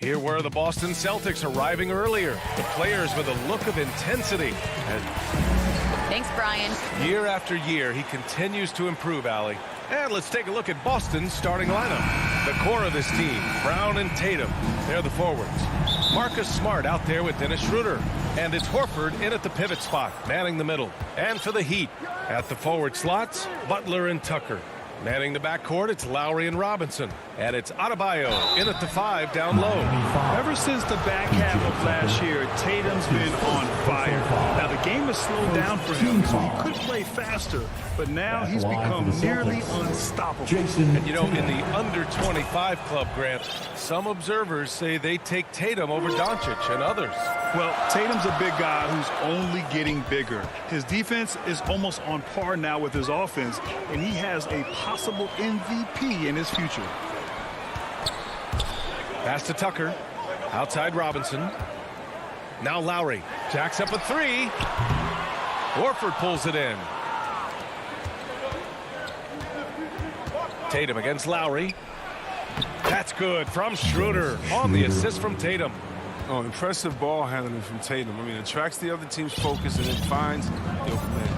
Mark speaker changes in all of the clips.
Speaker 1: Here were the Boston Celtics arriving earlier. The players with a look of intensity. And
Speaker 2: thanks, Brian.
Speaker 1: year after year, he continues to improve, Allie. And let's take a look at Boston's starting lineup. The core of this team, Brown and Tatum. They're the forwards. Marcus Smart out there with Dennis Schroeder. And it's Horford in at the pivot spot, manning the middle. And for the Heat, at the forward slots, Butler and Tucker. Manning the backcourt, it's Lowry and Robinson. And it's Adebayo in at the 5 down low.
Speaker 3: Ever since the back half of last year, Tatum's been on fire. Now, the game has slowed down for him, so he could play faster. But now he's become nearly unstoppable.
Speaker 1: And, you know, in the under-25 club, Grant, some observers say they take Tatum over Doncic and others.
Speaker 3: Well, Tatum's a big guy who's only getting bigger. His defense is almost on par now with his offense, and he has a possible MVP in his future.
Speaker 1: Pass to Tucker. Outside Robinson. Now Lowry. Jacks up a 3. Horford pulls it in. Tatum against Lowry. That's good from Schroeder on the assist from Tatum.
Speaker 4: Oh, impressive ball handling from Tatum. I mean, attracts the other team's focus and then finds the open man.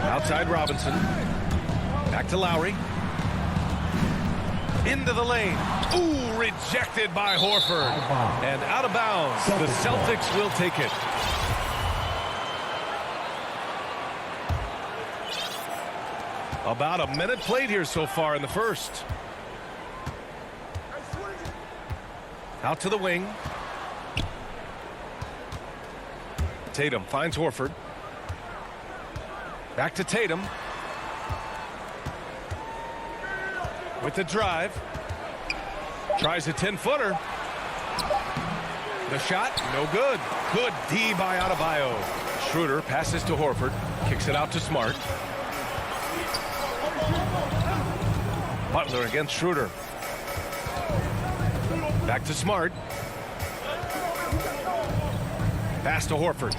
Speaker 1: Outside Robinson. Back to Lowry. Into the lane. Ooh, rejected by Horford. And out of bounds. The Celtics will take it. About a minute played here so far in the first. Out to the wing. Tatum finds Horford. Back to Tatum. With the drive. Tries a 10-footer. The shot, no good. Good D by Adebayo. Schroeder passes to Horford. Kicks it out to Smart. Butler against Schroeder. Back to Smart. Pass to Horford.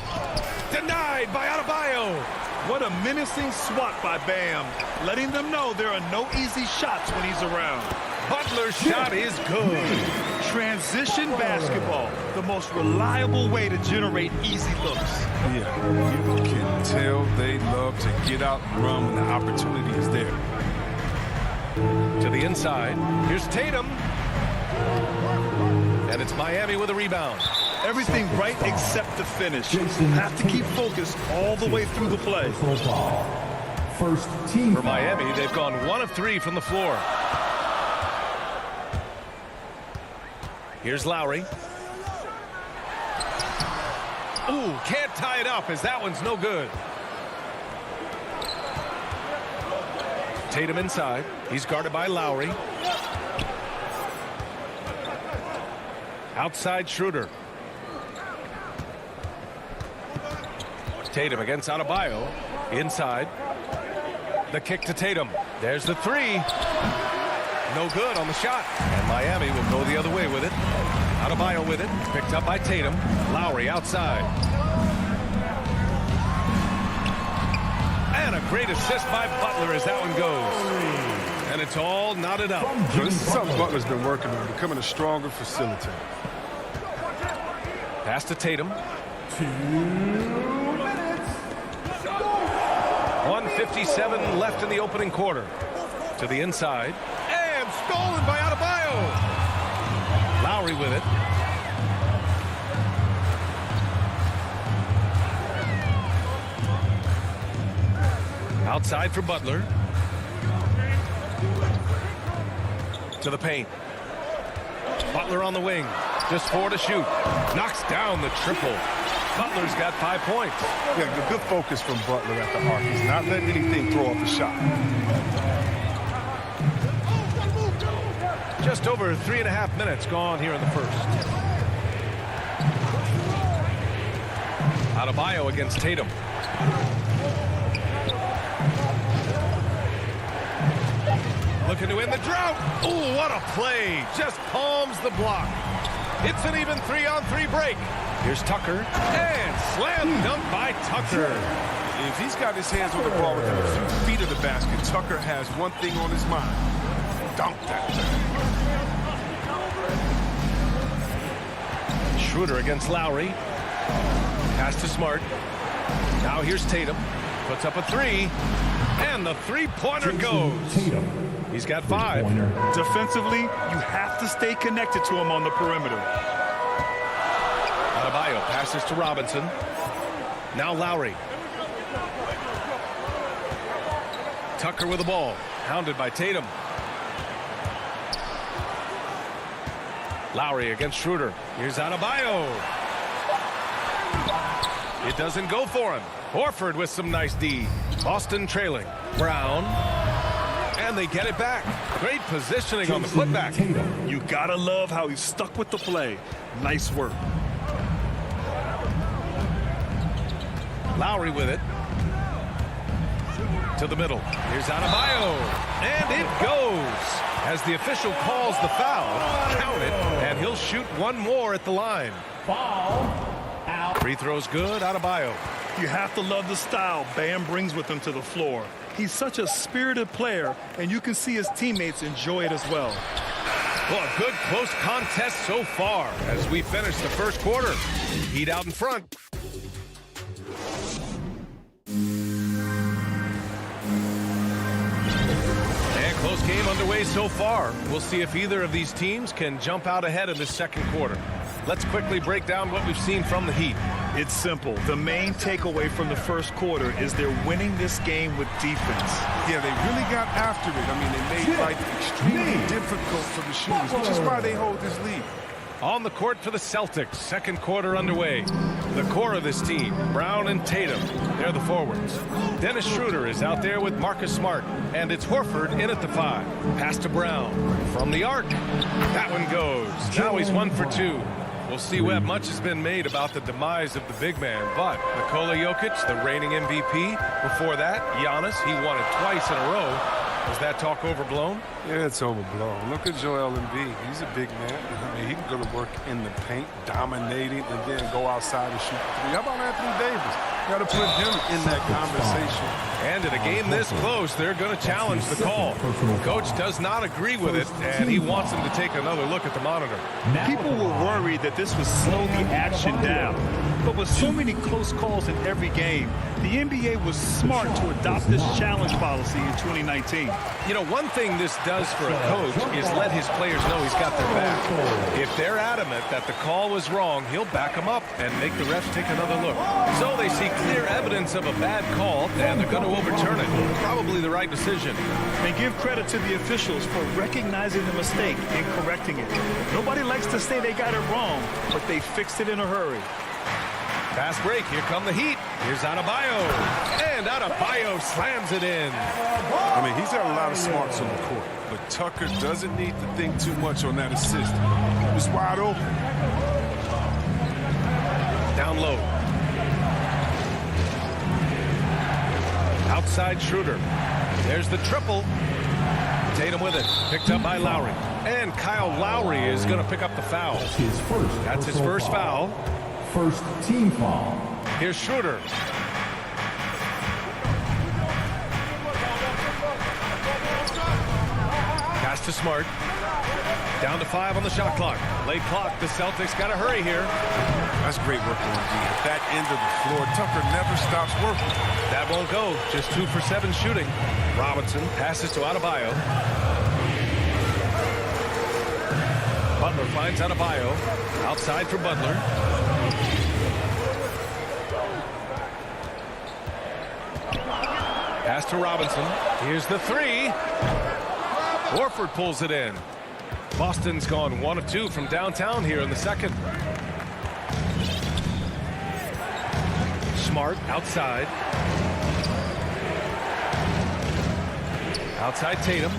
Speaker 1: Denied by Adebayo.
Speaker 3: What a menacing swat by Bam, letting them know there are no easy shots when he's around.
Speaker 1: Butler's shot is good.
Speaker 3: Transition basketball, the most reliable way to generate easy looks.
Speaker 4: Yeah, you can tell they love to get out and run when the opportunity is there.
Speaker 1: To the inside. Here's Tatum. And it's Miami with a rebound.
Speaker 3: Everything right except the finish. Have to keep focused all the way through the play.
Speaker 5: First team
Speaker 1: for Miami, they've gone 1 of 3 from the floor. Here's Lowry. Ooh, can't tie it up as that one's no good. Tatum inside. He's guarded by Lowry. Outside Schroeder. Tatum against Adebayo. Inside. The kick to Tatum. There's the 3. No good on the shot. And Miami will go the other way with it. Adebayo with it. Picked up by Tatum. Lowry outside. And a great assist by Butler as that one goes. And it's all knotted up.
Speaker 4: So this is something Butler's been working on, becoming a stronger facilitator.
Speaker 1: Pass to Tatum. 1:57 left in the opening quarter. To the inside. And stolen by Adebayo. Lowry with it. Outside for Butler. To the paint. Butler on the wing. Just 4 to shoot. Knocks down the triple. Butler's got 5 points.
Speaker 4: Yeah, good focus from Butler at the arc. He's not letting anything throw off the shot.
Speaker 1: Just over 3.5 minutes gone here in the first. Adebayo against Tatum. Looking to win the drought. Ooh, what a play. Just palms the block. It's an even 3-on-3 break. Here's Tucker. And slam dunk by Tucker.
Speaker 4: If he's got his hands on the ball within a few feet of the basket, Tucker has one thing on his mind. dunk that thing.
Speaker 1: Schroeder against Lowry. Pass to Smart. Now here's Tatum. Puts up a three. And the three-pointer goes. He's got 5.
Speaker 3: Defensively, you have to stay connected to him on the perimeter.
Speaker 1: Adebayo passes to Robinson. Now Lowry. Tucker with the ball. Hounded by Tatum. Lowry against Schroeder. Here's Adebayo. It doesn't go for him. Horford with some nice D. Boston trailing. Brown. And they get it back. Great positioning on the putback.
Speaker 3: You gotta love how he stuck with the play. Nice work.
Speaker 1: Lowry with it. To the middle. Here's Adebayo. And it goes. As the official calls the foul, count it, and he'll shoot one more at the line.
Speaker 5: Foul. Out.
Speaker 1: Free throw's good. Adebayo.
Speaker 3: You have to love the style Bam brings with him to the floor. He's such a spirited player, and you can see his teammates enjoy it as well.
Speaker 1: Well, a good close contest so far as we finish the first quarter. Heat out in front. And close game underway so far. We'll see if either of these teams can jump out ahead in this second quarter. Let's quickly break down what we've seen from the Heat.
Speaker 3: It's simple. The main takeaway from the first quarter is they're winning this game with defense.
Speaker 4: Yeah, they really got after it. I mean, they made life extremely difficult for the shooters, which is why they hold this lead.
Speaker 1: On the court for the Celtics, second quarter underway. The core of this team, Brown and Tatum, they're the forwards. Dennis Schroeder is out there with Marcus Smart, and it's Horford in at the 5. Pass to Brown from the arc. That one goes. Now he's 1 for 2. We'll see what much has been made about the demise of the big man, but Nikola Jokic, the reigning MVP. Before that, Giannis, he won it twice in a row. Was that talk overblown?
Speaker 4: Yeah, it's overblown. Look at Joel Embiid. He's a big man. I mean, he can go to work in the paint, dominating, and then go outside and shoot the 3. How about Anthony Davis? Got to put him in that conversation.
Speaker 1: And in a game this close, they're going to challenge the call. Coach does not agree with it, and he wants him to take another look at the monitor.
Speaker 3: People were worried that this would slow the action down. But with so many close calls in every game, the NBA was smart to adopt this challenge policy in 2019.
Speaker 1: You know, one thing this does for a coach is let his players know he's got their back. If they're adamant that the call was wrong, he'll back them up and make the refs take another look. So they see clear evidence of a bad call, and they're going to overturn it. Probably the right decision.
Speaker 3: And give credit to the officials for recognizing the mistake and correcting it. Nobody likes to say they got it wrong, but they fixed it in a hurry.
Speaker 1: Fast break. Here come the Heat. Here's Adebayo. And Adebayo slams it in.
Speaker 4: I mean, he's got a lot of smarts on the court, but Tucker doesn't need to think too much on that assist. He was wide open.
Speaker 1: Down low. Outside Schroeder. There's the triple. Tatum with it. Picked up by Lowry. And Kyle Lowry is going to pick up the foul. That's his first foul.
Speaker 5: First team foul.
Speaker 1: Here's Schroeder. Pass to Smart. Down to 5 on the shot clock. Late clock. The Celtics got to hurry here.
Speaker 4: That's great work on D. At that end of the floor, Tucker never stops working.
Speaker 1: That won't go. Just 2 for 7 shooting. Robinson passes to Adebayo. Butler finds Adebayo. Outside for Butler. Pass to Robinson. Here's the 3. Horford pulls it in. Boston's gone 1 of 2 from downtown here in the second. Smart outside. Outside Tatum.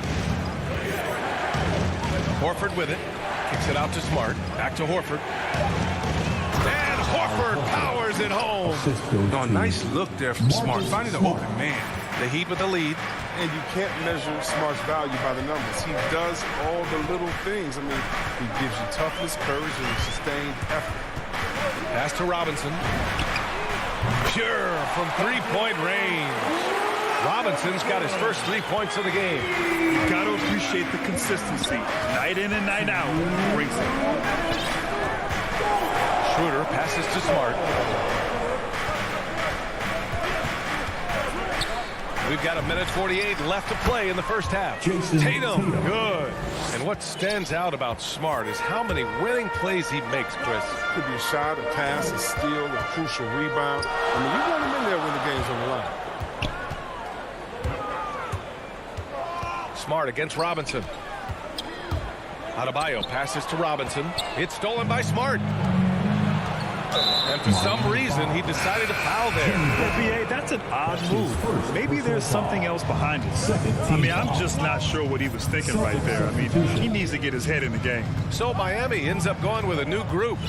Speaker 1: Horford with it. Kicks it out to Smart. Back to Horford. And Horford powers it home.
Speaker 4: Oh, nice look there from Smart. Finding the open man.
Speaker 1: The Heat with the lead.
Speaker 4: And you can't measure Smart's value by the numbers. He does all the little things. I mean, he gives you toughness, courage, and sustained effort.
Speaker 1: Pass to Robinson. Pure from 3-point range. Robinson's got his first 3 points of the game.
Speaker 3: You got to appreciate the consistency. Night in and night out. Brings it.
Speaker 1: Schroeder passes to Smart. We've got 1:48 left to play in the first half. Tatum, good. And what stands out about Smart is how many winning plays he makes, Chris.
Speaker 4: Could be a shot, a pass, a steal, a crucial rebound. I mean, you want him in there when the game's on the line.
Speaker 1: Smart against Robinson. Adebayo passes to Robinson. It's stolen by Smart. And for some reason, he decided to foul there.
Speaker 3: BA, that's an odd move. Maybe there's something else behind it. I mean, I'm just not sure what he was thinking right there. I mean, he needs to get his head in the game.
Speaker 1: So Miami ends up going with a new group.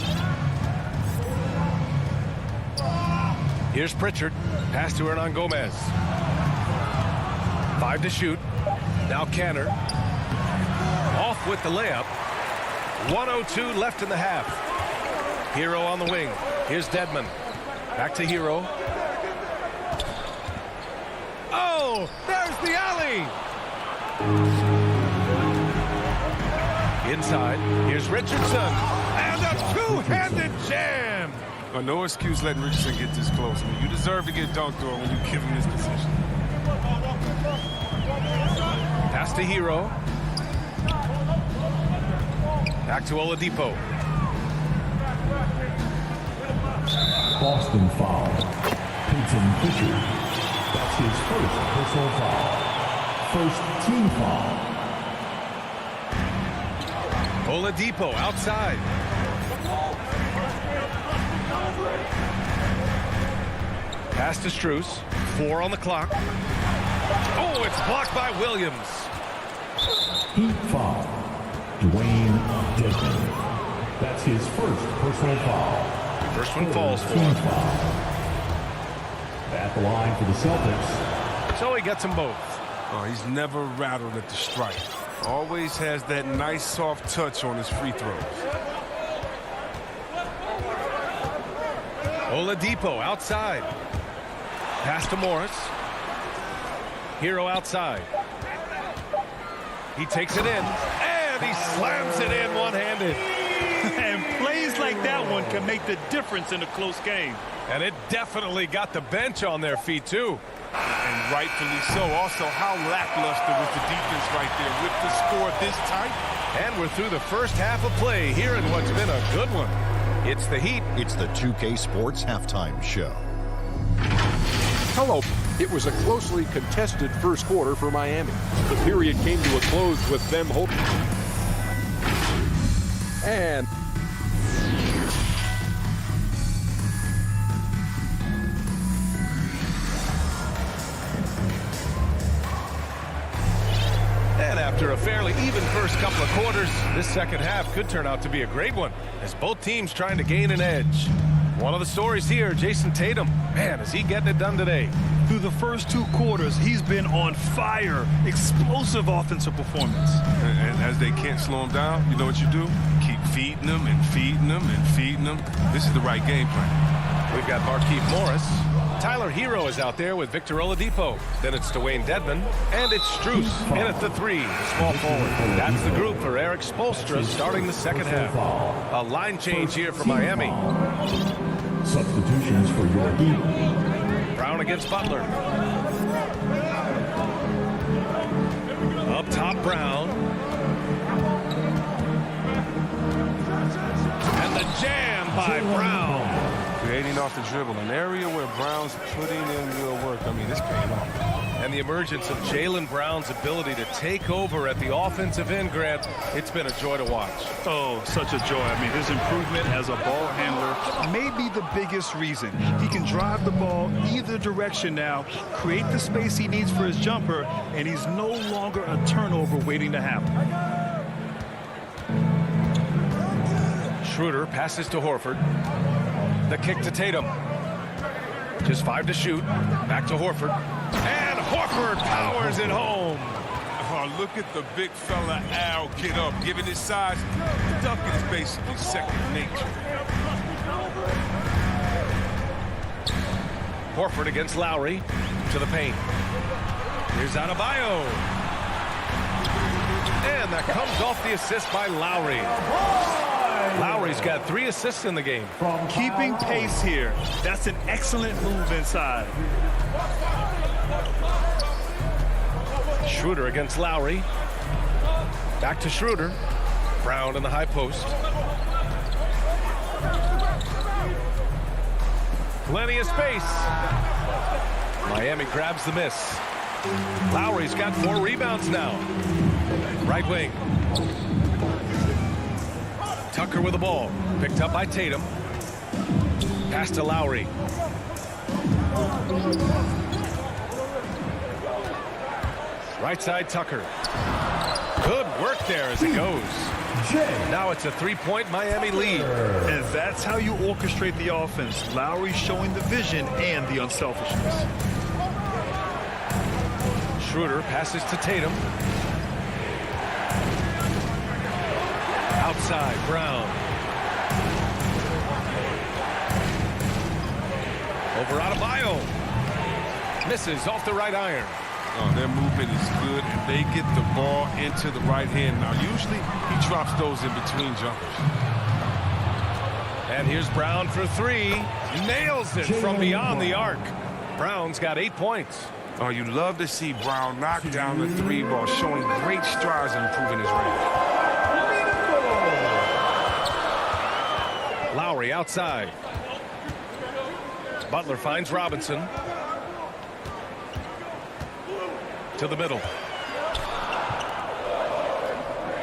Speaker 1: Here's Pritchard. Pass to Hernan Gomez. 5 to shoot. Now Canner. Off with the layup. 1:02 left in the half. Hero on the wing. Here's Dedmon. Back to Hero. Oh, there's the alley. Inside. Here's Richardson. And a two-handed jam.
Speaker 4: Well, no excuse letting Richardson get this close. I mean, you deserve to get dunked on when you give him this position.
Speaker 1: Pass to Hero. Back to Oladipo.
Speaker 5: Boston foul. Peyton Fisher. That's his first personal foul. First team foul.
Speaker 1: Oladipo outside. Pass to Strus. 4 on the clock. Oh, it's blocked by Williams.
Speaker 5: Heat foul. Dwayne Dedmon. That's his first personal foul.
Speaker 1: First one falls for
Speaker 5: Team
Speaker 1: him.
Speaker 5: foul. At the line for the Celtics.
Speaker 1: So he gets them both.
Speaker 4: Oh, he's never rattled at the strike. Always has that nice soft touch on his free throws.
Speaker 1: Oladipo outside. Pass to Morris. Hero outside. He takes it in, and he slams it in one-handed.
Speaker 3: And plays like that one can make the difference in a close game.
Speaker 1: And it definitely got the bench on their feet, too.
Speaker 4: And rightfully so. Also, how lackluster was the defense right there with the score this tight.
Speaker 1: And we're through the first half of play here in what's been a good one. It's the Heat.
Speaker 6: It's the 2K Sports Halftime Show.
Speaker 7: Hello. It was a closely contested first quarter for Miami. The period came to a close with them hoping. And
Speaker 1: after a fairly even first couple of quarters, this second half could turn out to be a great one, as both teams trying to gain an edge. One of the stories here, Jason Tatum. Man, is he getting it done today?
Speaker 3: Through the first 2 quarters, he's been on fire. Explosive offensive performance.
Speaker 4: And as they can't slow him down, you know what you do? Keep feeding them and feeding them and feeding them. This is the right game plan.
Speaker 1: We've got Markieff Morris. Tyler Hero is out there with Victor Oladipo. Then it's Dwayne Dedmon. And it's Strus in at the 3, small forward. That's the group for Eric Spoelstra starting the second half. A line change here for Miami.
Speaker 5: Substitutions for your Heat.
Speaker 1: Brown against Butler. Up top, Brown. And the jam by Brown.
Speaker 4: Creating off the dribble, an area where Brown's putting in real work. I mean, this paying off.
Speaker 1: And the emergence of Jaylen Brown's ability to take over at the offensive end, Grant, it's been a joy to watch.
Speaker 3: Oh, such a joy. I mean, his improvement as a ball handler may be the biggest reason. He can drive the ball either direction now, create the space he needs for his jumper, and he's no longer a turnover waiting to happen.
Speaker 1: Schroeder passes to Horford. The kick to Tatum. Just 5 to shoot. Back to Horford. And Horford powers it home.
Speaker 4: Oh, look at the big fella Al get up. Given his size, dunking is basically second nature.
Speaker 1: Horford against Lowry. to the paint. Here's Adebayo. And that comes off the assist by Lowry. Lowry's got 3 assists in the game.
Speaker 3: Keeping pace here. That's an excellent move inside.
Speaker 1: Schroeder against Lowry. Back to Schroeder. Brown in the high post. Plenty of space. Miami grabs the miss. Lowry's got 4 rebounds now. Right wing. Tucker with the ball. Picked up by Tatum. Pass to Lowry. Right side Tucker. Good work there as it goes. Now it's a 3-point Miami lead.
Speaker 3: And that's how you orchestrate the offense. Lowry showing the vision and the unselfishness.
Speaker 1: Schroeder passes to Tatum. Outside, Brown. Over Adebayo. Misses off the right iron.
Speaker 4: Oh, their movement is good, and they get the ball into the right hand. Now, usually he drops those in between jumpers.
Speaker 1: And here's Brown for 3. Nails it from beyond the arc. Brown's got 8 points.
Speaker 4: Oh, you love to see Brown knock down the 3 ball, showing great strides in improving his range.
Speaker 1: Lowry outside. Butler finds Robinson. To the middle.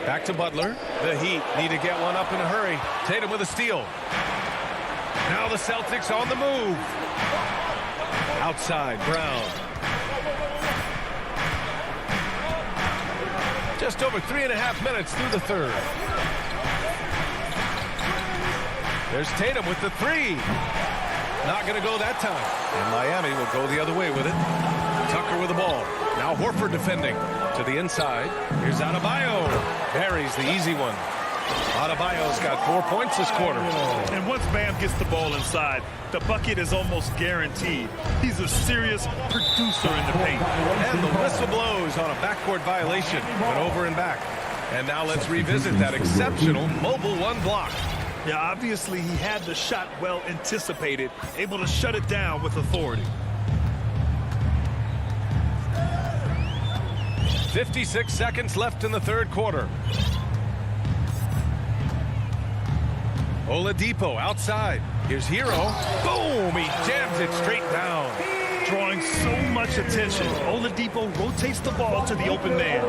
Speaker 1: Back to Butler. The Heat need to get one up in a hurry. Tatum with a steal. Now the Celtics on the move. Outside, Brown. Just over 3.5 minutes through the third. There's Tatum with the 3. Not going to go that time. And Miami will go the other way with it. Tucker with the ball. Now Horford defending. To the inside. Here's Adebayo. Buries the easy one. Adebayo's got 4 points this quarter.
Speaker 3: And once Bam gets the ball inside, the bucket is almost guaranteed. He's a serious producer in the paint.
Speaker 1: And the whistle blows on a backcourt violation. Went over and back. And now let's revisit that exceptional mobile 1 block.
Speaker 3: Yeah, obviously he had the shot well anticipated, able to shut it down with authority.
Speaker 1: 56 seconds left in the third quarter. Oladipo outside. Here's Hero. Boom! He jams it straight down.
Speaker 3: Drawing so much attention. Oladipo rotates the ball to the open man.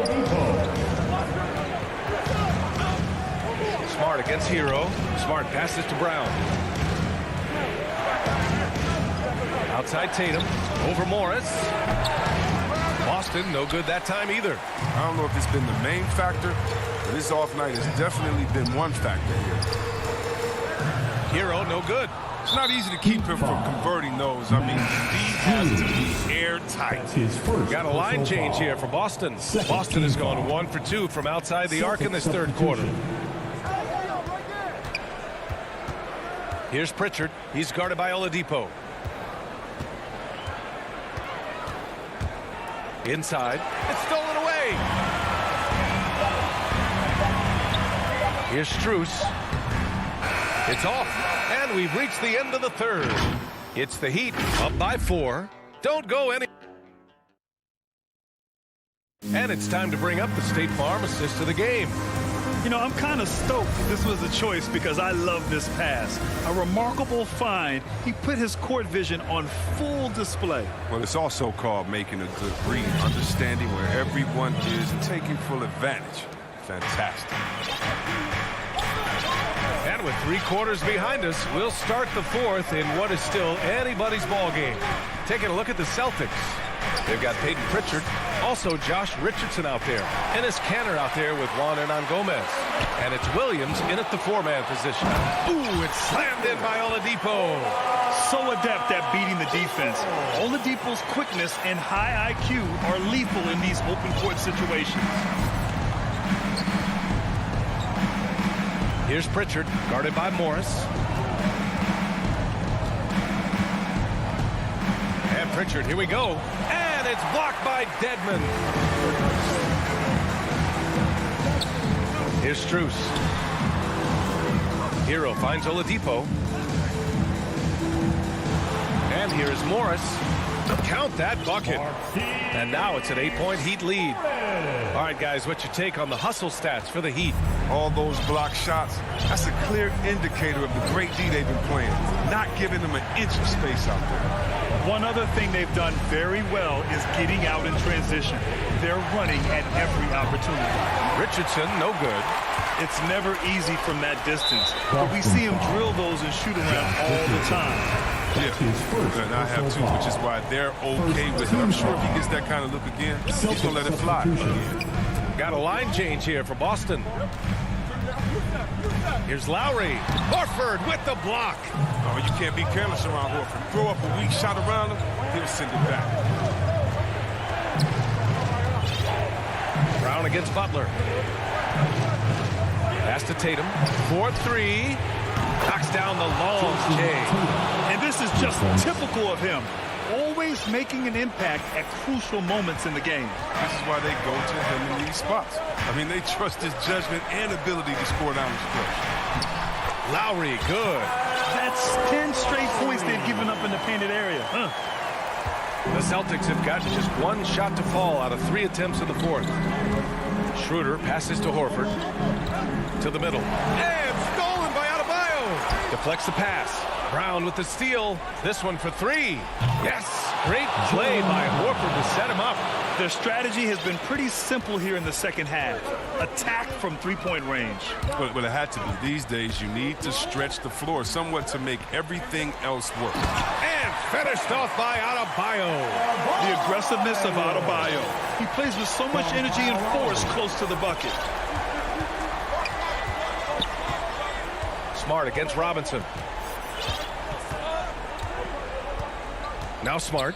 Speaker 1: Smart against Hero. Smart passes to Brown. Outside Tatum. Over Morris. Boston, no good that time either.
Speaker 4: I don't know if it's been the main factor, but this off night has definitely been one factor here.
Speaker 1: Hero, no good.
Speaker 4: It's not easy to keep him from converting those. I mean, he has to be airtight.
Speaker 1: Got a line change here for Boston. Boston has gone 1 for 2 from outside the arc in this third quarter. Here's Pritchard. He's guarded by Oladipo. Inside. It's stolen away. Here's Strus. It's off. And we've reached the end of the third. It's the Heat up by 4. Don't go any. And it's time to bring up the State Farm assist of the game.
Speaker 3: You know, I'm kind of stoked this was a choice because I love this pass. A remarkable find. He put his court vision on full display.
Speaker 4: Well, it's also called making a good read, understanding where everyone is and taking full advantage. Fantastic.
Speaker 1: And with 3 quarters behind us, we'll start the fourth in what is still anybody's ball game. Taking a look at the Celtics. They've got Peyton Pritchard, also Josh Richardson out there, Enes Kanter out there with Juan Hernan Gomez. And it's Williams in at the 4-man position. Ooh, it's slammed in by Oladipo.
Speaker 3: So adept at beating the defense. Oladipo's quickness and high IQ are lethal in these open court situations.
Speaker 1: Here's Pritchard, guarded by Morris. And Pritchard, here we go. And it's blocked by Dedman. Here's Strus. Hero finds Oladipo. And here is Morris. Count that bucket. And now it's an 8-point Heat lead. All right, guys, what's your take on the hustle stats for the Heat?
Speaker 4: All those block shots, that's a clear indicator of the great D they've been playing. Not giving them an inch of space out there.
Speaker 3: One other thing they've done very well is getting out in transition. They're running at every opportunity.
Speaker 1: Richardson, no good.
Speaker 3: It's never easy from that distance, but we see him drill those and shoot around all the time.
Speaker 4: Yeah, and I have too, which is why they're okay with it. I'm sure if he gets that kind of look again, he's going to let it fly.
Speaker 1: Got a line change here for Boston. Here's Lowry. Horford with the block.
Speaker 4: Oh, you can't be careless around Horford. Throw up a weak shot around him, he'll send it back.
Speaker 1: Brown against Butler. Pass to Tatum. 4-3. Knocks down the long J.
Speaker 3: And this is just typical of him. Always making an impact at crucial moments in the game.
Speaker 4: This is why they go to him in these spots. I mean, they trust his judgment and ability to score down the stretch.
Speaker 1: Lowry, good.
Speaker 3: That's 10 straight points they've given up in the painted area.
Speaker 1: The Celtics have gotten just one shot to fall out of 3 attempts in the fourth. Schroeder passes to Horford. To the middle. And stolen by Adebayo. Deflects the pass. Brown with the steal. This one for 3. Yes. Great play by Horford to set him up.
Speaker 3: Their strategy has been pretty simple here in the second half. Attack from three-point range.
Speaker 4: But it had to be. These days, you need to stretch the floor somewhat to make everything else work.
Speaker 1: And finished off by Adebayo.
Speaker 3: The aggressiveness of Adebayo. He plays with so much energy and force close to the bucket.
Speaker 1: Smart against Robinson. Now Smart.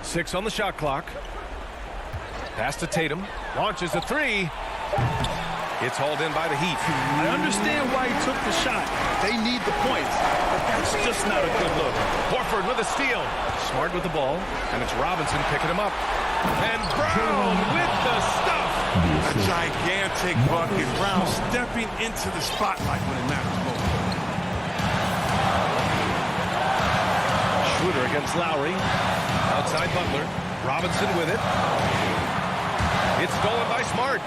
Speaker 1: 6 on the shot clock. Pass to Tatum. Launches a 3. It's hauled in by the Heat.
Speaker 3: I understand why he took the shot. They need the points, but that's just not a good look.
Speaker 1: Horford with a steal. Smart with the ball, and it's Robinson picking him up. And Brown with the stuff.
Speaker 4: A gigantic bucket. Brown stepping into the spotlight when it matters most.
Speaker 1: Schroeder against Lowry. Outside Butler. Robinson with it. It's stolen by Smart.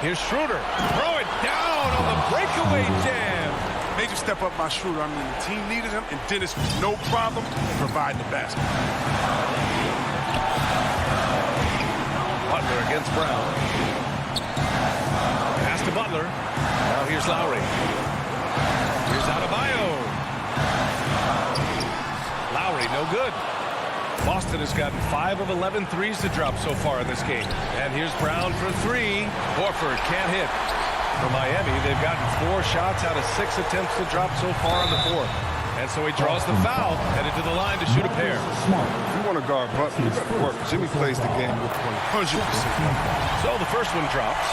Speaker 1: Here's Schroeder. Throw it down on the breakaway jam.
Speaker 4: Major step up by Schroeder. I mean, the team needed him, and Dennis, no problem providing the basket.
Speaker 1: Butler against Brown. Pass to Butler. Now here's Lowry. Here's Adebayo. Lowry, no good. Boston has gotten 5 of 11 threes to drop so far in this game. And here's Brown for 3. Horford can't hit. For Miami, they've gotten 4 shots out of 6 attempts to drop so far on the fourth. And so he draws the foul, headed to the line to shoot a pair.
Speaker 4: If you want to guard Butler, you better work. Jimmy plays the game with 100%.
Speaker 1: So the first one drops,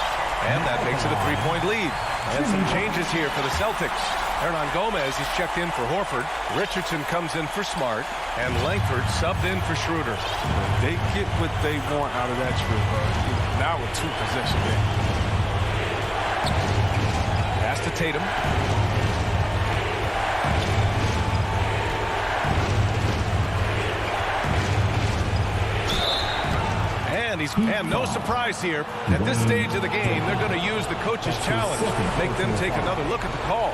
Speaker 1: and that makes it a 3-point lead. And some changes here for the Celtics. Hernan Gomez is checked in for Horford. Richardson comes in for Smart, and Langford subbed in for Schroeder.
Speaker 4: They get what they want out of that trip. Now a 2-possession game.
Speaker 1: Pass to Tatum. And no surprise here. At this stage of the game, they're going to use the coach's challenge. Make them take another look at the call.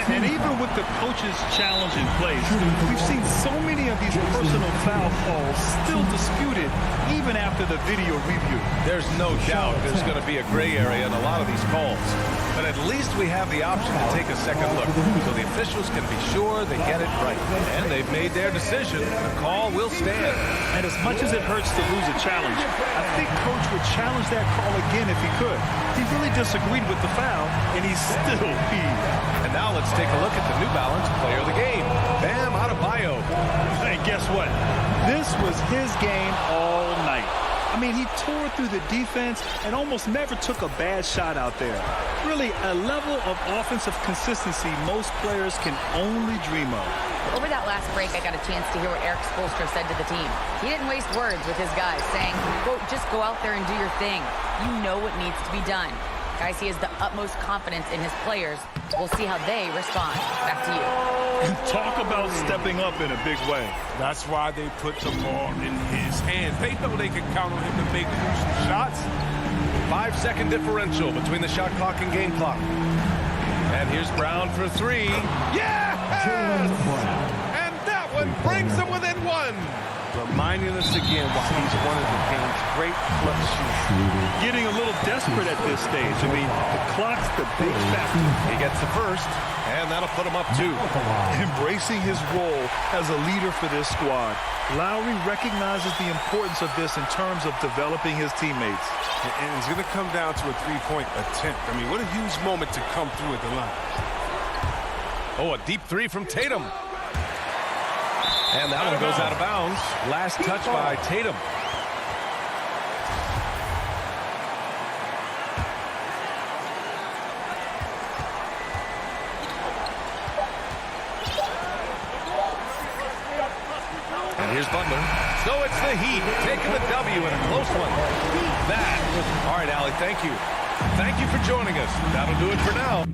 Speaker 3: And even with the coach's challenge in place, we've seen so many of these personal foul calls still disputed even after the video review.
Speaker 1: There's no doubt there's going to be a gray area in a lot of these calls. But at least we have the option to take a second look so the officials can be sure they get it right. And they've made their decision. The call will stand.
Speaker 3: And as much as it hurts to lose a challenge, I think Coach would challenge that call again if he could. He really disagreed with the foul, and he's still peeved.
Speaker 1: And now let's take a look at the New Balance player of the game, Bam Adebayo.
Speaker 3: And guess what? This was his game all night. I mean, he tore through the defense and almost never took a bad shot out there. Really, a level of offensive consistency most players can only dream of.
Speaker 2: Over that last break, I got a chance to hear what Eric Spoelstra said to the team. He didn't waste words with his guys, saying, quote, just go out there and do your thing. You know what needs to be done. Guys, he has the utmost confidence in his players. We'll see how they respond. Back to you.
Speaker 3: Talk about stepping up in a big way.
Speaker 4: That's why they put the ball in his hands. They know they can count on him to make crucial shots.
Speaker 1: 5-second differential between the shot clock and game clock. And here's Brown for three. Yes! And that one brings them within one.
Speaker 4: Reminding us again why he's one of the game's great clutch shooters.
Speaker 3: Getting a little desperate at this stage. I mean, the clock's the big factor.
Speaker 1: He gets the first, and that'll put him up 2.
Speaker 3: Embracing his role as a leader for this squad. Lowry recognizes the importance of this in terms of developing his teammates.
Speaker 4: And it's going to come down to a three-point attempt. I mean, what a huge moment to come through at the line.
Speaker 1: Oh, a deep three from Tatum. And that one goes out of bounds. Last touch by Tatum. And here's Butler. So it's the Heat taking the W in a close one. All right, Allie, thank you. Thank you for joining us. That'll do it for now.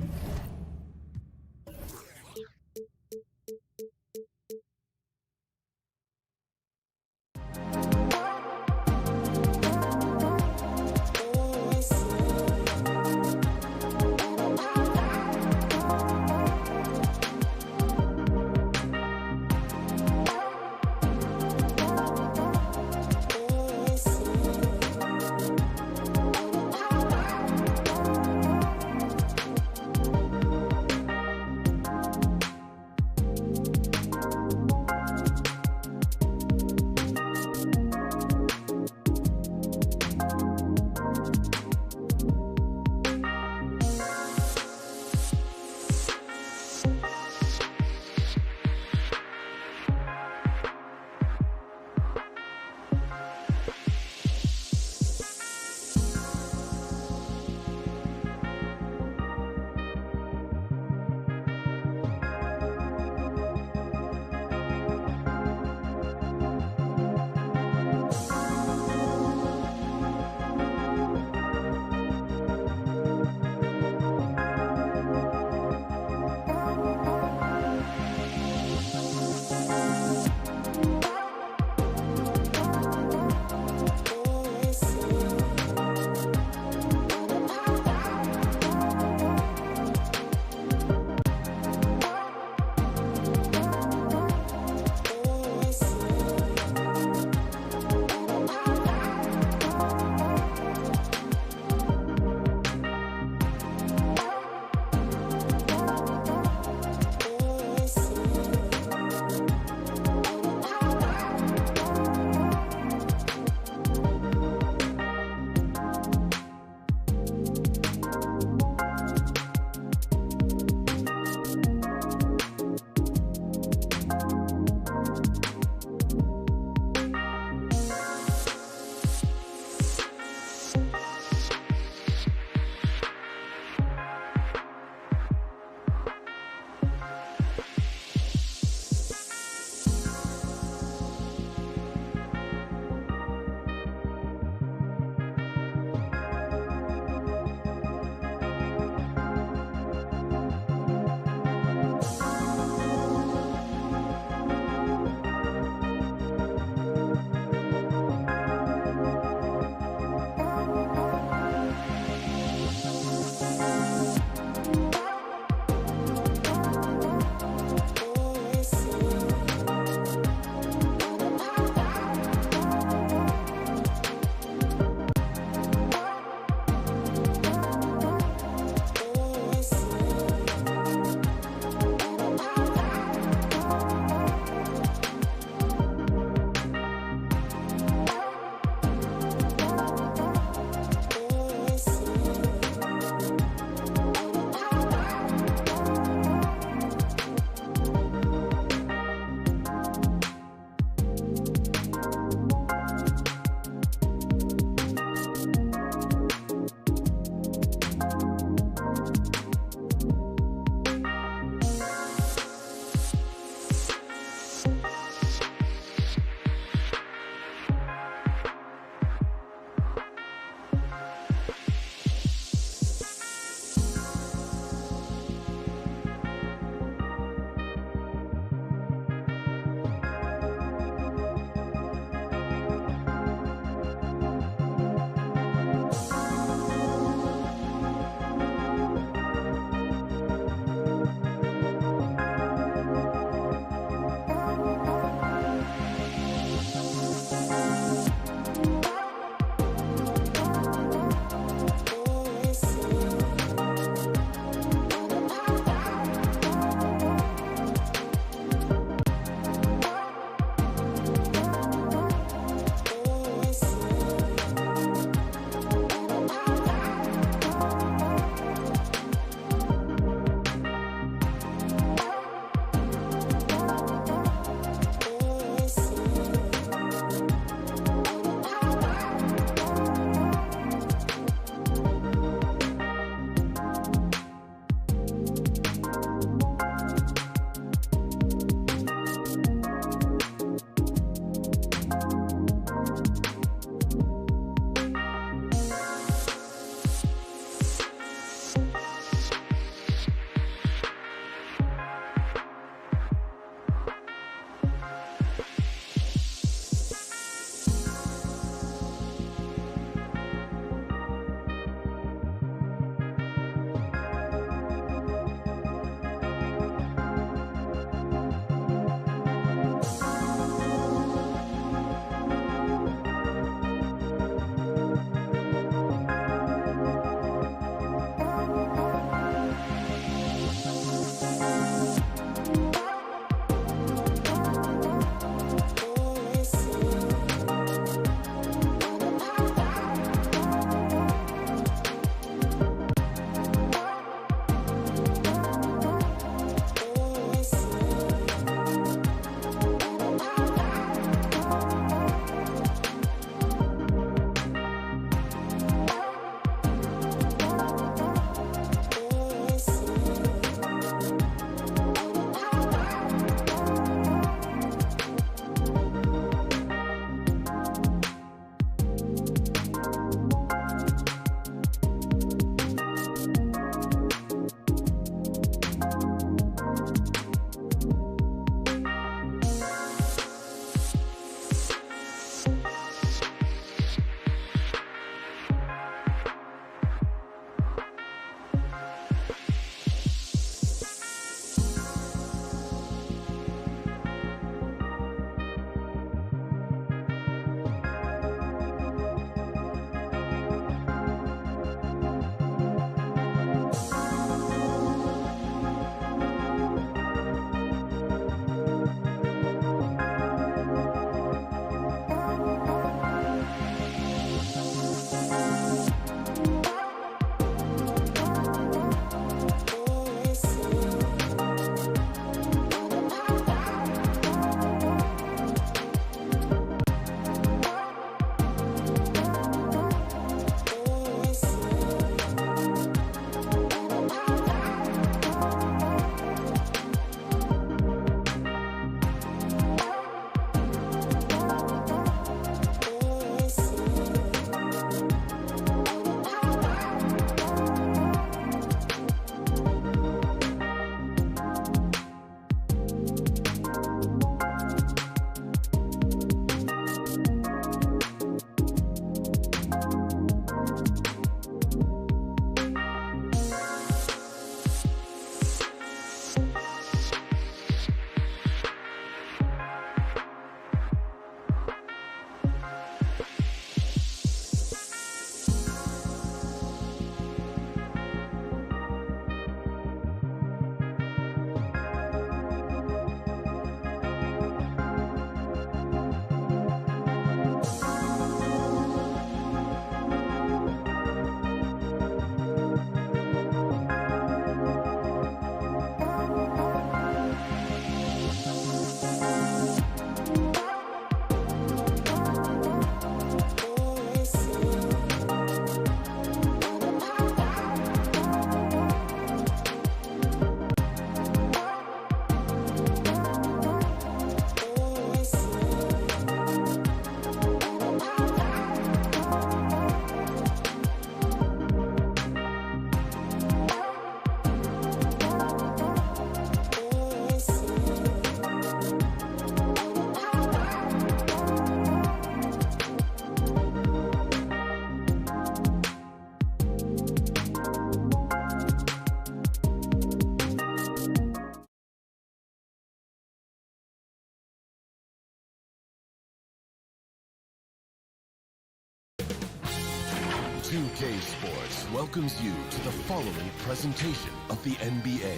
Speaker 8: 2K Sports welcomes you to the following presentation of the NBA.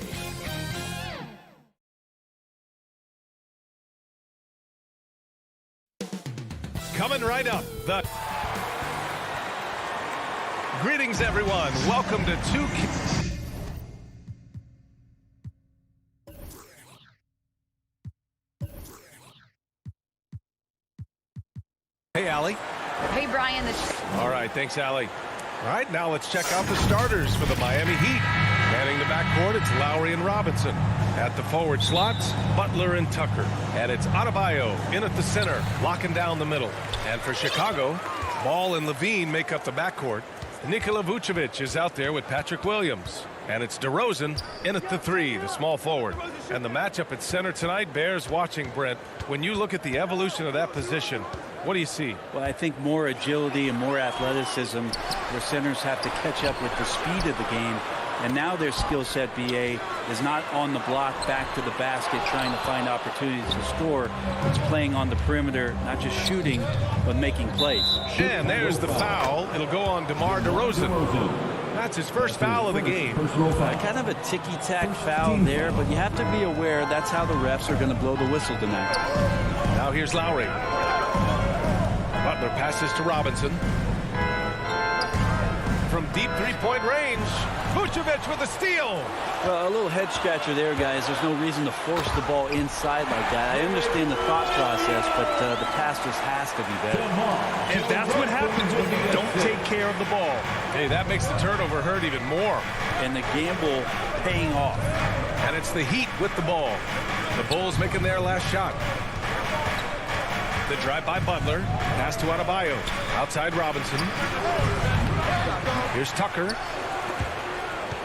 Speaker 1: Coming right up, Greetings, everyone. Welcome to 2K. Hey, Allie.
Speaker 2: Hey, Brian.
Speaker 1: All right, thanks, Allie. All right, now let's check out the starters for the Miami Heat. Manning the backcourt, it's Lowry and Robinson. At the forward slots, Butler and Tucker. And it's Adebayo in at the center, locking down the middle. And for Chicago, Ball and Levine make up the backcourt. Nikola Vucevic is out there with Patrick Williams. And it's DeRozan in at the 3, the small forward. And the matchup at center tonight bears watching, Brent. When you look at the evolution of that position, what do you see?
Speaker 9: Well, I think more agility and more athleticism. Their centers have to catch up with the speed of the game. And now their skill set, BA, is not on the block back to the basket trying to find opportunities to score. It's playing on the perimeter, not just shooting, but making plays.
Speaker 1: And there's the foul. It'll go on DeMar DeRozan. That's his first foul of the game.
Speaker 9: Kind of a ticky-tack foul there, but you have to be aware that's how the refs are going to blow the whistle tonight.
Speaker 1: Now here's Lowry. Butler passes to Robinson. From deep three-point range, Vucevic with a steal.
Speaker 9: Well, a little head scratcher there, guys. There's no reason to force the ball inside like that. I understand the thought process, but the pass just has to be better.
Speaker 3: And that's what happens when you don't take care of the ball.
Speaker 1: Hey, that makes the turnover hurt even more.
Speaker 9: And the gamble paying off.
Speaker 1: And it's the Heat with the ball. The Bulls making their last shot. The drive by Butler. Pass to Adebayo. Outside Robinson. Here's Tucker.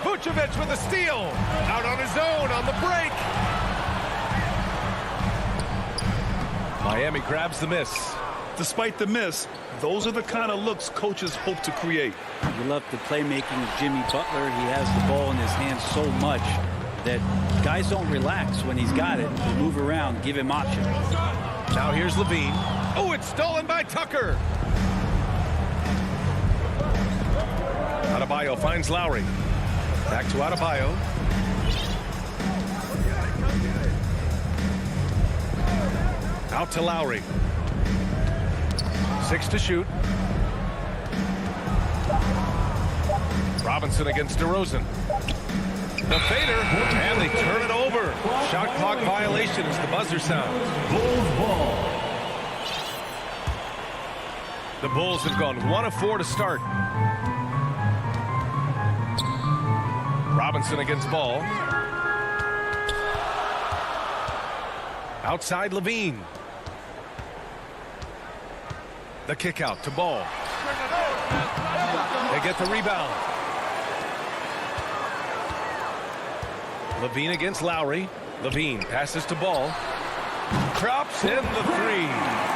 Speaker 1: Vucevic with a steal. Out on his own on the break. Miami grabs the miss.
Speaker 3: Despite the miss, those are the kind of looks coaches hope to create.
Speaker 9: We love the playmaking of Jimmy Butler. He has the ball in his hands so much that guys don't relax when he's got it. They move around, give him options.
Speaker 1: Now here's Levine. Oh, it's stolen by Tucker. Adebayo finds Lowry. Back to Adebayo. Out to Lowry. 6 to shoot. Robinson against DeRozan. The fader, and they turn it over. Shot clock violation as the buzzer sounds.
Speaker 5: Bulls ball.
Speaker 1: The Bulls have gone 1 of 4 to start. Robinson against Ball. Outside Levine. The kick out to Ball. They get the rebound. Levine against Lowry. Levine passes to Ball. Drops in the 3.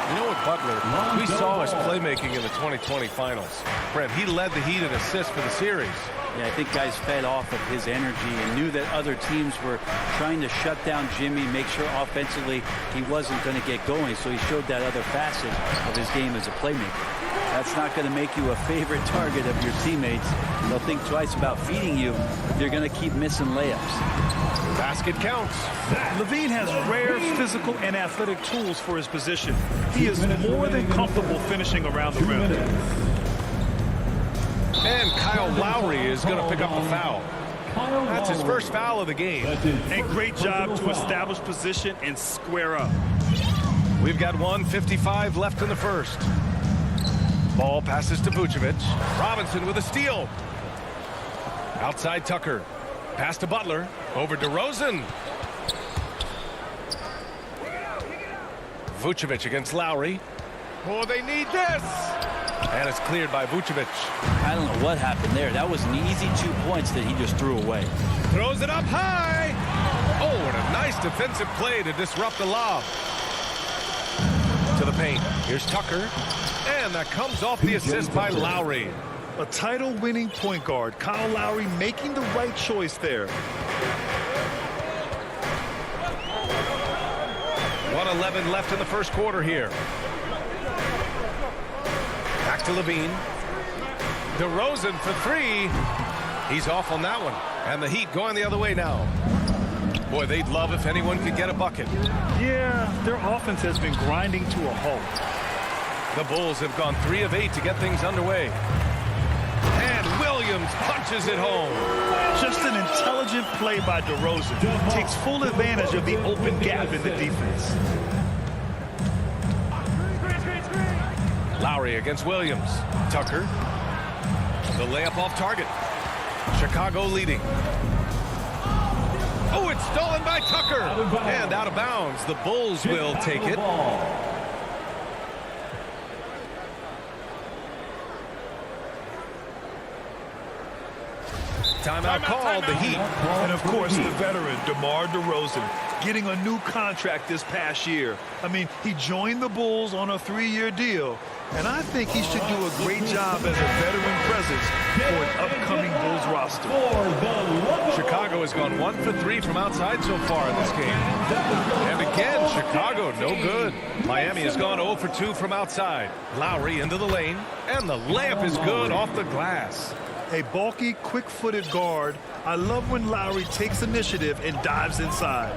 Speaker 1: You know what, Butler? We saw his playmaking in the 2020 finals. Brent, he led the Heat in assists for the series.
Speaker 9: Yeah, I think guys fed off of his energy and knew that other teams were trying to shut down Jimmy, make sure offensively he wasn't going to get going. So he showed that other facet of his game as a playmaker. That's not going to make you a favorite target of your teammates. They'll think twice about feeding you if you're going to keep missing layups.
Speaker 1: Basket counts.
Speaker 3: Levine has rare physical and athletic tools for his position. He is more than comfortable finishing around the rim.
Speaker 1: And Kyle Lowry is going to pick up the foul. That's his first foul of the game.
Speaker 3: And great job to establish position and square up.
Speaker 1: We've got 1:55 left in the first. Ball passes to Vucevic. Robinson with a steal. Outside Tucker. Pass to Butler. Over DeRozan. Vucevic against Lowry. Oh, they need this. And it's cleared by Vucevic.
Speaker 9: I don't know what happened there. That was an easy 2 points that he just threw away.
Speaker 1: Throws it up high. Oh, and a nice defensive play to disrupt the lob. To the paint. Here's Tucker. And that comes off the assist by Lowry.
Speaker 3: A title-winning point guard, Kyle Lowry, making the right choice there.
Speaker 1: 1:11 left in the first quarter here. Back to Levine. DeRozan for three. He's off on that one. And the Heat going the other way now. Boy, they'd love if anyone could get a bucket.
Speaker 3: Yeah, their offense has been grinding to a halt.
Speaker 1: The Bulls have gone 3 of 8 to get things underway. And Williams punches it home.
Speaker 3: Just an intelligent play by DeRozan. Takes full advantage of the open gap in the defense.
Speaker 1: Lowry against Williams. Tucker. The layup off target. Chicago leading. Oh, it's stolen by Tucker. And out of bounds. The Bulls will take it. Timeout called, the Heat.
Speaker 3: And of course, the veteran, DeMar DeRozan, getting a new contract this past year. I mean, he joined the Bulls on a 3-year deal, and I think he should do a great job as a veteran presence for an upcoming Bulls roster.
Speaker 1: Chicago has gone 1 for 3 from outside so far in this game. And again, Chicago no good. Miami has gone 0 for 2 from outside. Lowry into the lane, and the layup is good off the glass.
Speaker 3: A bulky, quick-footed guard. I love when Lowry takes initiative and dives inside.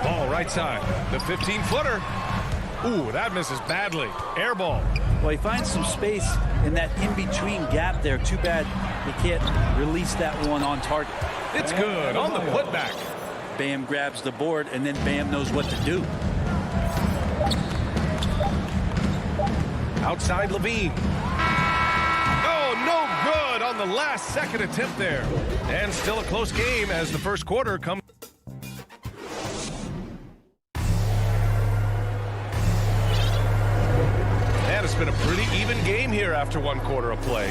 Speaker 1: Ball right side. The 15-footer. Ooh, that misses badly. Air ball.
Speaker 9: Well, he finds some space in that in-between gap there. Too bad he can't release that one on target.
Speaker 1: It's good on the putback.
Speaker 9: Bam grabs the board, and then Bam knows what to do.
Speaker 1: Outside Levine. No good on the last second attempt there. And still a close game as the first quarter comes. And it's been a pretty even game here after 1 quarter of play.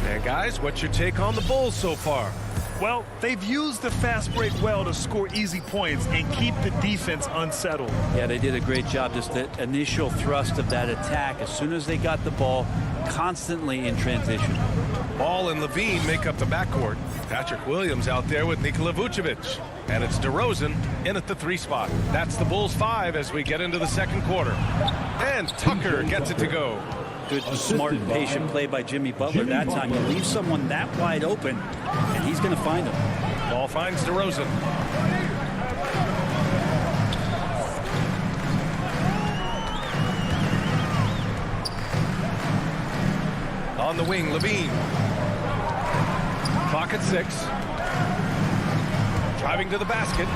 Speaker 1: And guys, what's your take on the Bulls so far?
Speaker 3: Well, they've used the fast break well to score easy points and keep the defense unsettled.
Speaker 9: Yeah, they did a great job. Just the initial thrust of that attack, as soon as they got the ball, constantly in transition.
Speaker 1: Ball and Levine make up the backcourt. Patrick Williams out there with Nikola Vucevic. And it's DeRozan in at the 3 spot. That's the Bulls 5 as we get into the second quarter. And Tucker gets it to go.
Speaker 9: Good, smart, and patient play by Jimmy Butler that time. You leave someone that wide open, and he's going to find him.
Speaker 1: Ball finds DeRozan. On the wing, Levine. Clock at 6. Driving to the basket.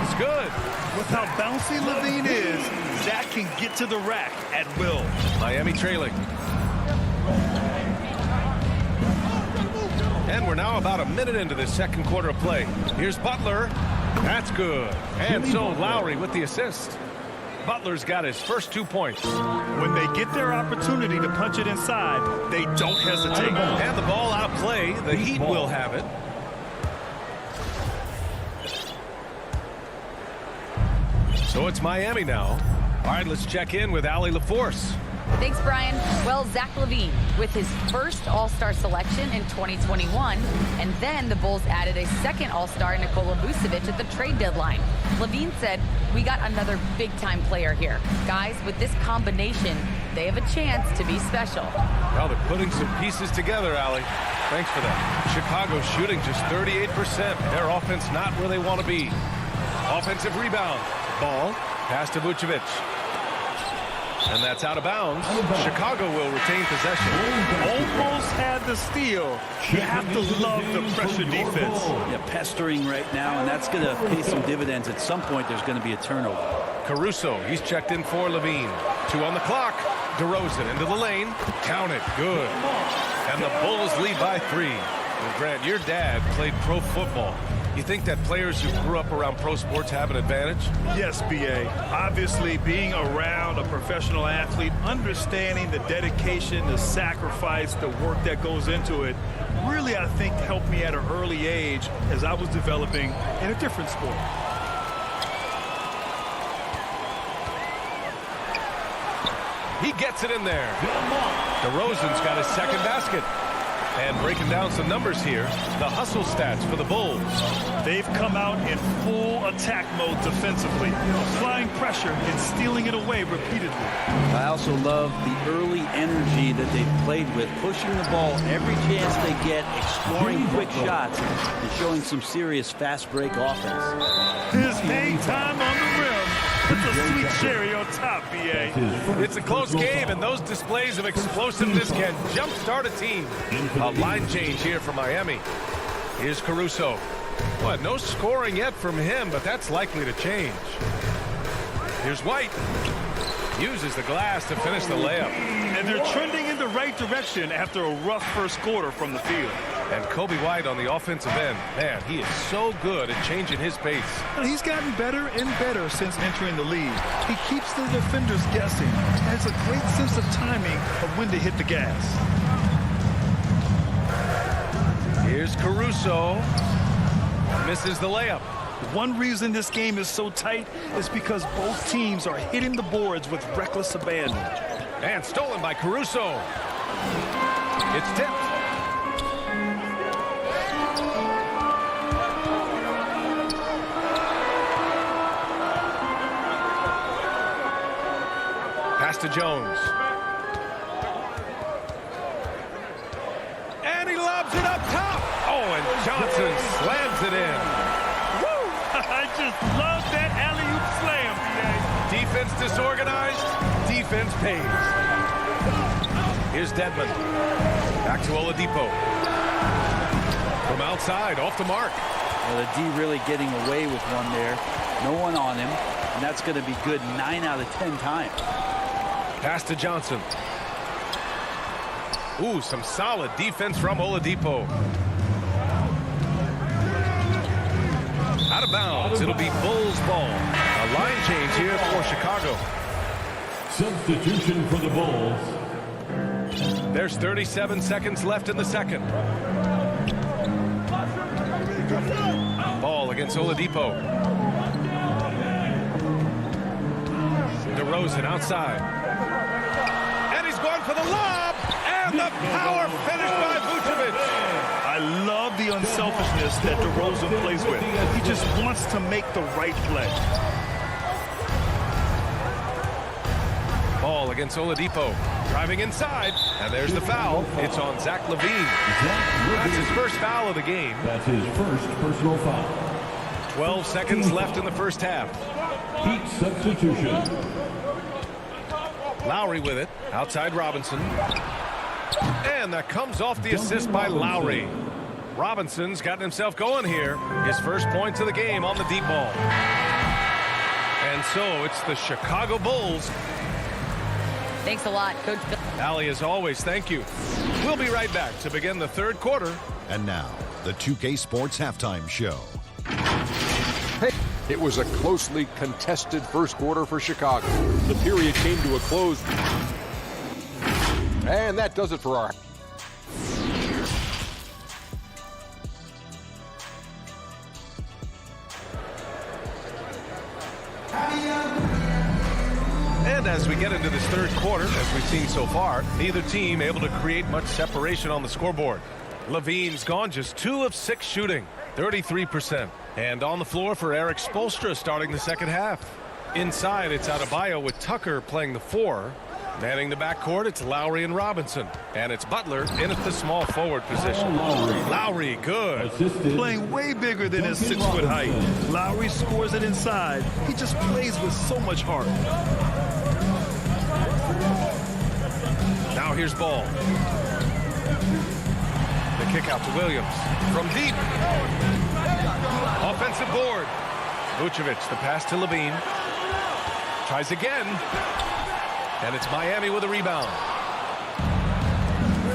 Speaker 1: It's good.
Speaker 3: With how bouncy Levine is, Zach can get to the rack at will.
Speaker 1: Miami trailing. And we're now about a minute into this second quarter of play. Here's Butler. That's good. And so Lowry with the assist. Butler's got his first 2 points.
Speaker 3: When they get their opportunity to punch it inside, they don't hesitate.
Speaker 1: And the ball out of play. The Heat will have it. So it's Miami now. All right, let's check in with Allie LaForce.
Speaker 2: Thanks, Brian. Well, Zach LaVine with his first All-Star selection in 2021, and then the Bulls added a second All-Star, Nikola Vucevic, at the trade deadline. LaVine said, "We got another big-time player here. Guys, with this combination, they have a chance to be special."
Speaker 1: Well, they're putting some pieces together, Allie. Thanks for that. Chicago shooting just 38%. Their offense not where they want to be. Offensive rebound. Ball. Pass to Vucevic. And that's out of bounds. Chicago will retain possession.
Speaker 3: Almost had the steal. You have to love the pressure defense.
Speaker 9: Yeah, pestering right now, and that's going to pay some dividends. At some point, there's going to be a turnover.
Speaker 1: Caruso, he's checked in for Levine. 2 on the clock. DeRozan into the lane. Count it. Good. And the Bulls lead by 3. Well, Grant, your dad played pro football. You think that players who grew up around pro sports have an advantage?
Speaker 3: Yes, B.A. Obviously, being around a professional athlete, understanding the dedication, the sacrifice, the work that goes into it, really, I think, helped me at an early age as I was developing in a different sport.
Speaker 1: He gets it in there. DeRozan's got his second basket. And breaking down some numbers here, the hustle stats for the Bulls.
Speaker 3: They've come out in full attack mode defensively, applying pressure and stealing it away repeatedly.
Speaker 9: I also love the early energy that they've played with, pushing the ball every chance they get, exploring quick shots, and showing some serious fast break offense.
Speaker 3: His hang time on the rim. It's a sweet cherry on top, B.A.
Speaker 1: It's a close game, and those displays of explosiveness can jumpstart a team. A line change here for Miami. Here's Caruso. What, no scoring yet from him, but that's likely to change. Here's White. Uses the glass to finish the layup.
Speaker 3: And they're trending in the right direction after a rough first quarter from the field.
Speaker 1: And Kobe White on the offensive end. Man, he is so good at changing his pace.
Speaker 3: And he's gotten better and better since entering the league. He keeps the defenders guessing and has a great sense of timing of when to hit the gas.
Speaker 1: Here's Caruso. Misses the layup.
Speaker 3: One reason this game is so tight is because both teams are hitting the boards with reckless abandon.
Speaker 1: And stolen by Caruso. It's tipped. Pass to Jones. And he lobs it up top. Oh, and Johnson slams it in.
Speaker 3: Woo! I just love that alley-oop slam, B.A.
Speaker 1: Defense disorganized. Defense pays. Here's Dedmon. Back to Oladipo. From outside, off the mark.
Speaker 9: Well, the D really getting away with one there. No one on him, and that's going to be good 9 out of 10 times.
Speaker 1: Pass to Johnson. Ooh, some solid defense from Oladipo. Out of bounds. It'll be Bulls ball. A line change here for Chicago.
Speaker 5: Substitution for the Bulls.
Speaker 1: There's 37 seconds left in the second. Ball against Oladipo. DeRozan outside. And he's going for the lob. And the power finish by Vucevic.
Speaker 3: I love the unselfishness that DeRozan plays with. He just wants to make the right play.
Speaker 1: Ball against Oladipo. Driving inside. And there's the foul. It's on Zach LaVine. That's his first foul of the game.
Speaker 5: That's his first personal foul.
Speaker 1: 12 seconds left in the first half.
Speaker 5: Heat substitution.
Speaker 1: Lowry with it. Outside Robinson. And that comes off the assist by Lowry. Robinson's gotten himself going here. His first points of the game on the deep ball. And so it's the Chicago Bulls.
Speaker 2: Thanks a lot, Coach Bill.
Speaker 1: Allie, as always, thank you. We'll be right back to begin the third quarter.
Speaker 6: And now, the 2K Sports Halftime Show.
Speaker 7: It was a closely contested first quarter for Chicago. The period came to a close. And that does it for our...
Speaker 1: And as we get into this third quarter, as we've seen so far, neither team able to create much separation on the scoreboard. LaVine's gone just 2 of 6 shooting, 33%. And on the floor for Eric Spoelstra starting the second half. Inside, it's Adebayo with Tucker playing the 4. Manning the backcourt, it's Lowry and Robinson. And it's Butler in at the small forward position. Lowry, good.
Speaker 3: Playing way bigger than his 6-foot height. Lowry scores it inside. He just plays with so much heart.
Speaker 1: Now here's Ball. The kick out to Williams. From deep. Offensive board. Vucevic, the pass to LaVine. Tries again. And it's Miami with a rebound.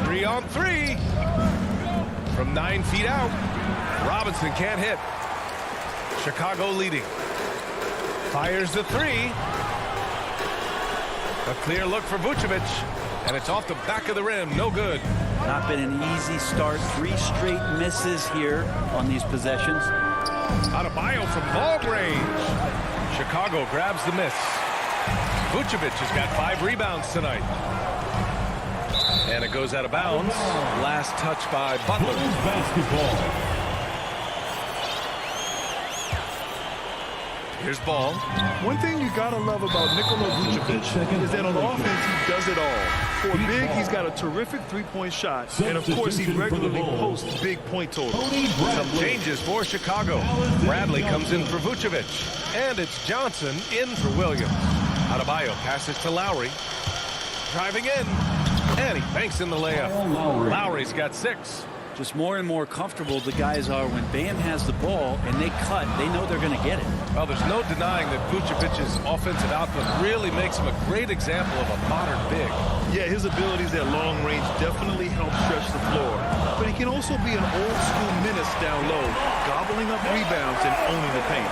Speaker 1: 3-on-3. From 9 feet out. Robinson can't hit. Chicago leading. Fires the 3. A clear look for Vucevic. And it's off the back of the rim. No good.
Speaker 9: Not been an easy start. 3 straight misses here on these possessions.
Speaker 1: Adebayo from ball range. Chicago grabs the miss. Vucevic has got 5 rebounds tonight. And it goes out of bounds. Last touch by Butler.
Speaker 5: Basketball.
Speaker 1: Here's ball.
Speaker 3: One thing you gotta love about Nikola Vucevic is that on offense he does it all. For big, he's got a terrific three-point shot, and of course he regularly posts big point totals.
Speaker 1: Some changes for Chicago. Bradley comes in for Vucevic, and it's Johnson in for Williams. Adebayo passes to Lowry, driving in, and he banks in the layup. Lowry's got 6.
Speaker 9: Just more and more comfortable the guys are when Bam has the ball and they cut. They know they're going to get it.
Speaker 1: Well, there's no denying that Vucevic's offensive output really makes him a great example of a modern big.
Speaker 3: Yeah, his abilities at long range definitely help stretch the floor. But he can also be an old-school menace down low, gobbling up rebounds and owning the paint.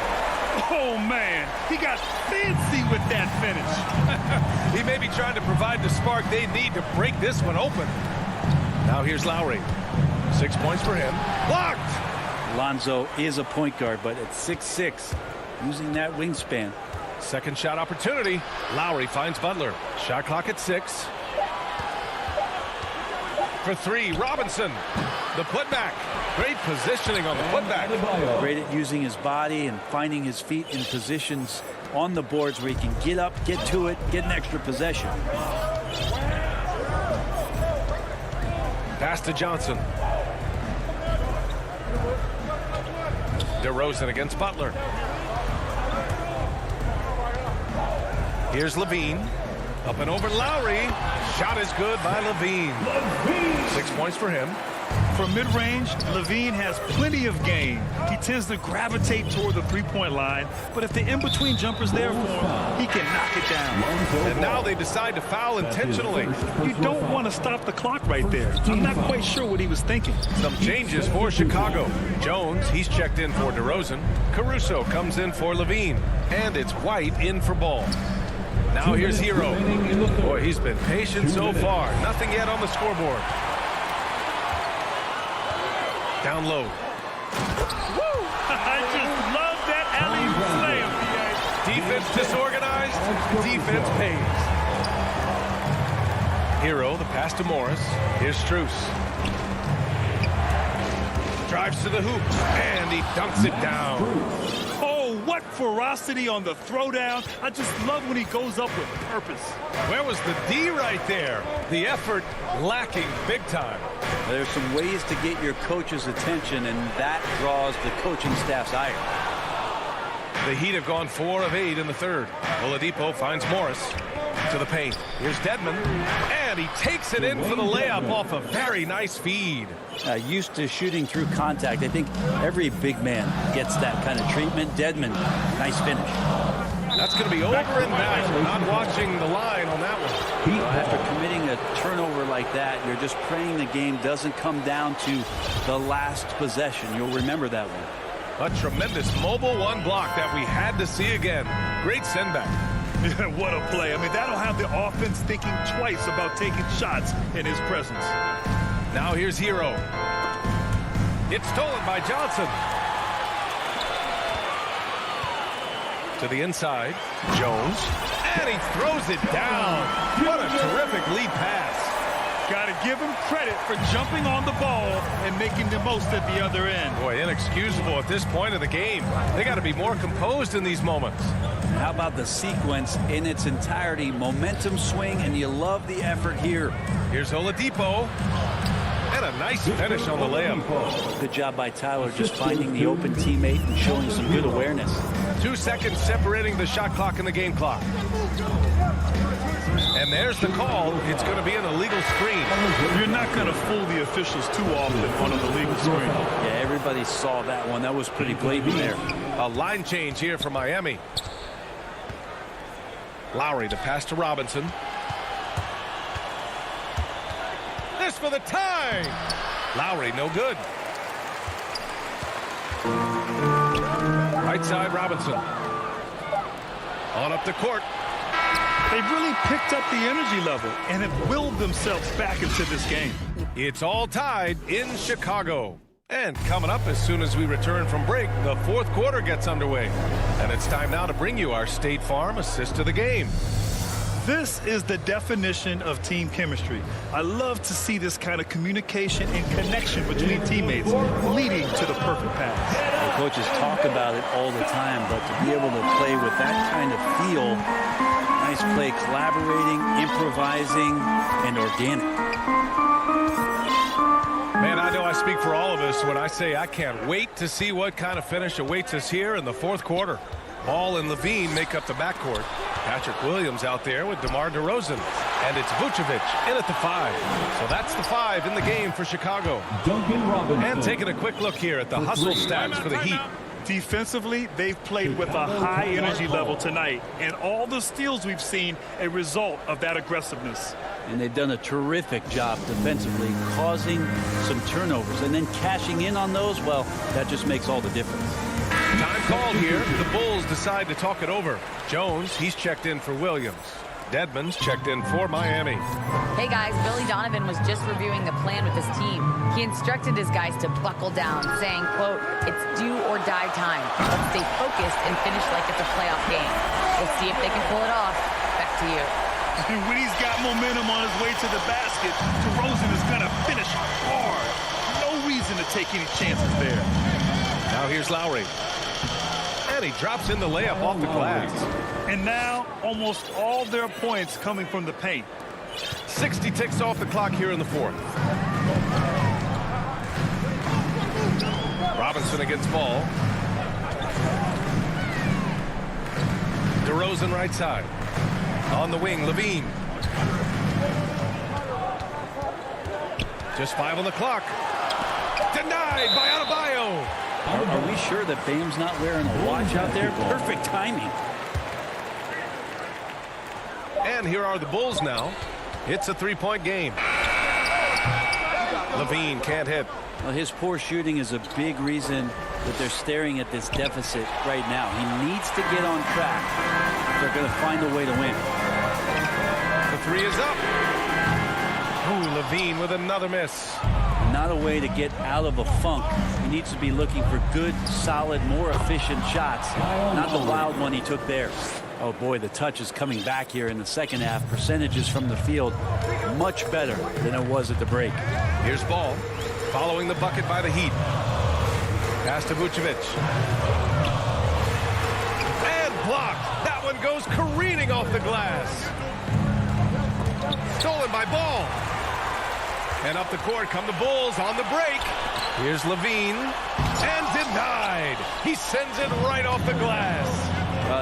Speaker 3: Oh, man, he got fancy with that finish.
Speaker 1: He may be trying to provide the spark they need to break this one open. Now here's Lowry. 6 points for him. Blocked!
Speaker 9: Lonzo is a point guard, but at 6'6", using that wingspan.
Speaker 1: Second shot opportunity. Lowry finds Butler. Shot clock at 6. For 3, Robinson. The putback. Great positioning on the putback.
Speaker 9: Great at using his body and finding his feet in positions on the boards where he can get up, get to it, get an extra possession.
Speaker 1: Pass to Johnson. DeRozan against Butler. Here's Levine. Up and over Lowry. Shot is good by Levine. 6 points for him.
Speaker 3: From mid-range, Levine has plenty of game. He tends to gravitate toward the three-point line, but if the in-between jumper's there for him, he can knock it down.
Speaker 1: And now they decide to foul intentionally.
Speaker 3: You don't want to stop the clock right there. I'm not quite sure what he was thinking.
Speaker 1: Some changes for Chicago. Jones, he's checked in for DeRozan. Caruso comes in for Levine. And it's White in for Ball. Now here's Hero. Boy, he's been patient so far. Nothing yet on the scoreboard. Down low.
Speaker 3: Woo! I just love that alley-oop slam, PA.
Speaker 1: Defense disorganized. Defense pays. Hero, the pass to Morris. Here's Strus. Drives to the hoop, and he dunks it down.
Speaker 3: Oh, what ferocity on the throwdown. I just love when he goes up with purpose.
Speaker 1: Where was the D right there? The effort lacking big time.
Speaker 9: There's some ways to get your coach's attention, and that draws the coaching staff's ire.
Speaker 1: The Heat have gone 4 of 8 in the third. Oladipo finds Morris to the paint. Here's Dedmon, and he takes it in for the layup off a very nice feed.
Speaker 9: Used to shooting through contact. I think every big man gets that kind of treatment. Dedmon, nice finish.
Speaker 1: That's going to be over and back. We're not watching the line on that one.
Speaker 9: After committing a turnover like that, you're just praying the game doesn't come down to the last possession. You'll remember that one.
Speaker 1: A tremendous mobile one block that we had to see again. Great send back.
Speaker 3: Yeah, what a play. I mean, that'll have the offense thinking twice about taking shots in his presence.
Speaker 1: Now here's Hero. It's stolen by Johnson. To the inside, Jones, and he throws it down. What a terrific lead pass.
Speaker 3: Got to give him credit for jumping on the ball and making the most at the other end.
Speaker 1: Boy, inexcusable at this point of the game. They got to be more composed in these moments.
Speaker 9: How about the sequence in its entirety? Momentum swing, and you love the effort here.
Speaker 1: Here's Oladipo. And a nice finish on the layup.
Speaker 9: Good job by Tyler just finding the open teammate and showing some good awareness.
Speaker 1: 2 seconds separating the shot clock and the game clock. And there's the call. It's going to be an illegal screen.
Speaker 3: You're not going to fool the officials too often on an illegal screen.
Speaker 9: Yeah, everybody saw that one. That was pretty blatant there.
Speaker 1: A line change here for Miami. Lowry to pass to Robinson. This for the tie. Lowry, no good. Right side, Robinson. On up the court.
Speaker 3: They've really picked up the energy level and have willed themselves back into this game.
Speaker 1: It's all tied in Chicago. And coming up as soon as we return from break, the fourth quarter gets underway. And it's time now to bring you our State Farm assist to the game.
Speaker 3: This is the definition of team chemistry. I love to see this kind of communication and connection between teammates leading to the perfect pass.
Speaker 9: The coaches talk about it all the time, but to be able to play with that kind of feel, nice play, collaborating, improvising, and organic.
Speaker 1: Man, I know I speak for all of us when I say I can't wait to see what kind of finish awaits us here in the fourth quarter. Ball and Levine make up the backcourt. Patrick Williams out there with DeMar DeRozan. And it's Vucevic in at the 5. So that's the 5 in the game for Chicago.
Speaker 5: Duncan Robinson.
Speaker 1: And taking a quick look here at the hustle stats for the Heat.
Speaker 3: Defensively, they've played with a high energy level tonight, and all the steals we've seen a result of that aggressiveness.
Speaker 9: And they've done a terrific job defensively, causing some turnovers, and then cashing in on those. Well, that just makes all the difference.
Speaker 1: Time called here. The Bulls decide to talk it over. Jones, he's checked in for Williams. Dedmon's checked in for Miami.
Speaker 2: Hey guys, Billy Donovan was just reviewing the plan with his team. He instructed his guys to buckle down, saying, quote, "It's do or die time. Let's stay focused and finish like it's a playoff game. We'll see if they can pull it off." Back to you.
Speaker 3: And when he's got momentum on his way to the basket, DeRozan is going to finish hard. No reason to take any chances there.
Speaker 1: Now here's Lowry. And he drops in the layup off the glass.
Speaker 3: And now, almost all their points coming from the paint.
Speaker 1: 60 ticks off the clock here in the fourth. Robinson against Ball. DeRozan right side. On the wing, Levine. Just 5 on the clock. Denied by Adebayo.
Speaker 9: Are we sure that Bam's not wearing a watch out there? Perfect timing.
Speaker 1: And here are the Bulls now. It's a 3-point game. Levine can't hit.
Speaker 9: Well, his poor shooting is a big reason that they're staring at this deficit right now. He needs to get on track if they're going to find a way to win.
Speaker 1: The 3 is up. Ooh, Levine with another miss.
Speaker 9: Not a way to get out of a funk. He needs to be looking for good, solid, more efficient shots. Not the wild one he took there. Oh boy, the touch is coming back here in the second half. Percentages from the field much better than it was at the break.
Speaker 1: Here's Ball following the bucket by the Heat. Pass to Vucevic. And blocked. That one goes careening off the glass. Stolen by Ball. And up the court come the Bulls on the break. Here's Levine. And denied. He sends it right off the glass.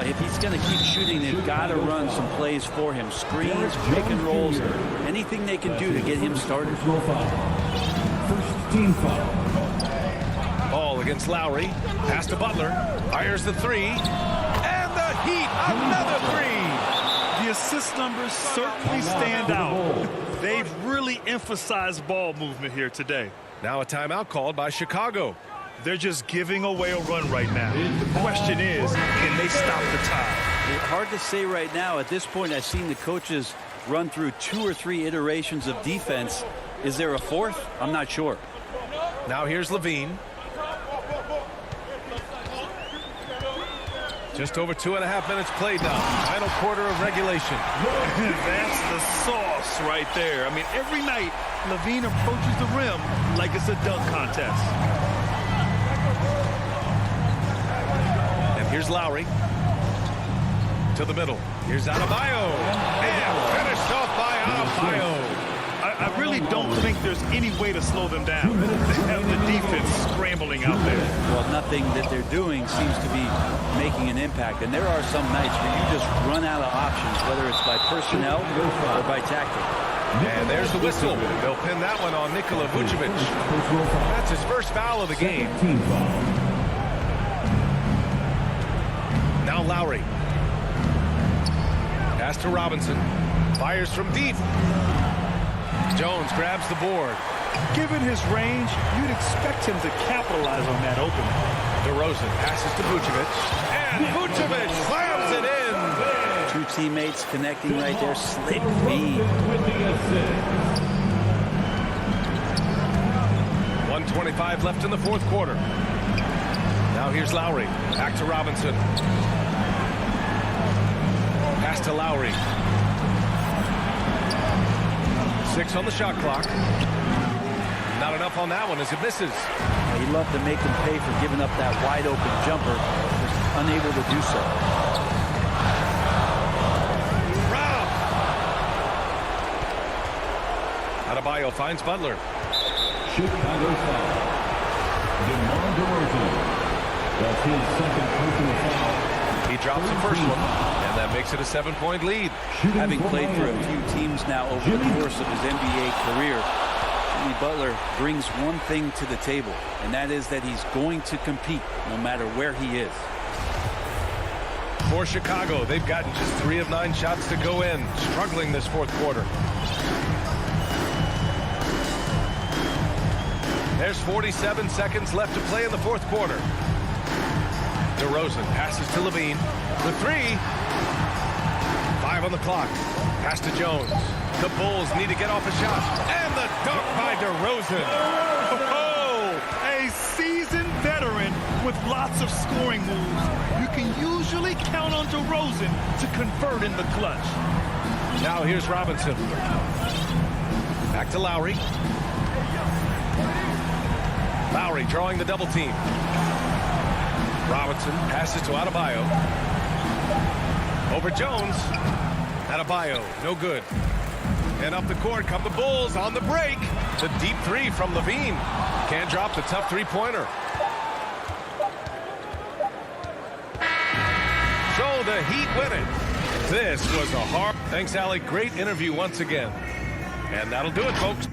Speaker 9: If he's going to keep shooting, they've got to run some plays for him. Screens, pick and rolls, anything they can do to get him started.
Speaker 5: First team foul.
Speaker 1: Ball against Lowry. Pass to Butler. Fires the 3. And the Heat, another 3.
Speaker 3: The assist numbers certainly stand out. They've really emphasized ball movement here today.
Speaker 1: Now a timeout called by Chicago.
Speaker 3: They're just giving away a run right now. The question is, can they stop the tide?
Speaker 9: It's hard to say right now. At this point, I've seen the coaches run through 2 or 3 iterations of defense. Is there a fourth? I'm not sure.
Speaker 1: Now here's Levine. Just over 2.5 minutes played now. Final quarter of regulation.
Speaker 3: That's the sauce right there. I mean, every night, Levine approaches the rim like it's a dunk contest.
Speaker 1: And here's Lowry. To the middle. Here's Adebayo. And finished off by Adebayo.
Speaker 3: I really don't think there's any way to slow them down. They have the defense scrambling out there.
Speaker 9: Well, nothing that they're doing seems to be making an impact. And there are some nights where you just run out of options, whether it's by personnel or by tactic.
Speaker 1: And there's the whistle. They'll pin that one on Nikola Vucevic. That's his first foul of the game. Now Lowry. Pass to Robinson. Fires from deep. Jones grabs the board.
Speaker 3: Given his range, you'd expect him to capitalize on that opening.
Speaker 1: DeRozan passes to Vucevic. And Vucevic slams it in.
Speaker 9: 2 teammates connecting right there. Slick feed.
Speaker 1: 1:25 left in the fourth quarter. Now here's Lowry. Back to Robinson. Pass to Lowry. 6 on the shot clock. Not enough on that one as it misses.
Speaker 9: He loved to make him pay for giving up that wide open jumper. Was unable to do so.
Speaker 1: Rob! Adebayo finds Butler.
Speaker 5: Chicago foul. DeMar DeRozan. That's his second personal foul.
Speaker 1: He drops the first one, and that makes it a 7-point lead.
Speaker 9: Having played for a few teams now over the course of his NBA career, Jimmy Butler brings one thing to the table, and that is that he's going to compete no matter where he is.
Speaker 1: For Chicago, they've gotten just 3 of 9 shots to go in, struggling this fourth quarter. There's 47 seconds left to play in the fourth quarter. DeRozan passes to Levine. The 3. 5 on the clock. Pass to Jones. The Bulls need to get off a shot. And the dunk by DeRozan.
Speaker 3: Oh, a seasoned veteran with lots of scoring moves. You can usually count on DeRozan to convert in the clutch.
Speaker 1: Now here's Robinson. Back to Lowry. Lowry drawing the double team. Robinson passes to Adebayo. Over Jones. Adebayo, no good. And up the court come the Bulls on the break. The deep 3 from Levine. Can't drop the tough 3-pointer. So the Heat win it. This was a hard... Thanks, Allie. Great interview once again. And that'll do it, folks.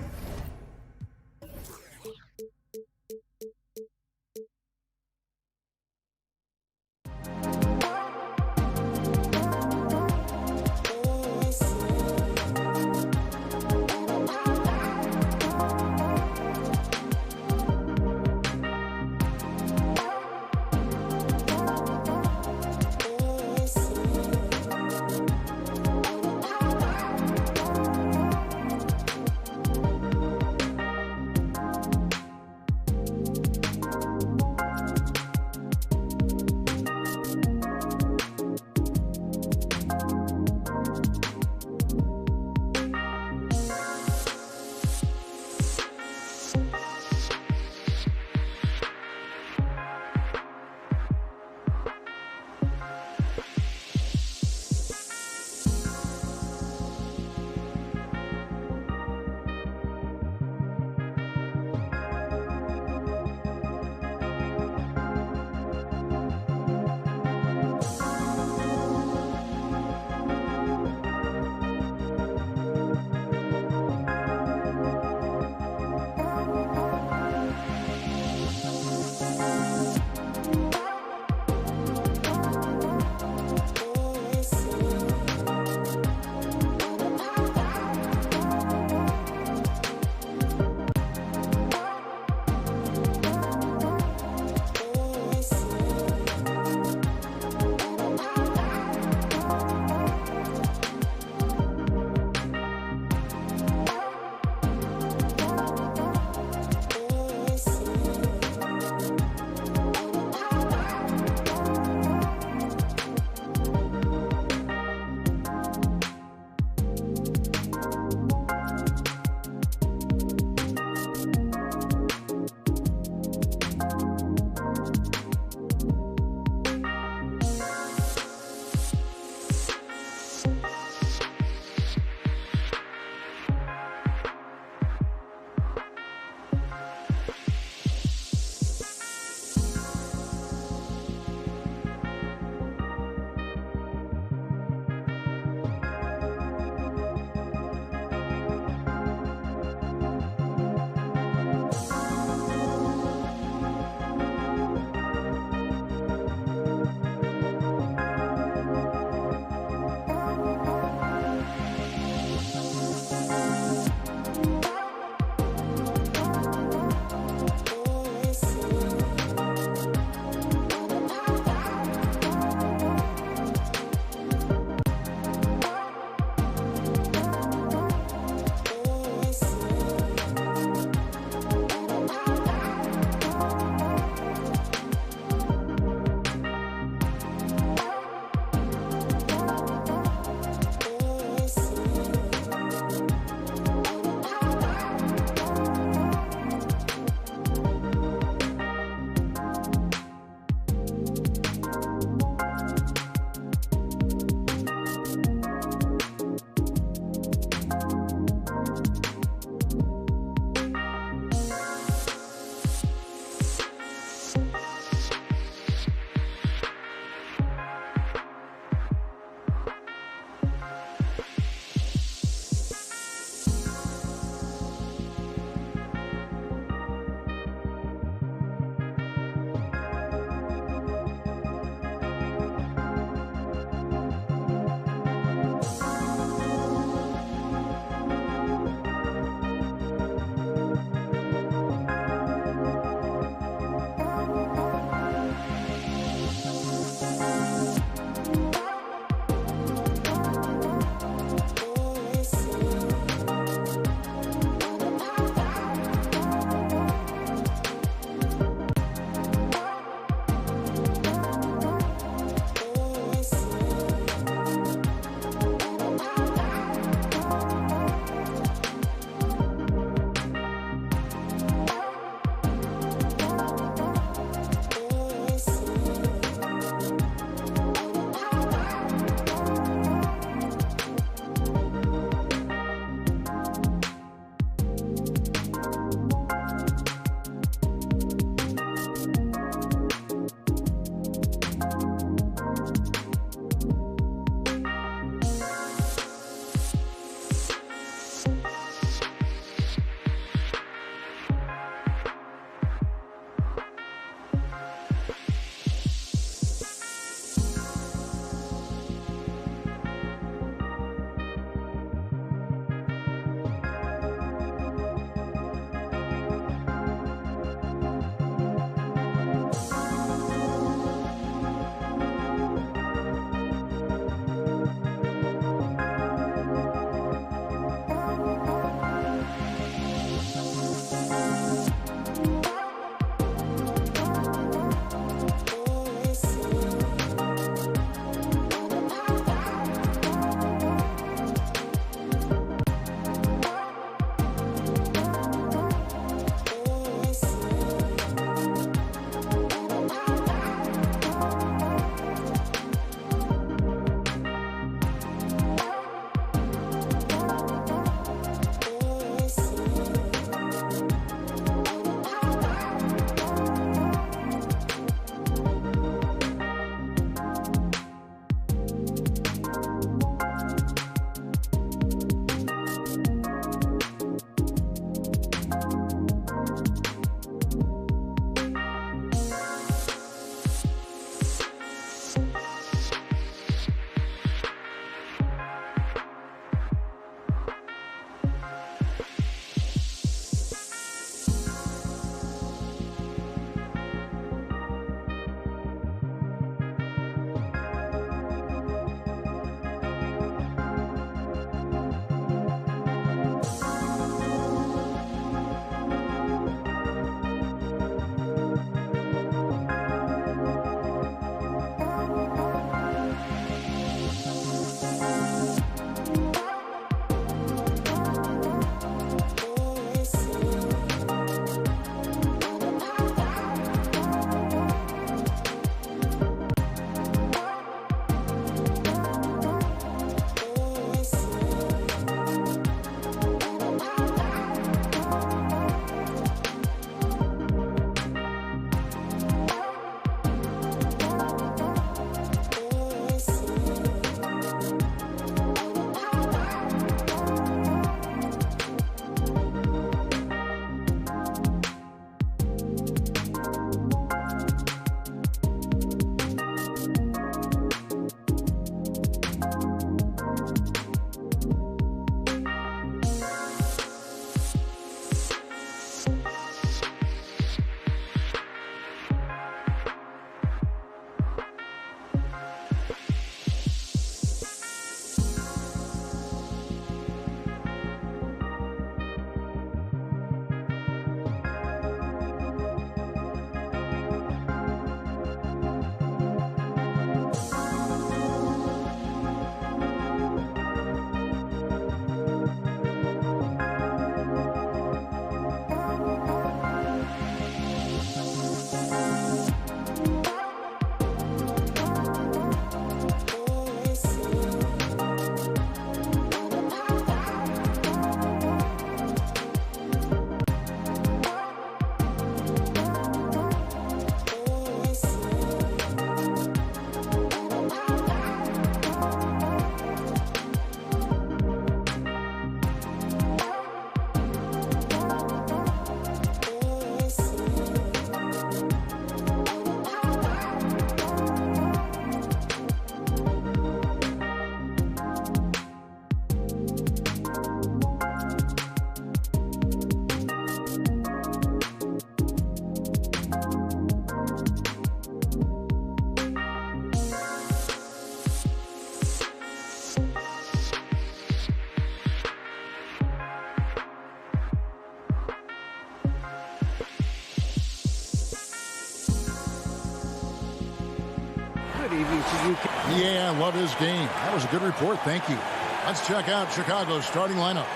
Speaker 9: so you can...
Speaker 10: Yeah, I love his game. That was a good report. Thank you. Let's check out Chicago's starting lineup.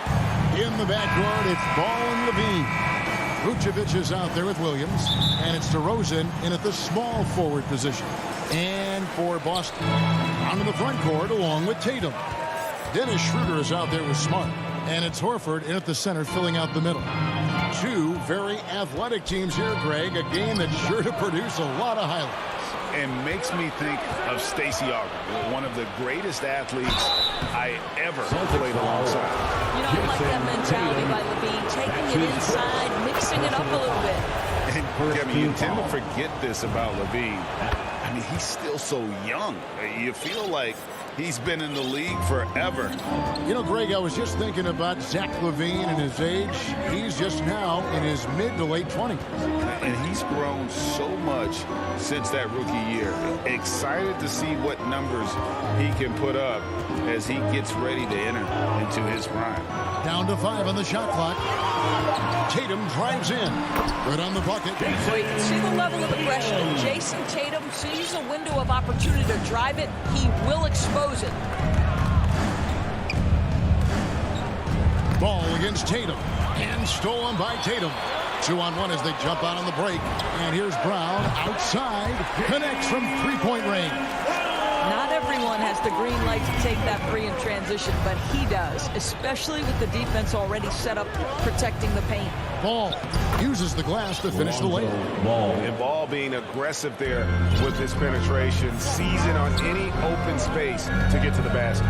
Speaker 10: In the backcourt, it's Ball and Levine. Vucevic is out there with Williams, and it's DeRozan in at the small forward position. And for Boston, onto the front court along with Tatum. Dennis Schroeder is out there with Smart, and it's Horford in at the center filling out the middle. Two very athletic teams here, Greg. A game that's sure to produce a lot of highlights.
Speaker 11: And makes me think of Stacey Augmon, one of the greatest athletes I ever played alongside.
Speaker 12: You know, I like that mentality by Levine, taking it inside, mixing it up a little bit.
Speaker 11: And Kevin, you tend to forget this about Levine. I mean, he's still so young. You feel like he's been in the league forever.
Speaker 10: You know, Greg, I was just thinking about Zach LaVine and his age. He's just now in his mid to late 20s.
Speaker 11: And he's grown so much since that rookie year. Excited to see what numbers he can put up as he gets ready to enter into his prime.
Speaker 10: Down to 5 on the shot clock. Tatum drives in. Good on the bucket.
Speaker 12: So you can see the level of aggression. If Jason Tatum sees a window of opportunity to drive it, he will expose it.
Speaker 10: Ball against Tatum. And stolen by Tatum. 2-on-1 as they jump out on the break. And here's Brown outside. Connects from three-point range.
Speaker 12: Not everyone has the green light to take that three in transition, but he does, especially with the defense already set up protecting the paint.
Speaker 10: Ball uses the glass to finish the layup.
Speaker 11: And Ball being aggressive there with his penetration, seizing on any open space to get to the basket.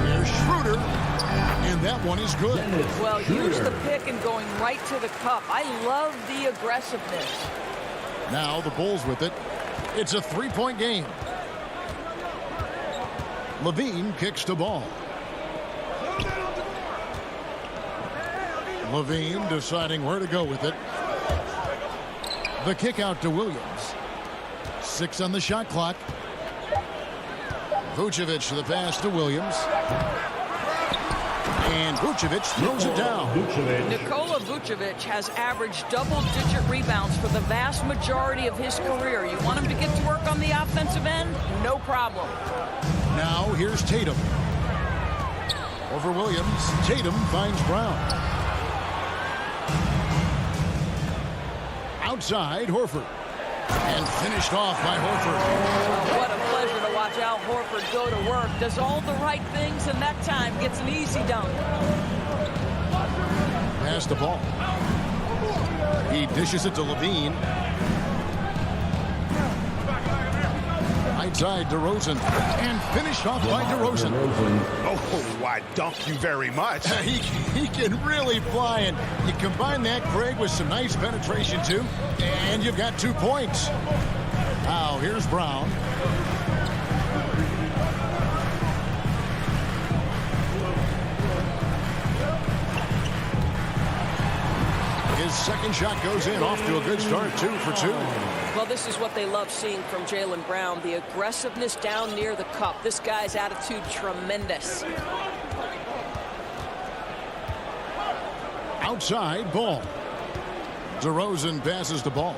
Speaker 10: Here's Schroeder, and that one is good.
Speaker 12: Well, use the pick and going right to the cup. I love the aggressiveness.
Speaker 10: Now the Bulls with it. It's a three-point game. Levine kicks to Ball. Levine deciding where to go with it. The kick out to Williams. 6 on the shot clock. Vucevic the pass to Williams. And Vucevic throws it down.
Speaker 12: Nikola Vucevic has averaged double-digit rebounds for the vast majority of his career. You want him to get to work on the offensive end? No problem.
Speaker 10: Now here's Tatum. Over Williams. Tatum finds Brown. Outside, Horford. And finished off by Horford.
Speaker 12: What a pleasure to watch Al Horford go to work. Does all the right things, and that time gets an easy dunk.
Speaker 10: Pass the ball. He dishes it to Levine. Outside DeRozan. And finished off by DeRozan.
Speaker 11: Oh, why, dunk you very much.
Speaker 10: He can really fly, and you combine that, Greg, with some nice penetration, too, and you've got 2 points. Now, here's Brown. His second shot goes in, off to a good start, 2 for 2.
Speaker 12: Well, this is what they love seeing from Jaylen Brown, the aggressiveness down near the cup. This guy's attitude, tremendous.
Speaker 10: Outside, Ball. DeRozan passes the ball.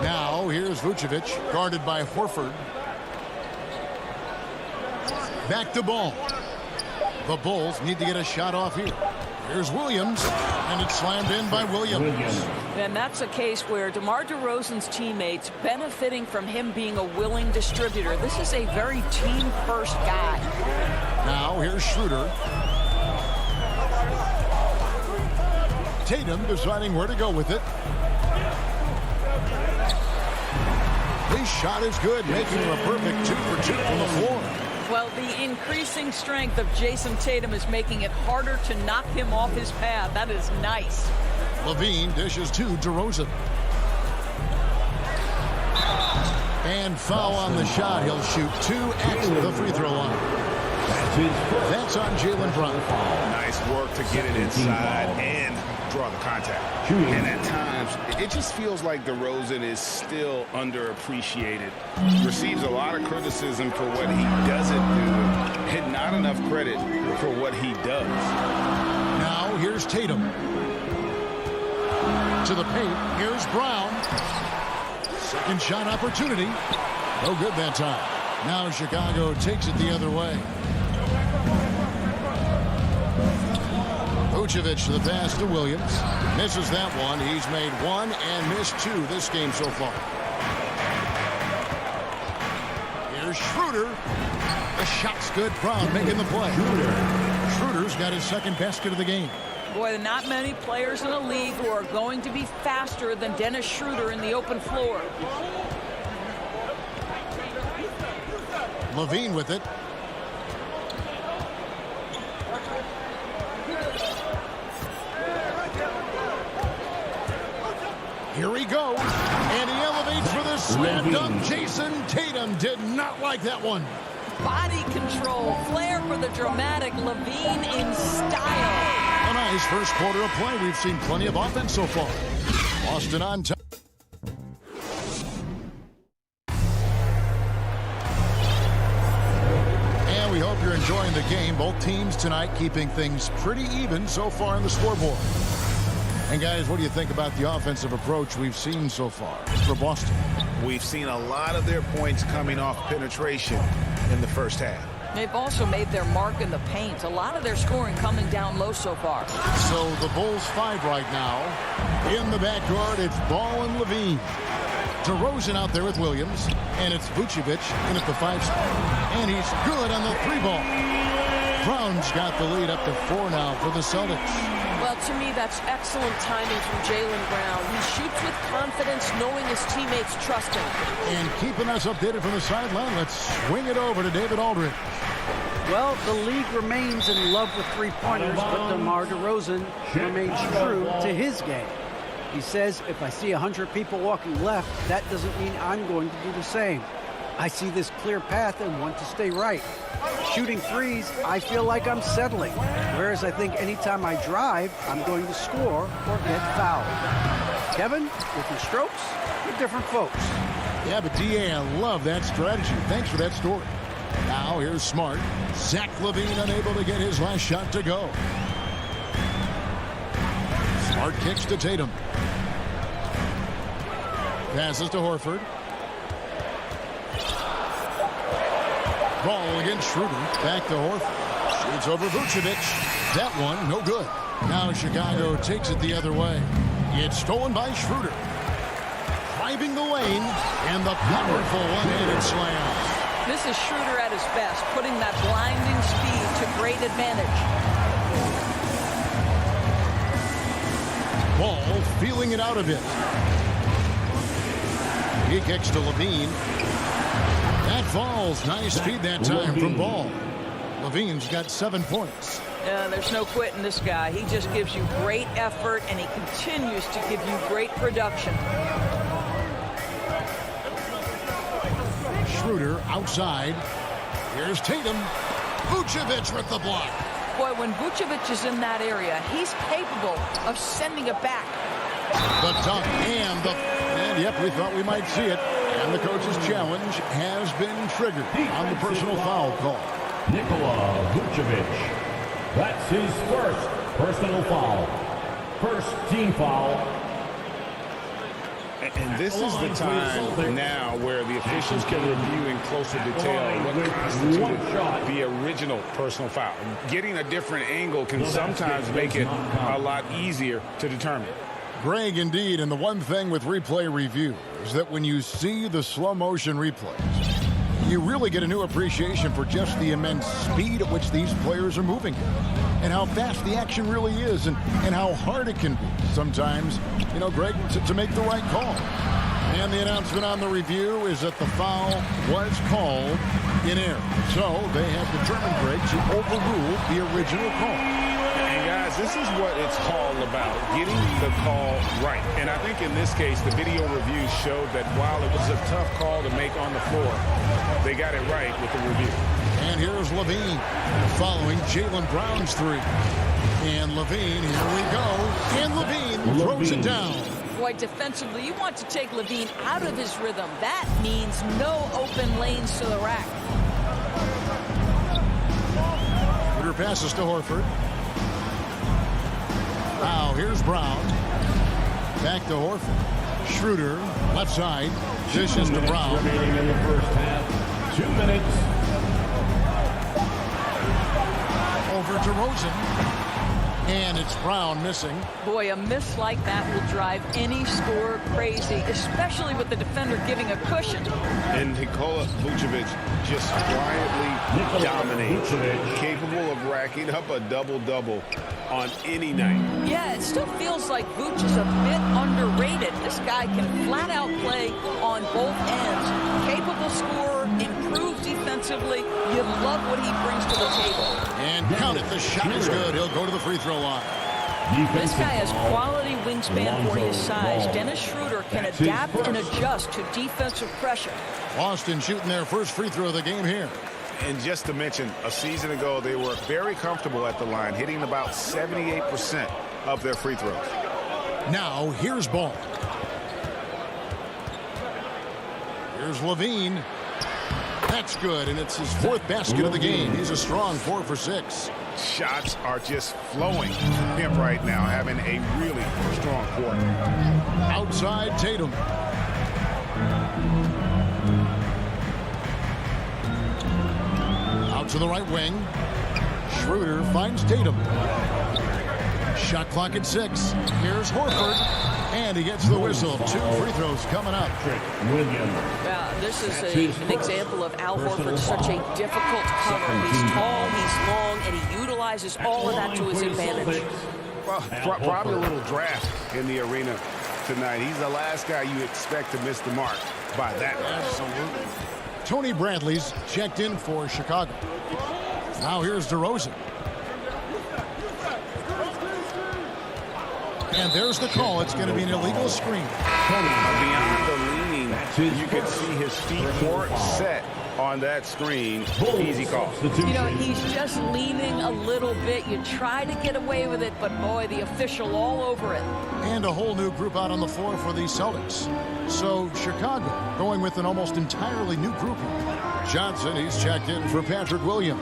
Speaker 10: Now, here's Vucevic, guarded by Horford. Back to Ball. The Bulls need to get a shot off here. Here's Williams, and it's slammed in by Williams.
Speaker 12: And that's a case where DeMar DeRozan's teammates benefiting from him being a willing distributor. This is a very team-first guy.
Speaker 10: Now, here's Schroeder. Tatum deciding where to go with it. His shot is good, making him a perfect 2 for 2 from the floor.
Speaker 12: Well, the increasing strength of Jason Tatum is making it harder to knock him off his path. That is nice.
Speaker 10: Levine dishes to DeRozan. And foul on the shot. He'll shoot 2 at the free throw line. That's on Jaylen Brown.
Speaker 11: Nice work to get it inside and draw the contact. And at times, it just feels like DeRozan is still underappreciated. Receives a lot of criticism for what he doesn't do, and not enough credit for what he does.
Speaker 10: Now, here's Tatum. To the paint, here's Brown. Second shot opportunity. No good that time. Now Chicago takes it the other way. Vucevic the pass to Williams. Misses that one. He's made one and missed two this game so far. Here's Schroeder. The shot's good. Brown making the play. Schroeder's got his second basket of the game.
Speaker 12: Boy, not many players in the league who are going to be faster than Dennis Schroeder in the open floor.
Speaker 10: Levine with it. Here he goes. And he elevates for the slam dunk. Jason Tatum did not like that one.
Speaker 12: Body control, flair for the dramatic. Levine in style.
Speaker 10: A nice first quarter of play. We've seen plenty of offense so far. Boston on top. And we hope you're enjoying the game. Both teams tonight keeping things pretty even so far on the scoreboard. And guys, what do you think about the offensive approach we've seen so far for Boston?
Speaker 11: We've seen a lot of their points coming off penetration in the first half.
Speaker 12: They've also made their mark in the paint. A lot of their scoring coming down low so far.
Speaker 10: So the Bulls 5 right now. In the backcourt, it's Ball and Levine. DeRozan out there with Williams. And it's Vucevic in at the 5 spot. And he's good on the 3-ball. Brown's got the lead up to 4 now for the Celtics.
Speaker 13: Well, to me, that's excellent timing from Jaylen Brown. He shoots with confidence, knowing his teammates trust him.
Speaker 10: And keeping us updated from the sideline, let's swing it over to David Aldridge.
Speaker 14: Well, the league remains in love with three-pointers, but DeMar DeRozan remains true to his game. He says, if I see 100 people walking left, that doesn't mean I'm going to do the same. I see this clear path and want to stay right. Shooting threes, I feel like I'm settling. Whereas I think anytime I drive, I'm going to score or get fouled. Kevin, different strokes for different folks.
Speaker 10: Yeah, but D.A., I love that strategy. Thanks for that story. Now here's Smart. Zach LaVine unable to get his last shot to go. Smart kicks to Tatum. Passes to Horford. Ball against Schroeder. Back to Horford. Shoots over Vucevic. That one, no good. Now Chicago takes it the other way. It's stolen by Schroeder. Driving the lane. And the powerful one-handed slam.
Speaker 12: This is Schroeder at his best, putting that blinding speed to great advantage.
Speaker 10: Ball feeling it out a bit. He kicks to Levine. That falls. Nice feed that time from Ball. Levine's got 7 points.
Speaker 12: There's no quitting this guy. He just gives you great effort, and he continues to give you great production.
Speaker 10: Schroeder outside. Here's Tatum. Vucevic with the block.
Speaker 12: Boy, when Vucevic is in that area, he's capable of sending it back.
Speaker 10: The dunk and yep, we thought we might see it. And the coach's challenge has been triggered on the personal foul call.
Speaker 5: Nikola Vucevic. That's his first personal foul. First team foul.
Speaker 11: And this is the time now where the officials can review in closer detail what constituted the original personal foul. Getting a different angle can sometimes make it a lot easier to determine.
Speaker 10: Greg, indeed, and the one thing with replay review is that when you see the slow motion replays, you really get a new appreciation for just the immense speed at which these players are moving and how fast the action really is and how hard it can be sometimes, Greg, to make the right call. And the announcement on the review is that the foul was called in error. So they have determined, Greg, to overrule the original call.
Speaker 11: And guys, this is what it's all about, getting the call right. And I think in this case, the video review showed that while it was a tough call to make on the floor, they got it right with the review.
Speaker 10: And here's Levine following Jaylen Brown's three. And Levine, here we go. And Levine throws it down.
Speaker 12: Boy, defensively, you want to take Levine out of his rhythm. That means no open lanes to the rack.
Speaker 10: Schroeder passes to Horford. Now here's Brown. Back to Horford. Schroeder, left side. Dishes to Brown.
Speaker 5: Remaining in the first half. 2 minutes.
Speaker 10: Over to Rosen. And it's Brown missing.
Speaker 12: Boy, a miss like that will drive any scorer crazy, especially with the defender giving a cushion.
Speaker 11: And Nikola Vucevic just quietly dominates, capable of racking up a double-double on any night.
Speaker 12: Yeah, it still feels like Vuce is a bit underrated. This guy can flat-out play on both ends. Capable scorer, improved defensively. You love what he brings to the table.
Speaker 10: And count it. The shot is good. He'll go to the free throw line.
Speaker 12: This guy has quality wingspan for his size. Dennis Schroeder can adapt and adjust to defensive pressure.
Speaker 10: Boston shooting their first free throw of the game here.
Speaker 11: And just to mention, a season ago, they were very comfortable at the line, hitting about 78% of their free throws.
Speaker 10: Now, here's Ball. Here's Levine. That's good, and it's his fourth basket of the game. He's a strong 4 for 6.
Speaker 11: Shots are just flowing from him right now, having a really strong quarter.
Speaker 10: Outside Tatum. Out to the right wing. Schroeder finds Tatum. Shot clock at 6. Here's Horford. And he gets the whistle. 2 free throws coming up.
Speaker 12: Yeah, this is an example of Al Horford's such a difficult cover. He's tall, he's long, and he utilizes all of that to his advantage.
Speaker 11: Well, probably a little draft in the arena tonight. He's the last guy you expect to miss the mark by that.
Speaker 10: Absolutely. Tony Bradley's checked in for Chicago. Now here's DeRozan. And there's the call. It's going to be an illegal screen.
Speaker 11: Beyond the leaning, you can see his feet weren't set on that screen. Easy call.
Speaker 12: You know, he's just leaning a little bit. You try to get away with it, but boy, the official all over it.
Speaker 10: And a whole new group out on the floor for the Celtics. So Chicago going with an almost entirely new group. Johnson, he's checked in for Patrick Williams.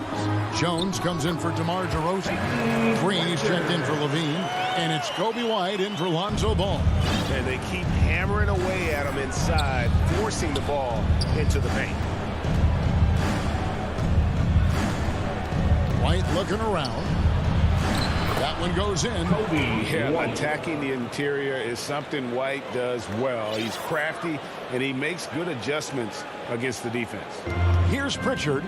Speaker 10: Jones comes in for DeMar DeRozan. Green, he's checked in for Levine. And it's Kobe White in for Lonzo Ball.
Speaker 11: And they keep hammering away at him inside, forcing the ball into the paint.
Speaker 10: White looking around. That one goes in.
Speaker 11: Yeah, attacking the interior is something White does well. He's crafty, and he makes good adjustments against the defense.
Speaker 10: Here's Pritchard.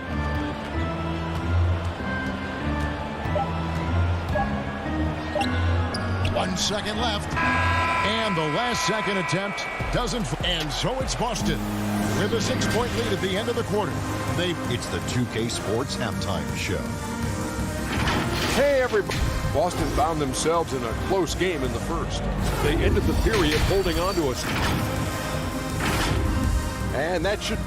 Speaker 10: One second left. And the last second attempt doesn't. And so it's Boston with a 6-point lead at the end of the quarter.
Speaker 6: It's the 2K Sports Halftime Show.
Speaker 7: Hey, everybody. Boston found themselves in a close game in the first. They ended the period holding on to us. And that should...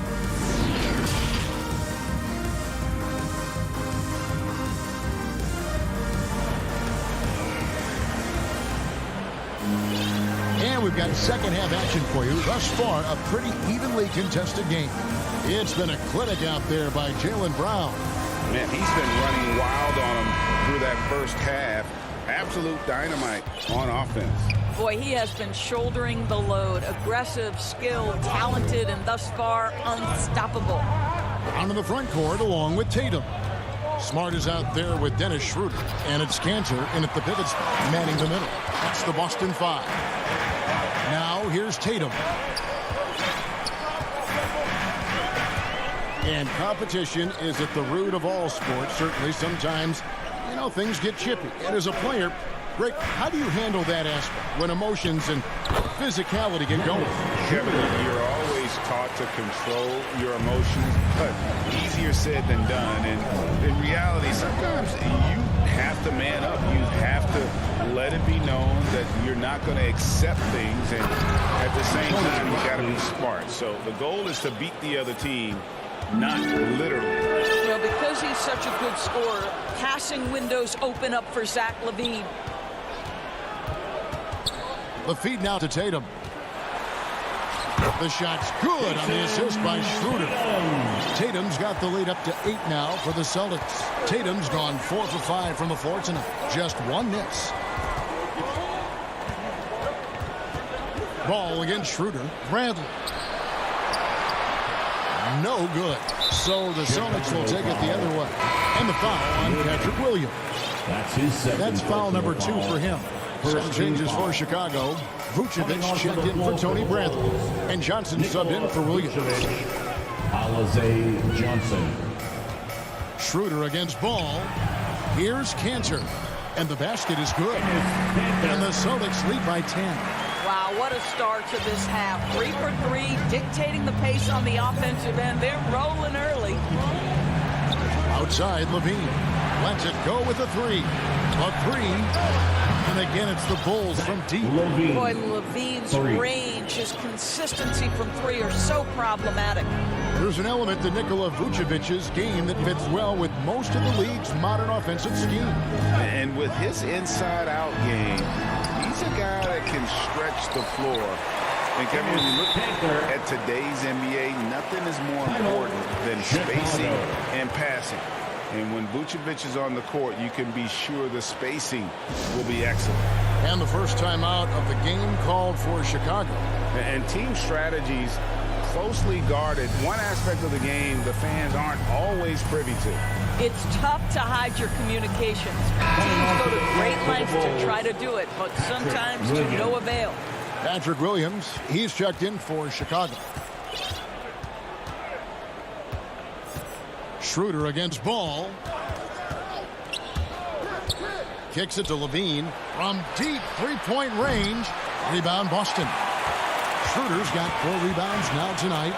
Speaker 10: And we've got second half action for you. Thus far, a pretty evenly contested game. It's been a clinic out there by Jaylen Brown.
Speaker 11: Man, he's been running wild on him through that first half. Absolute dynamite on offense.
Speaker 12: Boy, he has been shouldering the load. Aggressive, skilled, talented, and thus far unstoppable.
Speaker 10: Down in the front court along with Tatum. Smart is out there with Dennis Schroeder. And it's Cantor in at the pivot spot, manning the middle. That's the Boston 5. Now here's Tatum. And competition is at the root of all sports. Certainly sometimes, you know, things get chippy. And as a player, Rick, how do you handle that aspect when emotions and physicality get going?
Speaker 11: Kevin, you're always taught to control your emotions, but easier said than done. And in reality, sometimes you have to man up. You have to let it be known that you're not going to accept things. And at the same time, you got to be smart. So the goal is to beat the other team. Not literally.
Speaker 12: You know, because he's such a good scorer, passing windows open up for Zach LaVine.
Speaker 10: The feed now to Tatum. The shot's good on the assist by Schroeder. Tatum's got the lead up to 8 now for the Celtics. Tatum's gone 4 for 5 from the floor tonight. Just 1 miss. Ball against Schroeder. Bradley. No good. So the Celtics will take it the other way. And the foul on Patrick Williams. That's foul number 2 for him. Some changes for Chicago. Vucevic checked in for Tony Bradley. And Johnson subbed in for Williams.
Speaker 5: Alize Johnson.
Speaker 10: Schroeder against Ball. Here's Cantor. And the basket is good. And the Celtics lead by 10.
Speaker 12: Wow, what a start to this half. 3 for 3, dictating the pace on the offensive end. They're rolling early.
Speaker 10: Outside, Levine lets it go with a 3. A 3. And again, it's the Bulls from deep.
Speaker 12: Boy, Levine's range, his consistency from 3 are so problematic.
Speaker 10: There's an element to Nikola Vucevic's game that fits well with most of the league's modern offensive scheme.
Speaker 11: And with his inside-out game, he's a guy that can stretch the floor. And Kevin, when you look at today's NBA, nothing is more important than spacing and passing. And when Vucevic is on the court, you can be sure the spacing will be excellent.
Speaker 10: And the first timeout of the game called for Chicago.
Speaker 11: And team strategies closely guarded. One aspect of the game the fans aren't always privy to.
Speaker 12: It's tough to hide your communications. Teams go to great lengths to try to do it, but sometimes to no avail.
Speaker 10: Patrick Williams, he's checked in for Chicago. Schroeder against Ball. Kicks it to Levine from deep three-point range. Rebound Boston. Schroeder's got 4 rebounds now tonight.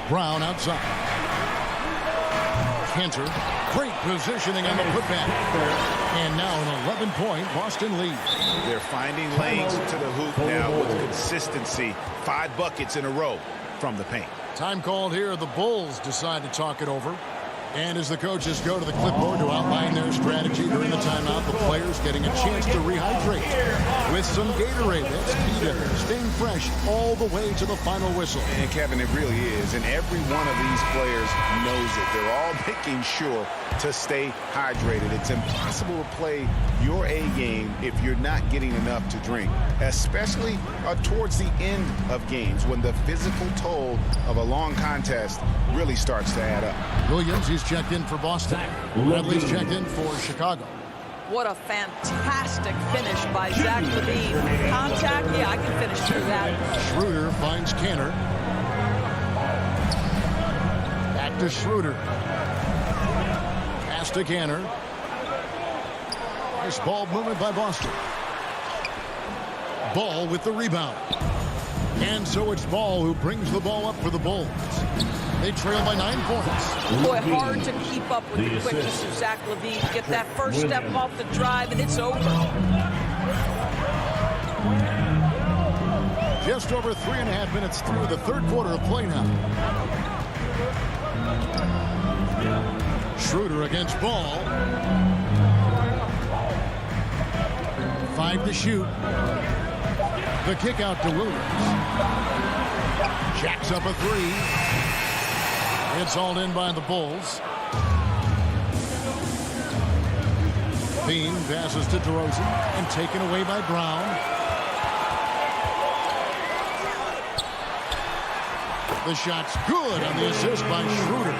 Speaker 10: Brown outside. Cantor, great positioning on the putback. And now an 11-point Boston lead.
Speaker 11: They're finding lanes to the hoop now with consistency. 5 buckets in a row from the paint.
Speaker 10: Time called here. The Bulls decide to talk it over. And as the coaches go to the clipboard to outline their strategy during the timeout, the players getting a chance to rehydrate with some Gatorade. That's key to staying fresh all the way to the final whistle.
Speaker 11: And Kevin, it really is. And every one of these players knows it. They're all making sure to stay hydrated. It's impossible to play your A game if you're not getting enough to drink, especially towards the end of games when the physical toll of a long contest really starts to add up.
Speaker 10: Williams, he's checked in for Boston. Bradley's checked in for Chicago.
Speaker 12: What a fantastic finish by Zach Levine. Contact, yeah, I can finish through that.
Speaker 10: Schroeder finds Cantor. Back to Schroeder. Pass to Cantor. Nice ball movement by Boston. Ball with the rebound. And so it's Ball who brings the ball up for the Bulls. They trail by 9 points.
Speaker 12: Boy, hard to keep up with the quickness of Zach Levine. Get that first step off the drive, and it's over.
Speaker 10: Just over 3.5 minutes through the third quarter of play now. Schroeder against Ball. 5 to shoot. The kick out to Williams. Jacks up a 3. It's hauled in by the Bulls. Bean passes to DeRozan and taken away by Brown. The shot's good on the assist by Schroeder.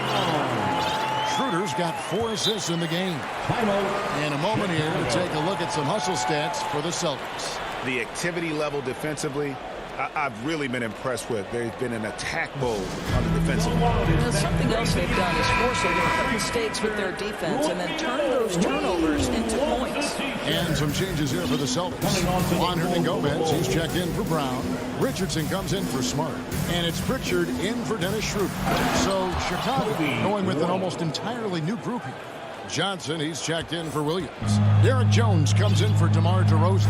Speaker 10: Schroeder's got 4 assists in the game. In a moment here to take a look at some hustle stats for the Celtics.
Speaker 11: The activity level defensively, I've really been impressed with. There's been an attack mode on the defensive end.
Speaker 12: Something else they've done is force a lot of mistakes with their defense and then turn those turnovers into points.
Speaker 10: And some changes here for the Celtics. Juan Hernangomez, he's checked in for Brown. Richardson comes in for Smart. And it's Pritchard in for Dennis Schroeder. So Chicago going with an almost entirely new group here. Johnson, he's checked in for Williams. Derek Jones comes in for DeMar DeRozan.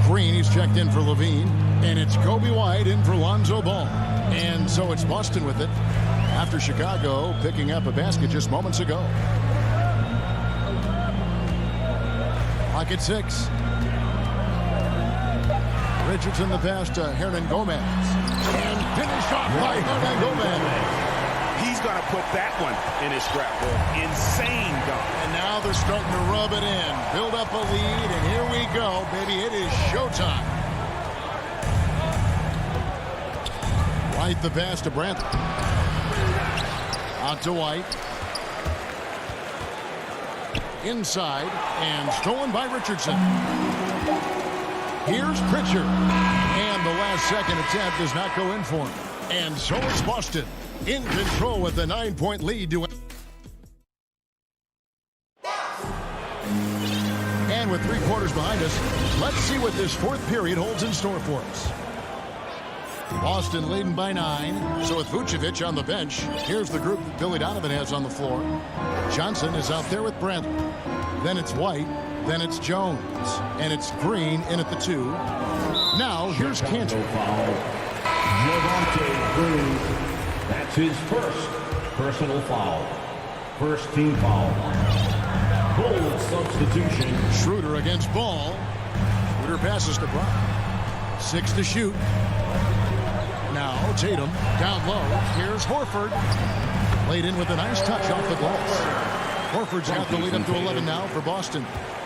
Speaker 10: Green, he's checked in for Levine. And it's Kobe White in for Lonzo Ball. And so it's Boston with it after Chicago picking up a basket just moments ago. Clock at 6. Richardson the pass to Hernangomez. And finish off by Hernangomez.
Speaker 11: He's going to put that one in his scrapbook. Insane dunk.
Speaker 10: And now they're starting to rub it in. Build up a lead, and here we go, baby. It is showtime. Right, the pass to Brantley. Out to White. Inside, and stolen by Richardson. Here's Pritchard. And the last second attempt does not go in for him. And so is Boston. In control with the 9-point lead to... And with 3 quarters behind us, let's see what this fourth period holds in store for us. Boston leading by 9. So with Vucevic on the bench, here's the group Billy Donovan has on the floor. Johnson is out there with Brantley. Then it's White. Then it's Jones. And it's Green in at the 2. Now here's Cantor.
Speaker 5: Javonte Green. That's his first personal foul. First team foul. Goal substitution.
Speaker 10: Schroeder against Ball. Schroeder passes to Brown. 6 to shoot. Now Tatum down low. Here's Horford. Laid in with a nice touch off the glass. Horford's got the lead up to 11 now for Boston.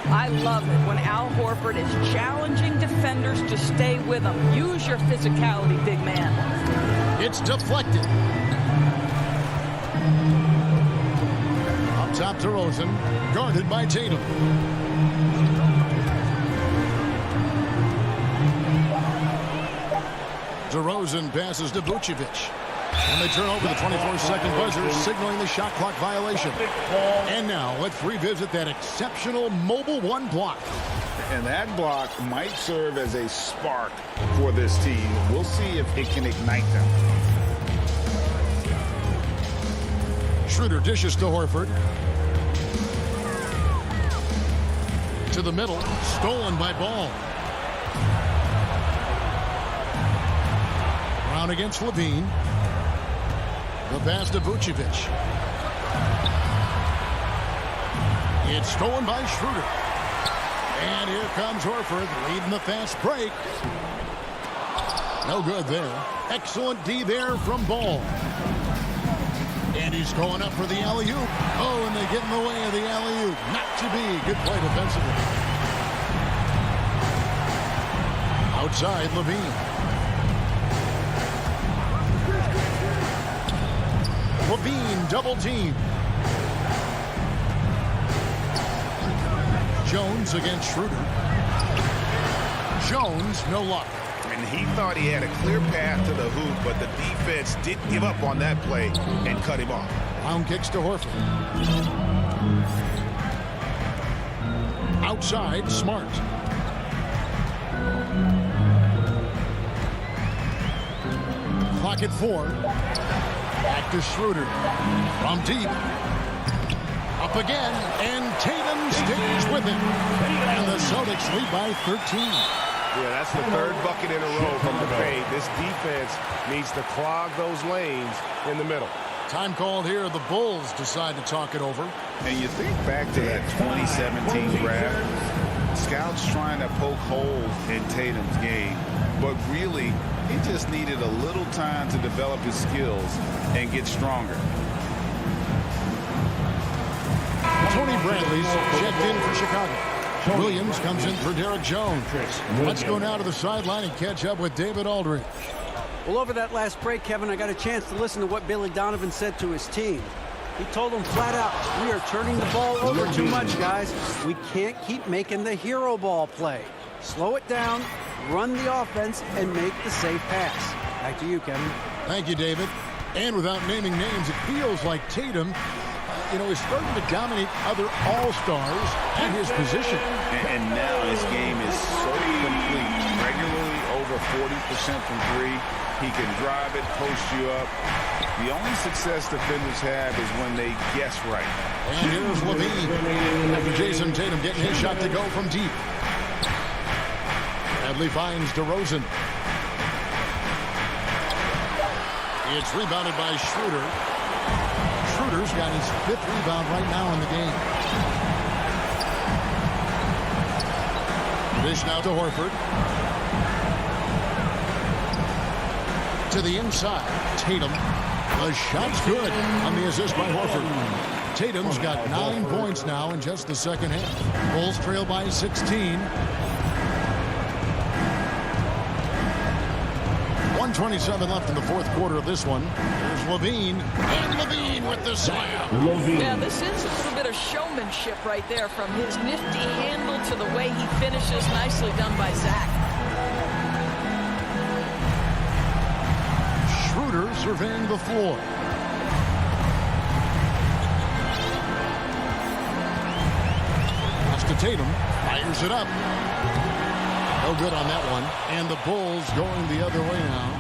Speaker 12: I love it when Al Horford is challenging defenders to stay with him. Use your physicality, big man.
Speaker 10: It's deflected. Up top to Rosen. Guarded by Tatum. DeRozan passes to Vucevic. And they turn over the 24-second buzzer, signaling the shot clock violation. And now let's revisit that exceptional mobile 1 block.
Speaker 11: And that block might serve as a spark for this team. We'll see if it can ignite them.
Speaker 10: Schroeder dishes to Horford. To the middle, stolen by Ball. Brown against Levine. The pass to Vucevic. It's stolen by Schroeder. And here comes Horford leading the fast break. No good there. Excellent D there from Ball. And he's going up for the alley-oop. Oh, and they get in the way of the alley-oop. Not to be. Good play defensively. Outside, Levine. Levine double team. Jones against Schroeder. Jones, no luck.
Speaker 11: And he thought he had a clear path to the hoop, but the defense didn't give up on that play and cut him off.
Speaker 10: Brown kicks to Horford. Outside, Smart. Clock at 4. Back to Schroeder. From deep. Up again, and Tatum stays with him. And the Celtics lead by 13.
Speaker 1: Yeah, that's the third bucket in a row from the paint. This defense needs to clog those lanes in the middle.
Speaker 10: Time called here. The Bulls decide to talk it over.
Speaker 11: And you think back to that 2017 draft, scouts trying to poke holes in Tatum's game, but really, he just needed a little time to develop his skills and get stronger.
Speaker 10: Tony Bradley's checked in for Chicago. Williams comes in for Derek Jones. Let's go now to the sideline and catch up with David Aldridge.
Speaker 14: Well, over that last break, Kevin, I got a chance to listen to what Billy Donovan said to his team. He told them flat out, we are turning the ball over too much, guys. We can't keep making the hero ball play. Slow it down, run the offense, and make the safe pass. Back to you, Kevin.
Speaker 10: Thank you, David. And without naming names, it feels like Tatum, is starting to dominate other all-stars at his position.
Speaker 11: And now his game is so complete. Regularly over 40% from 3. He can drive it, post you up. The only success defenders have is when they guess right.
Speaker 10: And here's Levine. After Jason Tatum getting his shot to go from deep. Bradley finds DeRozan. It's rebounded by Schroeder. Schroeder's got his 5th rebound right now in the game. Dish now to Horford. To the inside. Tatum. The shot's good on the assist by Horford. Tatum's got 9 points now in just the second half. Bulls trail by 16. 2:27 left in the fourth quarter of this one. Here's Levine. And Levine with the slam.
Speaker 12: Yeah, this is a little bit of showmanship right there, from his nifty handle to the way he finishes. Nicely done by Zach.
Speaker 10: Schroeder surveying the floor. Pass to Tatum. Fires it up. No good on that one. And the Bulls going the other way now.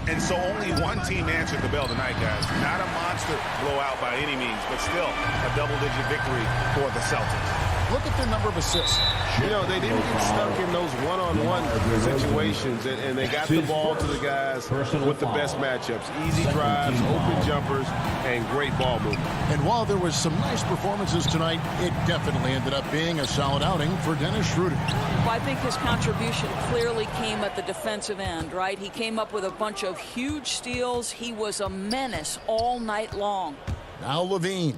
Speaker 11: And so only one team answered the bell tonight, guys. Not a monster blowout by any means, but still a double-digit victory for the Celtics.
Speaker 10: Look at their number of assists.
Speaker 4: You know, they didn't get stuck in those one-on-one situations, and they got the ball to the guys with the best matchups. Easy drives, open jumpers, and great ball movement.
Speaker 10: And while there was some nice performances tonight, it definitely ended up being a solid outing for Dennis Schroeder.
Speaker 12: Well, I think his contribution clearly came at the defensive end, right? He came up with a bunch of huge steals. He was a menace all night long.
Speaker 10: Now Levine.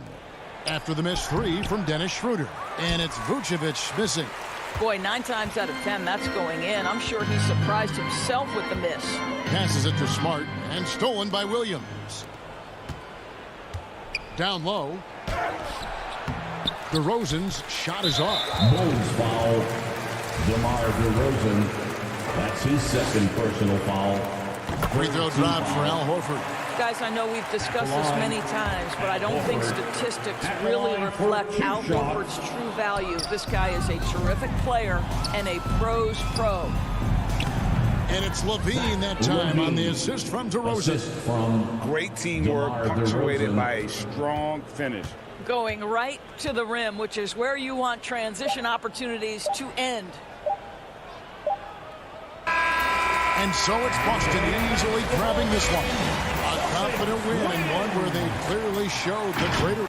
Speaker 10: After the missed three from Dennis Schroeder. And it's Vucevic missing.
Speaker 12: Boy, 9 times out of 10, that's going in. I'm sure he surprised himself with the miss.
Speaker 10: Passes it to Smart and stolen by Williams. Down low. DeRozan's shot is off.
Speaker 5: Bulls foul. DeMar DeRozan. That's his second personal foul.
Speaker 10: Free throw drop for Al Horford.
Speaker 12: Guys, I know we've discussed this many times, but I don't think statistics really reflect Al Horford's true value. This guy is a terrific player and a pro's pro.
Speaker 10: And it's Levine that time on the assist from DeRozan.
Speaker 11: Great teamwork punctuated by a strong finish.
Speaker 12: Going right to the rim, which is where you want transition opportunities to end.
Speaker 10: And so it's Boston easily grabbing this one. A confident win, and one where they clearly showed the greater.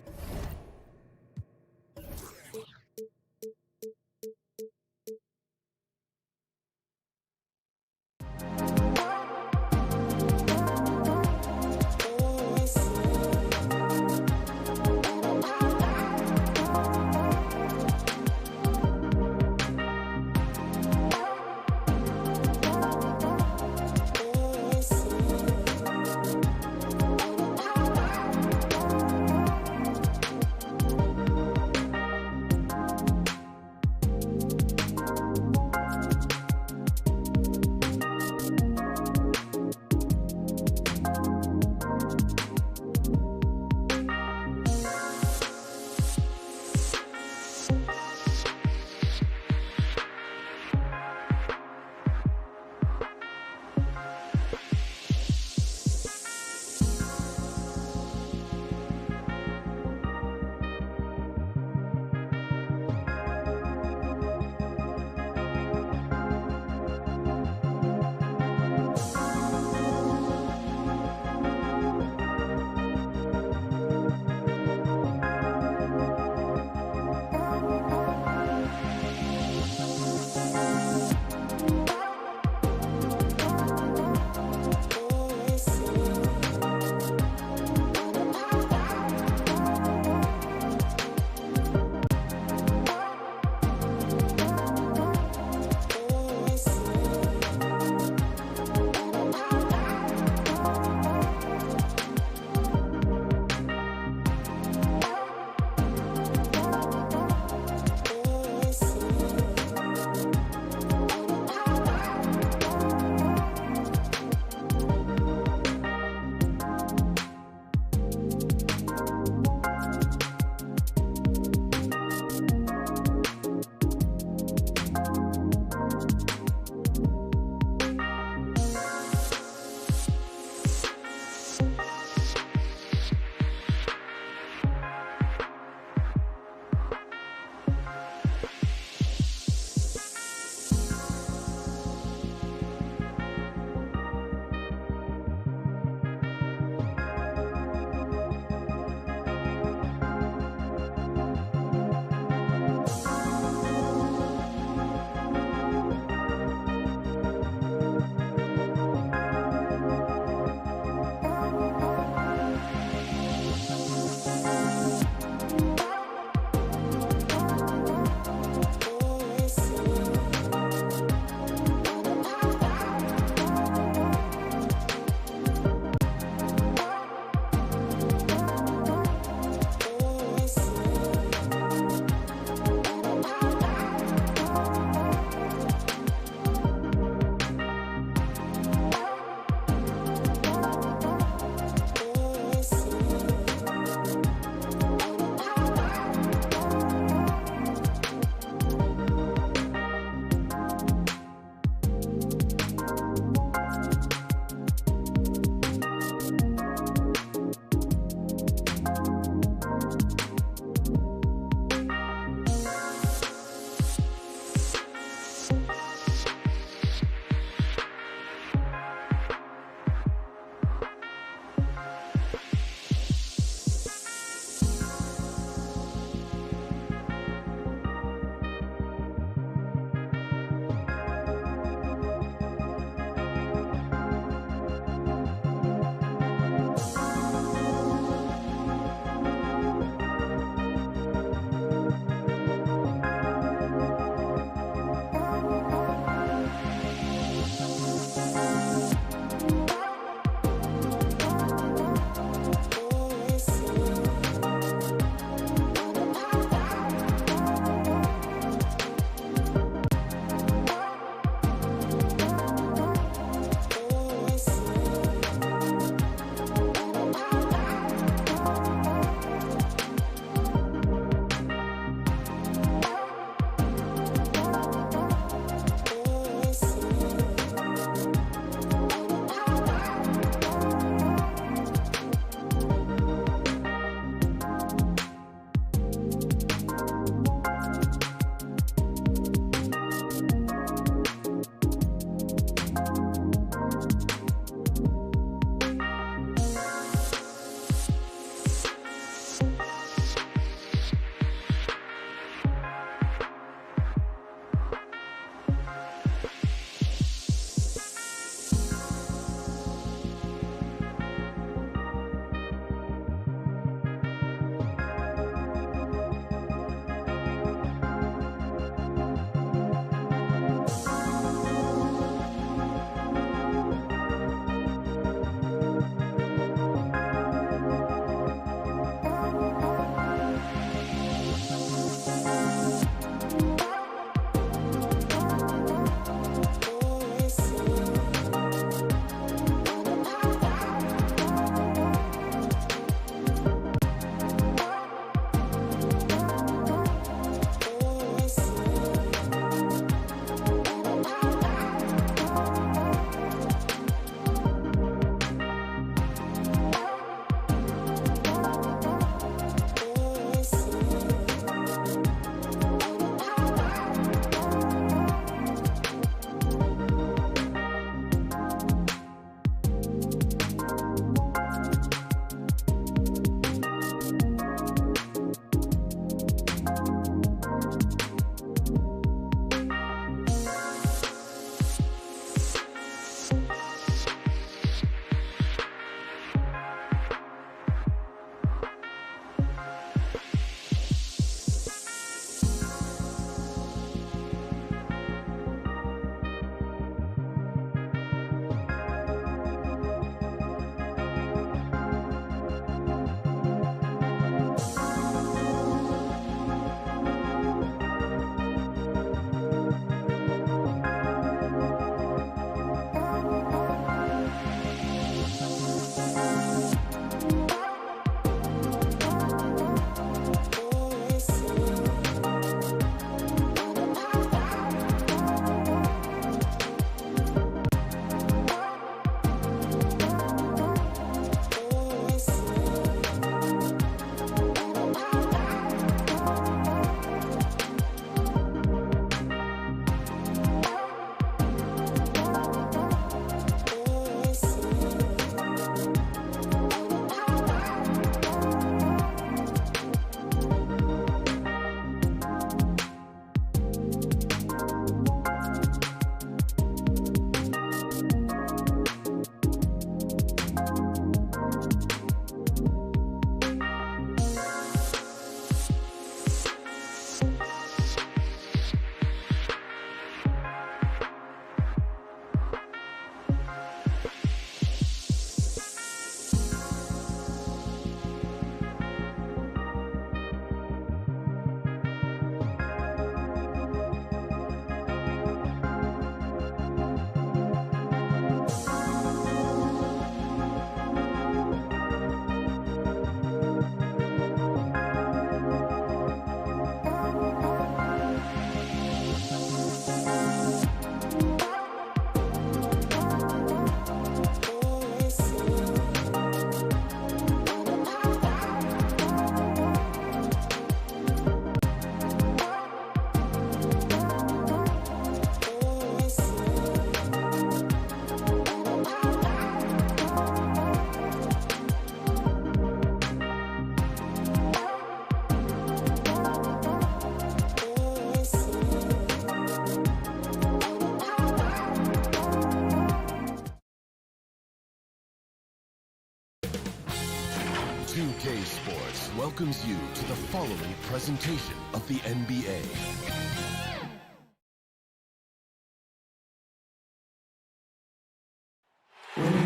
Speaker 8: 2K Sports welcomes you to the following presentation of the NBA.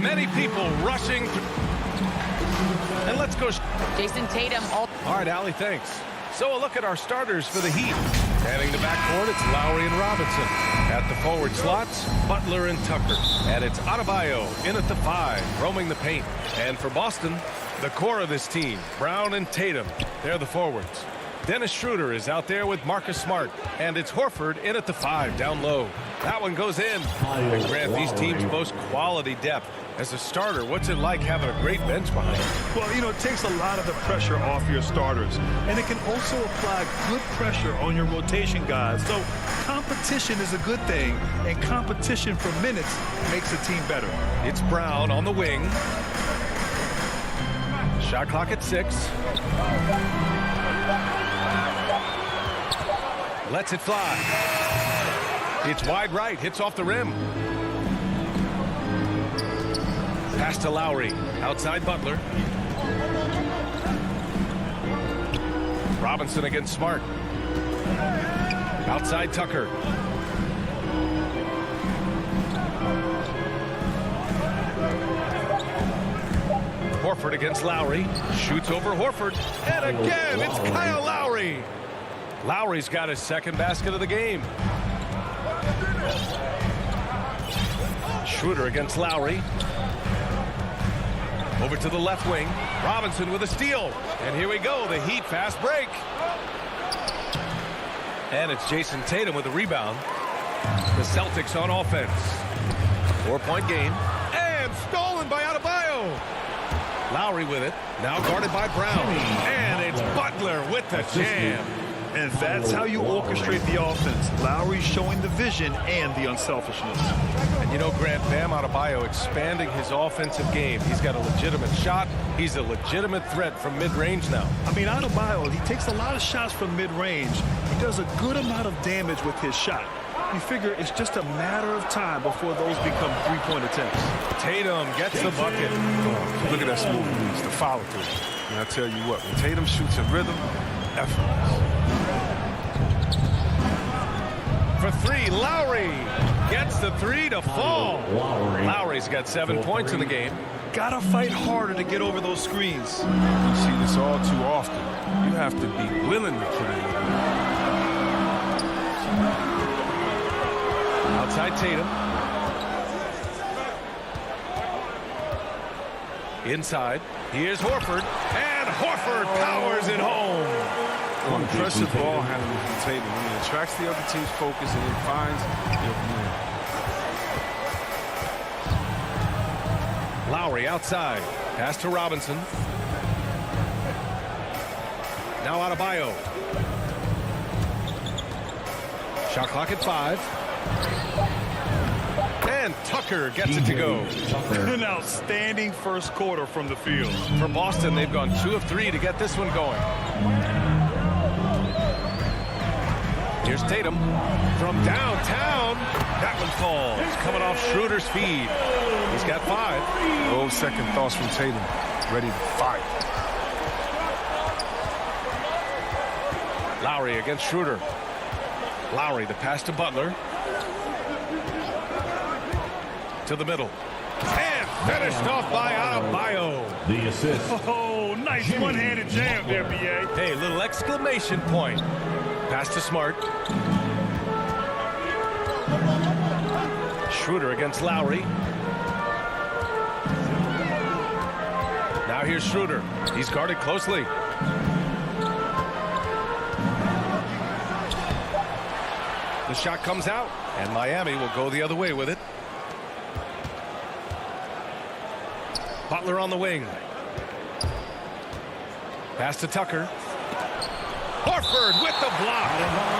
Speaker 1: Many people rushing through. And let's go.
Speaker 2: Jason Tatum.
Speaker 1: All right, Allie, thanks. So a look at our starters for the Heat. Manning the backcourt, it's Lowry and Robinson. At the forward slots, Butler and Tucker. And it's Adebayo in at the 5, roaming the paint. And for Boston, the core of this team, Brown and Tatum. They're the forwards. Dennis Schroeder is out there with Marcus Smart. And it's Horford in at the 5, down low. That one goes in. And Grant, these teams boast quality depth. As a starter, what's it like having a great bench behind you?
Speaker 3: Well, you know, it takes a lot of the pressure off your starters. And it can also apply good pressure on your rotation guys. So competition is a good thing. And competition for minutes makes a team better.
Speaker 1: It's Brown on the wing. Shot clock at 6. Lets it fly. It's wide right. Hits off the rim. Pass to Lowry. Outside Butler. Robinson against Smart. Outside Tucker. Horford against Lowry. Shoots over Horford. And again, it's Kyle Lowry. Lowry's got his second basket of the game. Schroeder against Lowry. Over to the left wing. Robinson with a steal. And here we go, the Heat fast break. And it's Jason Tatum with the rebound. The Celtics on offense. 4-point game. And stolen by Adebayo. Lowry with it. Now guarded by Brown. And it's Butler with the jam.
Speaker 3: And that's how you orchestrate the offense. Lowry showing the vision and the unselfishness.
Speaker 1: And you know, Grant, Bam Adebayo expanding his offensive game. He's got a legitimate shot. He's a legitimate threat from mid-range now.
Speaker 3: I mean, Adebayo, he takes a lot of shots from mid-range. He does a good amount of damage with his shot. You figure it's just a matter of time before those become three-point attempts.
Speaker 1: Tatum gets the bucket.
Speaker 4: Oh, look at that smooth release, the follow through. And I tell you what, when Tatum shoots in rhythm, effortless.
Speaker 1: For 3, Lowry gets the 3 to fall. Lowry's got 7 points in the game.
Speaker 3: Gotta fight harder to get over those screens.
Speaker 4: You see this all too often. You have to be willing to put in the work.
Speaker 1: Outside Tatum. Inside. Here's Horford. And Horford powers it home.
Speaker 4: Impressive ball handling from Tatum. He attracts the other team's focus and then finds
Speaker 1: Lowry outside. Pass to Robinson. Now Adebayo. Shot clock at 5. And Tucker gets it to go.
Speaker 3: An outstanding first quarter from the field.
Speaker 1: For Boston, they've gone 2 of 3 to get this one going. Here's Tatum from downtown. That one falls. Coming off Schroeder's feed. He's got 5.
Speaker 4: No second thoughts from Tatum. Ready to fight.
Speaker 1: Lowry against Schroeder. Lowry, the pass to Butler. To the middle. And finished off by Adebayo.
Speaker 5: The assist.
Speaker 3: Oh, nice one-handed jam there, B.A.
Speaker 1: Hey, little exclamation point. Pass to Smart. Schroeder against Lowry. Now here's Schroeder. He's guarded closely. The shot comes out, and Miami will go the other way with it. Butler on the wing. Pass to Tucker. Horford with the block.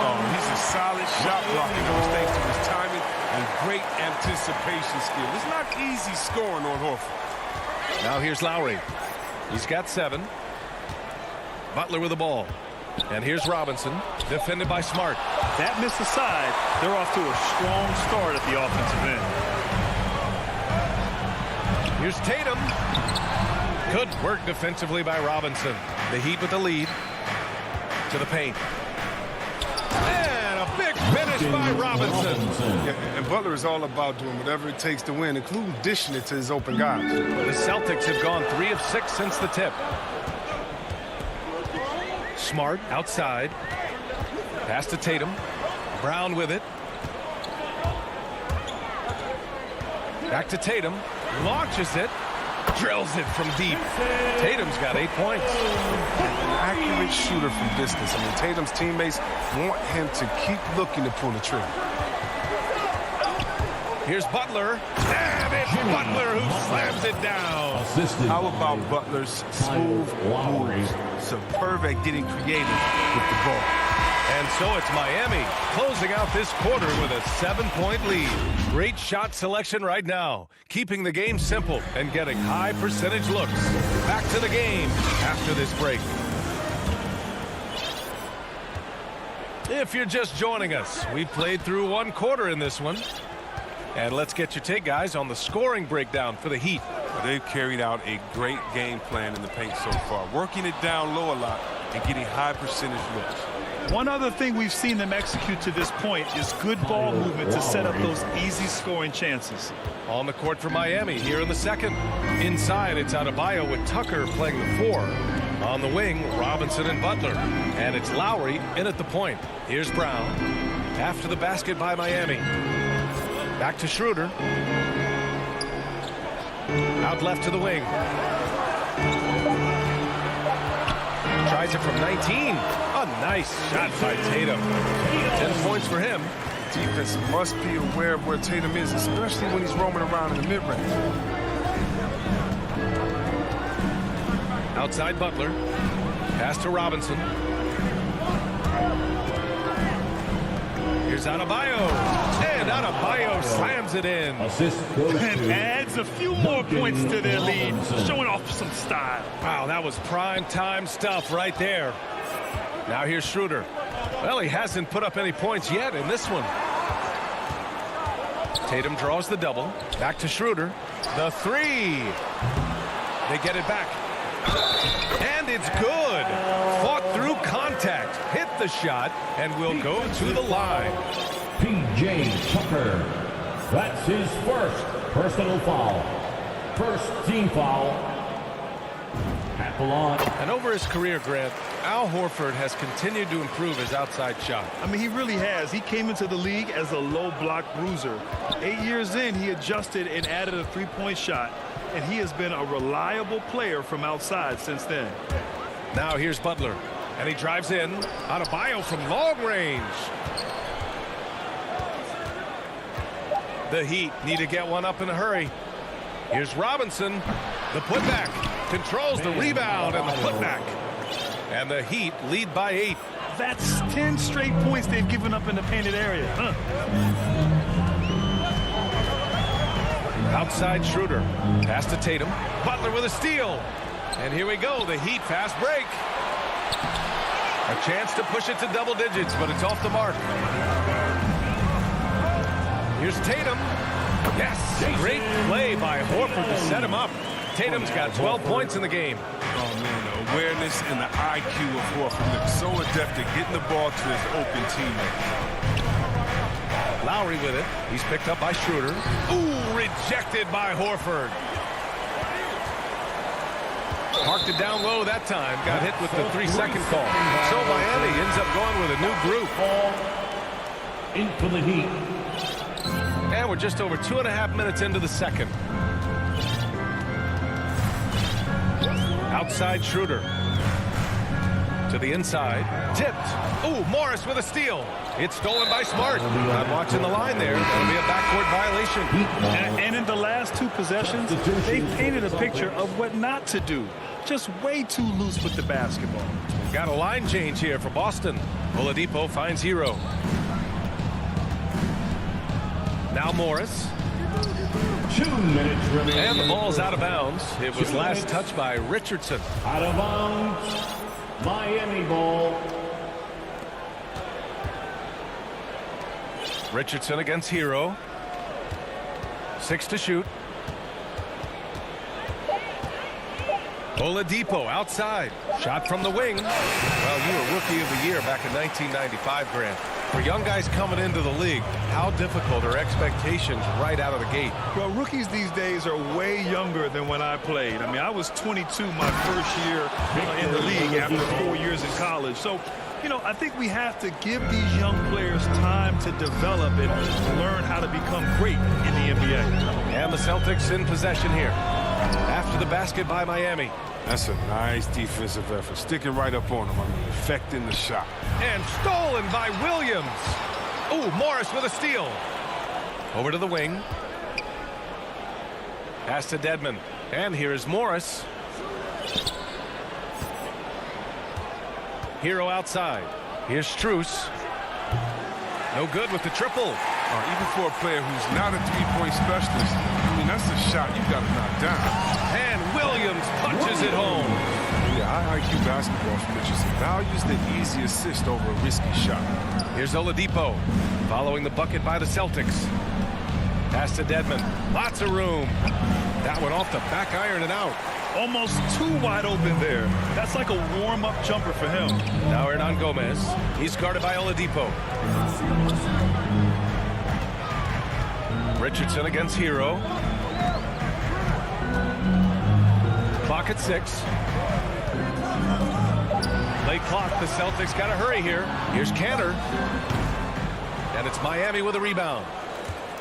Speaker 4: Oh, he's a solid shot blocker. Those thanks to his timing and great anticipation skill. It's not easy scoring on Horford.
Speaker 1: Now here's Lowry. He's got 7. Butler with the ball. And here's Robinson, defended by Smart.
Speaker 3: That missed aside. They're off to a strong start at the offensive end.
Speaker 1: Here's Tatum. Good work defensively by Robinson. The Heat with the lead. To the paint. And a big finish by Robinson.
Speaker 4: Yeah, and Butler is all about doing whatever it takes to win, including dishing it to his open guys.
Speaker 1: The Celtics have gone 3 of 6 since the tip. Smart outside. Pass to Tatum. Brown with it. Back to Tatum. Launches it. Drills it from deep. Tatum's got 8 points.
Speaker 4: An accurate shooter from distance. I mean, Tatum's teammates want him to keep looking to pull the trigger.
Speaker 1: Here's Butler. And it's Butler who slams it down.
Speaker 4: How about Butler's smooth moves? Superb at getting creative with the ball.
Speaker 1: And so it's Miami closing out this quarter with a 7-point lead. Great shot selection right now, keeping the game simple and getting high percentage looks. Back to the game after this break. If you're just joining us, we've played through 1 quarter in this one. And let's get your take, guys, on the scoring breakdown for the Heat.
Speaker 4: They've carried out a great game plan in the paint so far, working it down low a lot and getting high percentage looks.
Speaker 3: One other thing we've seen them execute to this point is good ball movement to set up those easy scoring chances.
Speaker 1: On the court for Miami here in the second. Inside, it's Adebayo with Tucker playing the 4. On the wing, Robinson and Butler. And it's Lowry in at the point. Here's Brown. After the basket by Miami. Back to Schroeder. Out left to the wing. Tries it from 19. A nice shot by Tatum. 10 points for him.
Speaker 4: Defense must be aware of where Tatum is, especially when he's roaming around in the mid-range.
Speaker 1: Outside Butler. Pass to Robinson. Here's Adebayo. And Adebayo slams it in.
Speaker 3: And adds a few more points to their lead, showing off some style.
Speaker 1: Wow, that was prime time stuff right there. Now here's Schroeder. Well, he hasn't put up any points yet in this one. Tatum draws the double. Back to Schroeder. The 3. They get it back. And it's good. Fought through contact. Hit the shot and will go to the line.
Speaker 5: P.J. Tucker. That's his first personal foul. First team foul. At the line.
Speaker 1: And over his career, Grant, Al Horford has continued to improve his outside shot.
Speaker 3: I mean, he really has. He came into the league as a low block bruiser. 8 years in, he adjusted and added a 3-point shot. And he has been a reliable player from outside since then.
Speaker 1: Now here's Butler. And he drives in. Adebayo from long range. The Heat need to get one up in a hurry. Here's Robinson. The putback. Controls the rebound and the putback. And the Heat lead by 8.
Speaker 3: That's 10 straight points they've given up in the painted area.
Speaker 1: Outside Schroeder. Pass to Tatum. Butler with a steal. And here we go. The Heat fast break. A chance to push it to double digits, but it's off the mark. Here's Tatum. Yes, great play by Horford to set him up. Tatum's got 12 points in the game.
Speaker 4: Oh, man, the awareness and the IQ of Horford looks so adept at getting the ball to his open teammate.
Speaker 1: Lowry with it. He's picked up by Schroeder. Ooh, rejected by Horford. Marked it down low that time. Got hit with the 3-second call. So Miami ends up going with a new group.
Speaker 5: In for the Heat.
Speaker 1: And we're just over 2.5 minutes into the second. Outside Schroeder. To the inside. Tipped. Ooh, Morris with a steal. It's stolen by Smart. I'm watching the line there. That'll be a backcourt violation.
Speaker 3: And in the last 2 possessions, they painted a picture of what not to do. Just way too loose with the basketball.
Speaker 1: Got a line change here for Boston. Oladipo finds Hero. Now Morris.
Speaker 5: 2 minutes remaining.
Speaker 1: And the ball's out of bounds. It was last touched by Richardson.
Speaker 5: Out of bounds. Miami ball.
Speaker 1: Richardson against Hero. 6 to shoot. Oladipo outside. Shot from the wing. Well, you were Rookie of the Year back in 1995, Grant. For young guys coming into the league, how difficult are expectations right out of the gate?
Speaker 3: Well, rookies these days are way younger than when I played. I mean, I was 22 my first year in the league after 4 years in college. So, you know, I think we have to give these young players time to develop and learn how to become great in the NBA.
Speaker 1: And the Celtics in possession here. After the basket by Miami.
Speaker 4: That's a nice defensive effort. Sticking right up on him. I mean, affecting the shot.
Speaker 1: And stolen by Williams. Ooh, Morris with a steal. Over to the wing. Pass to Dedmon. And here is Morris. Hero outside. Here's Strus. No good with the triple.
Speaker 4: Even for a player who's not a three-point specialist, I mean, that's a shot you got to knock down.
Speaker 1: And Williams punches it home.
Speaker 4: Yeah, high IQ basketball from Richardson values the easy assist over a risky shot.
Speaker 1: Here's Oladipo following the bucket by the Celtics. Pass to Dedmon. Lots of room. That one off the back iron and out.
Speaker 3: Almost too wide open there. That's like a warm-up jumper for him.
Speaker 1: Now Hernan Gomez. He's guarded by Oladipo. Richardson against Hero. Clock at 6. Late clock. The Celtics got to hurry here. Here's Cantor. And it's Miami with a rebound.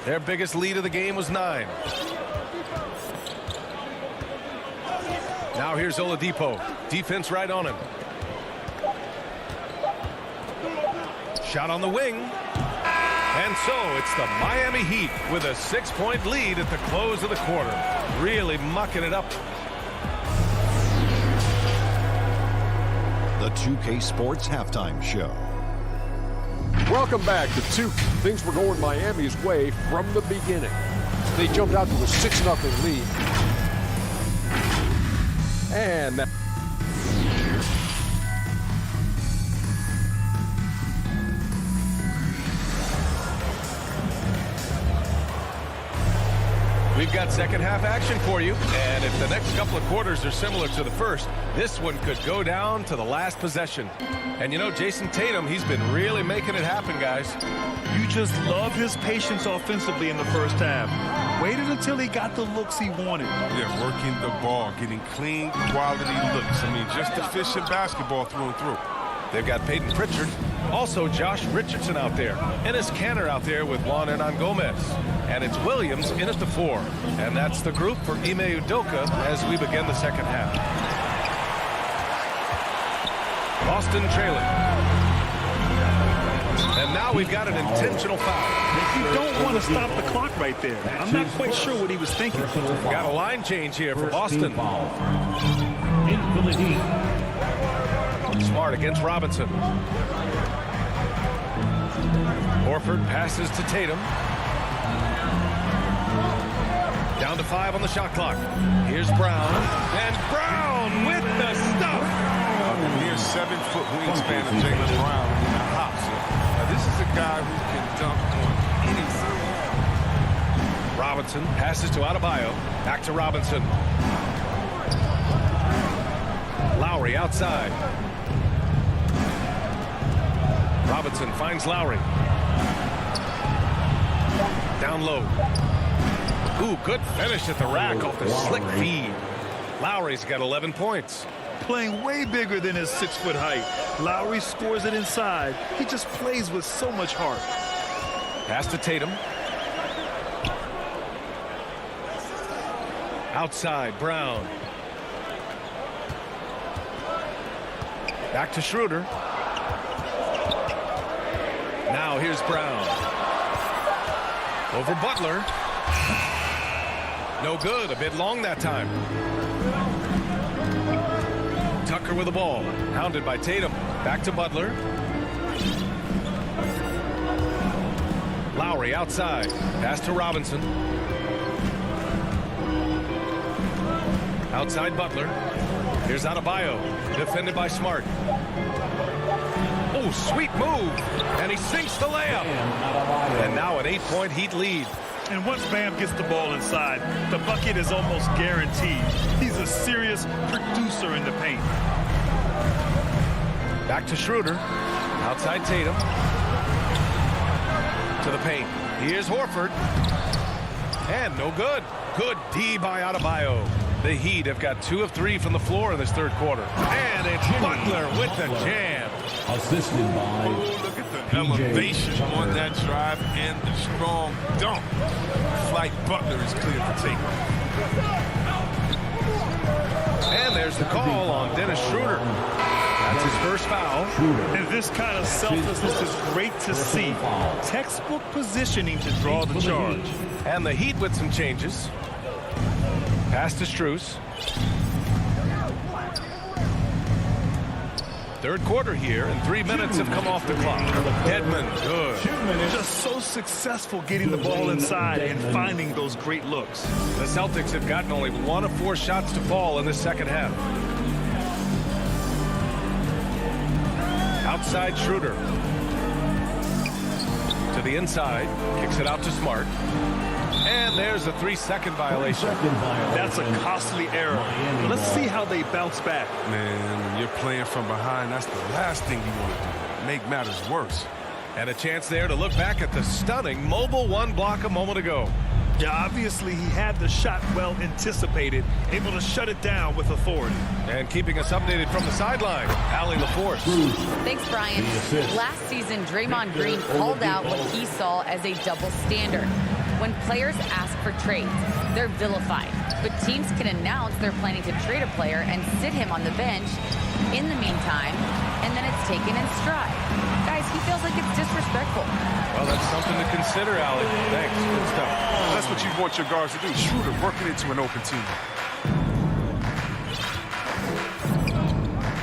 Speaker 1: Their biggest lead of the game was 9. Now here's Oladipo. Defense right on him. Shot on the wing. And so it's the Miami Heat with a 6-point lead at the close of the quarter. Really mucking it up.
Speaker 6: The 2K Sports Halftime Show.
Speaker 7: Welcome back to 2. Things were going Miami's way from the beginning. They jumped out to a 6-0 lead. And
Speaker 1: we've got second half action for you. And if the next couple of quarters are similar to the first, this one could go down to the last possession. And you know, Jason Tatum, he's been really making it happen, guys.
Speaker 3: You just love his patience offensively in the first half. Waited until he got the looks he wanted.
Speaker 4: Yeah, working the ball, getting clean, quality looks. I mean, just efficient basketball through and through.
Speaker 1: They've got Peyton Pritchard, also Josh Richardson out there. Enes Kanter out there with Juan Hernan Gomez. And it's Williams in at the 4. And that's the group for Ime Udoka as we begin the second half. Boston trailing. And now we've got an intentional foul.
Speaker 3: You don't want to stop the clock right there. I'm not quite sure what he was thinking.
Speaker 1: Got a line change here for Boston. Smart against Robinson. Horford passes to Tatum. Down to 5 on the shot clock. Here's Brown. And Brown with the stuff.
Speaker 4: The near 7-foot wingspan of Jaylen Brown in the hops. Now, this is a guy who can dunk on anything.
Speaker 1: Robinson passes to Adebayo. Back to Robinson. Lowry outside. Robinson finds Lowry. Down low. Ooh, good finish at the rack off the slick feed. Lowry's got 11 points.
Speaker 3: Playing way bigger than his 6-foot height. Lowry scores it inside. He just plays with so much heart.
Speaker 1: Pass to Tatum. Outside, Brown. Back to Schroeder. Now here's Brown. Over Butler. No good. A bit long that time. Tucker with the ball. Hounded by Tatum. Back to Butler. Lowry outside. Pass to Robinson. Outside Butler. Here's Adebayo. Defended by Smart. Oh, sweet move. And he sinks the layup. And now an 8-point Heat lead.
Speaker 3: And once Bam gets the ball inside, the bucket is almost guaranteed. He's a serious producer in the paint.
Speaker 1: Back to Schroeder. Outside Tatum. To the paint. Here's Horford. And no good. Good D by Adebayo. The Heat have got 2 of 3 from the floor in this third quarter. And it's Butler with the jam.
Speaker 5: Assisted by
Speaker 4: Look at the elevation on that drive and the strong dunk. Flight Butler is clear for takeoff.
Speaker 1: And there's the call on Dennis Schroeder. That's his first foul.
Speaker 3: And this kind of selflessness is great to see. Textbook positioning to draw the charge.
Speaker 1: And the Heat with some changes. Pass to Strus. Third quarter here, and 3 minutes have come off the clock. Dedmon, good.
Speaker 3: Just so successful getting the ball inside and finding those great looks.
Speaker 1: The Celtics have gotten only 1 of 4 shots to fall in the second half. Outside Schroeder. To the inside. Kicks it out to Smart. And there's a 3-second violation.
Speaker 3: That's a costly error. Let's see how they bounce back.
Speaker 4: Man, when you're playing from behind, that's the last thing you want to do. Make matters worse.
Speaker 1: And a chance there to look back at the stunning mobile 1 block a moment ago.
Speaker 3: Yeah, obviously he had the shot well anticipated, able to shut it down with authority.
Speaker 1: And keeping us updated from the sideline, Allie LaForce.
Speaker 2: Thanks, Brian. Last season, Draymond Green called out what he saw as a double standard. When players ask for trades, they're vilified. But teams can announce they're planning to trade a player and sit him on the bench in the meantime, and then it's taken in stride. Guys, he feels like it's disrespectful.
Speaker 1: Well, that's something to consider, Allie. Thanks. Good stuff.
Speaker 4: That's what you want your guards to do. Schroeder working into an open team.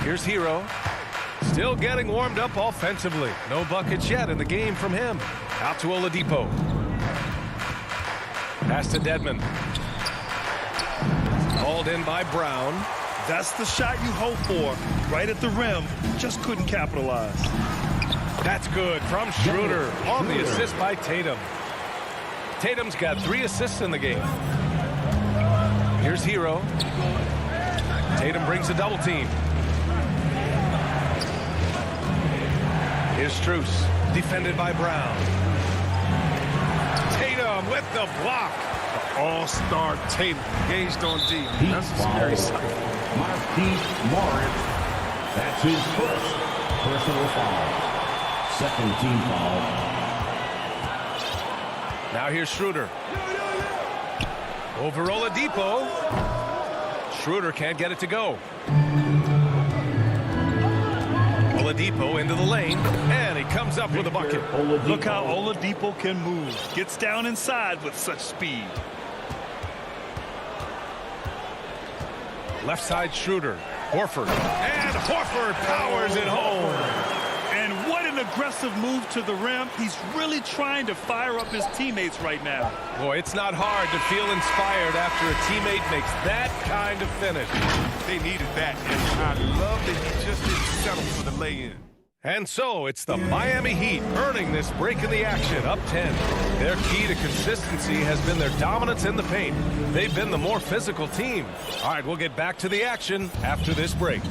Speaker 1: Here's Hero. Still getting warmed up offensively. No buckets yet in the game from him. Out to Oladipo. Pass to Dedmon. Called in by Brown.
Speaker 3: That's the shot you hope for. Right at the rim. Just couldn't capitalize.
Speaker 1: That's good from Schroeder on the assist by Tatum. Tatum's got 3 assists in the game. Here's Hero. Tatum brings a double team. Here's Strus, defended by Brown. Tatum with the block.
Speaker 4: All-star Tatum engaged on D. That's a scary sight.
Speaker 5: Marquise Morris. That's his first personal foul. Second team foul.
Speaker 1: Now here's Schroeder. Over Oladipo. Schroeder can't get it to go. Oladipo into the lane, and he comes up with a bucket.
Speaker 3: Look how Oladipo can move. Gets down inside with such speed.
Speaker 1: Left side Schroeder. Horford. And Horford powers it home.
Speaker 3: And what an aggressive move to the rim. He's really trying to fire up his teammates right now.
Speaker 1: Boy, it's not hard to feel inspired after a teammate makes that kind of finish.
Speaker 4: They needed that, and I love that he just didn't settle for the lay-in.
Speaker 1: And so it's the Miami Heat earning this break in the action, up 10. Their key to consistency has been their dominance in the paint. They've been the more physical team. All right, we'll get back to the action after this break.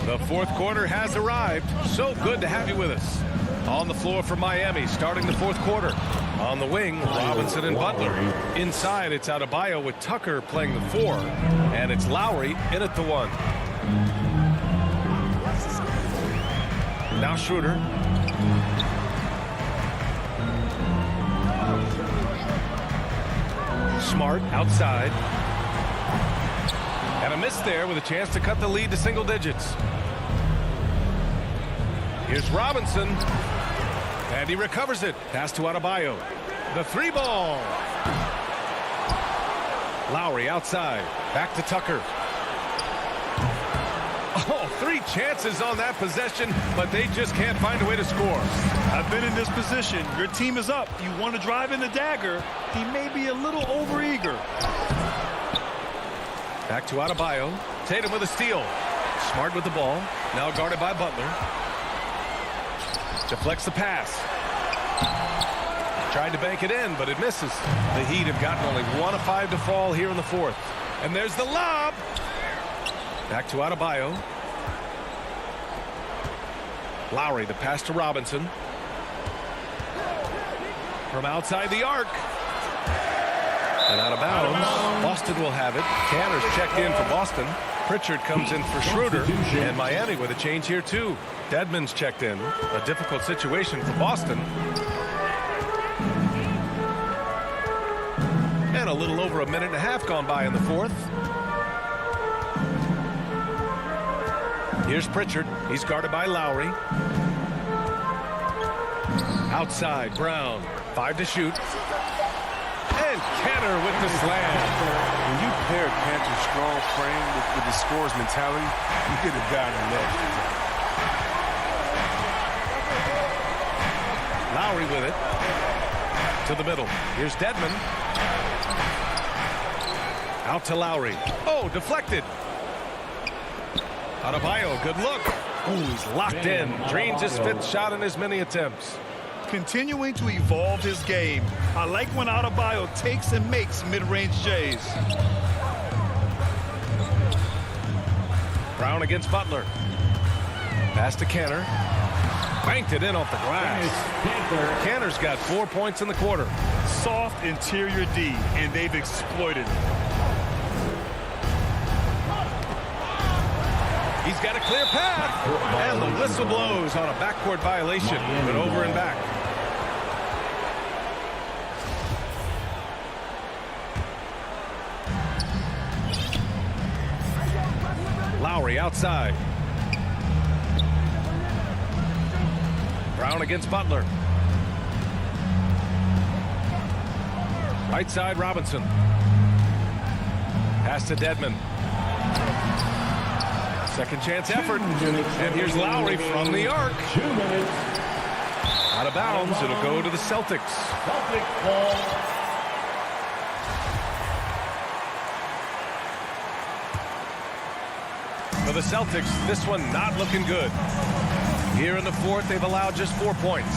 Speaker 1: The fourth quarter has arrived. So good to have you with us. On the floor for Miami, starting the fourth quarter. On the wing, Robinson and Butler. Inside, it's Adebayo with Tucker playing the 4. And it's Lowry in at the 1. Now Schroeder. Smart outside. And a miss there with a chance to cut the lead to single digits. Here's Robinson. And he recovers it. Pass to Adebayo. The 3 ball. Lowry outside. Back to Tucker. Oh, 3 chances on that possession, but they just can't find a way to score.
Speaker 3: I've been in this position. Your team is up. You want to drive in the dagger. He may be a little overeager.
Speaker 1: Back to Adebayo. Tatum with a steal. Smart with the ball. Now guarded by Butler. Deflects the pass. Tried to bank it in, but it misses. The Heat have gotten only 1 of 5 to fall here in the fourth. And there's the lob. Back to Adebayo. Lowry, the pass to Robinson. From outside the arc. And out of bounds. Boston will have it. Canner's checked in for Boston. Pritchard comes in for Schroeder. And Miami with a change here, too. Dedmon's checked in. A difficult situation for Boston. And a little over a minute and a half gone by in the fourth. Here's Pritchard. He's guarded by Lowry. Outside, Brown. 5 to shoot. And Canner with the slam.
Speaker 4: When you pair Cantor's strong frame with the scorer's mentality, you get a guy in that.
Speaker 1: Lowry with it. To the middle. Here's Dedmon. Out to Lowry. Oh, deflected. Adebayo, good look. Ooh, he's locked in. Drains his 5th shot in as many attempts.
Speaker 3: Continuing to evolve his game. I like when Adebayo takes and makes mid-range J's.
Speaker 1: Brown against Butler. Pass to Canner. Banked it in off the glass. Canner's got 4 points in the quarter.
Speaker 3: Soft interior D, and they've exploited it.
Speaker 1: He's got a clear path. And the whistle blows on a backcourt violation. But over and back. Lowry outside. Brown against Butler. Right side, Robinson. Pass to Dedmon. Second chance effort. And here's Lowry from the arc. Out of bounds. It'll go to the Celtics. For the Celtics, this one not looking good. Here in the fourth, they've allowed just 4 points.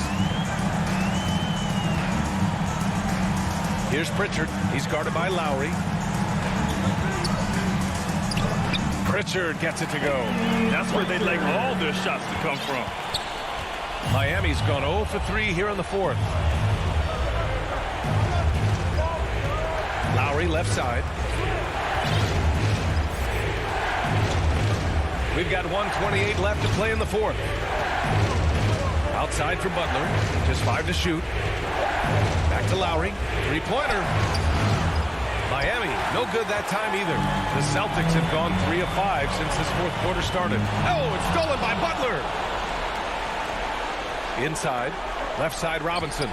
Speaker 1: Here's Pritchard. He's guarded by Lowry. Pritchard gets it to go.
Speaker 3: That's where they'd like all their shots to come from.
Speaker 1: Miami's gone 0 for 3 here in the fourth. Lowry left side. We've got 1:28 left to play in the fourth. Outside for Butler. Just 5 to shoot. Back to Lowry. 3-pointer. Miami, no good that time either. The Celtics have gone 3 of 5 since this fourth quarter started. Oh, it's stolen by Butler. Inside. Left side, Robinson.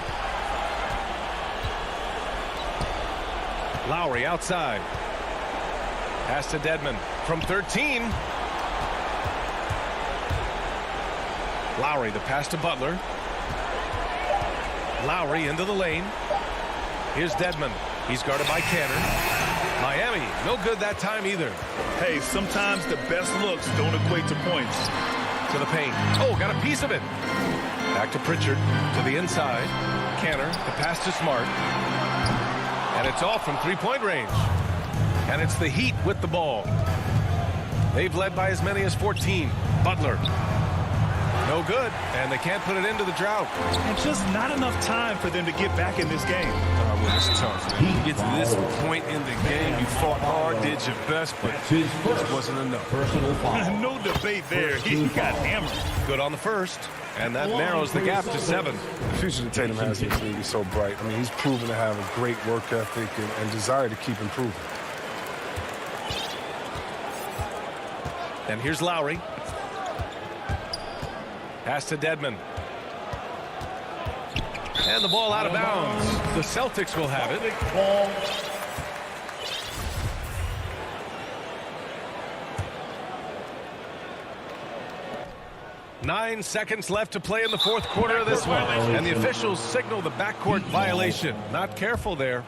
Speaker 1: Lowry outside. Pass to Dedmon from 13. Lowry, the pass to Butler. Lowry into the lane. Here's Dedmon. He's guarded by Canner. Miami, no good that time either.
Speaker 3: Hey, sometimes the best looks don't equate to points.
Speaker 1: To the paint. Oh, got a piece of it. Back to Pritchard. To the inside. Canner, the pass to Smart. And it's all from 3-point range. And it's the Heat with the ball. They've led by as many as 14. Butler. No good, and they can't put it into the drought.
Speaker 3: And just not enough time for them to get back in this game.
Speaker 4: Well, it's tough, man. You get to this point in the game, you fought hard, did your best, but it just wasn't enough.
Speaker 3: No debate there. He got hammered.
Speaker 1: Good on the first, and that narrows the gap to 7.
Speaker 4: The future that Tatum has in this league is so bright. I mean, he's proven to have a great work ethic and desire to keep improving.
Speaker 1: And here's Lowry. Pass to Dedmon. And the ball out of bounds. The Celtics will have it. Nine seconds left to play in the fourth quarter of this one. And the officials signal the backcourt violation. Not careful there.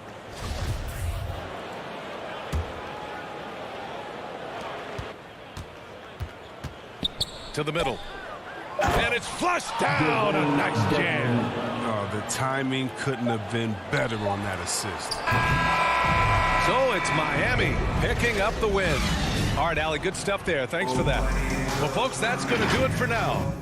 Speaker 1: To the middle. And it's flushed down. A nice jam.
Speaker 4: the timing couldn't have been better on that assist.
Speaker 1: So it's Miami picking up the win. All right, Allie, good stuff there. Thanks for that. Well, folks, that's going to do it for now.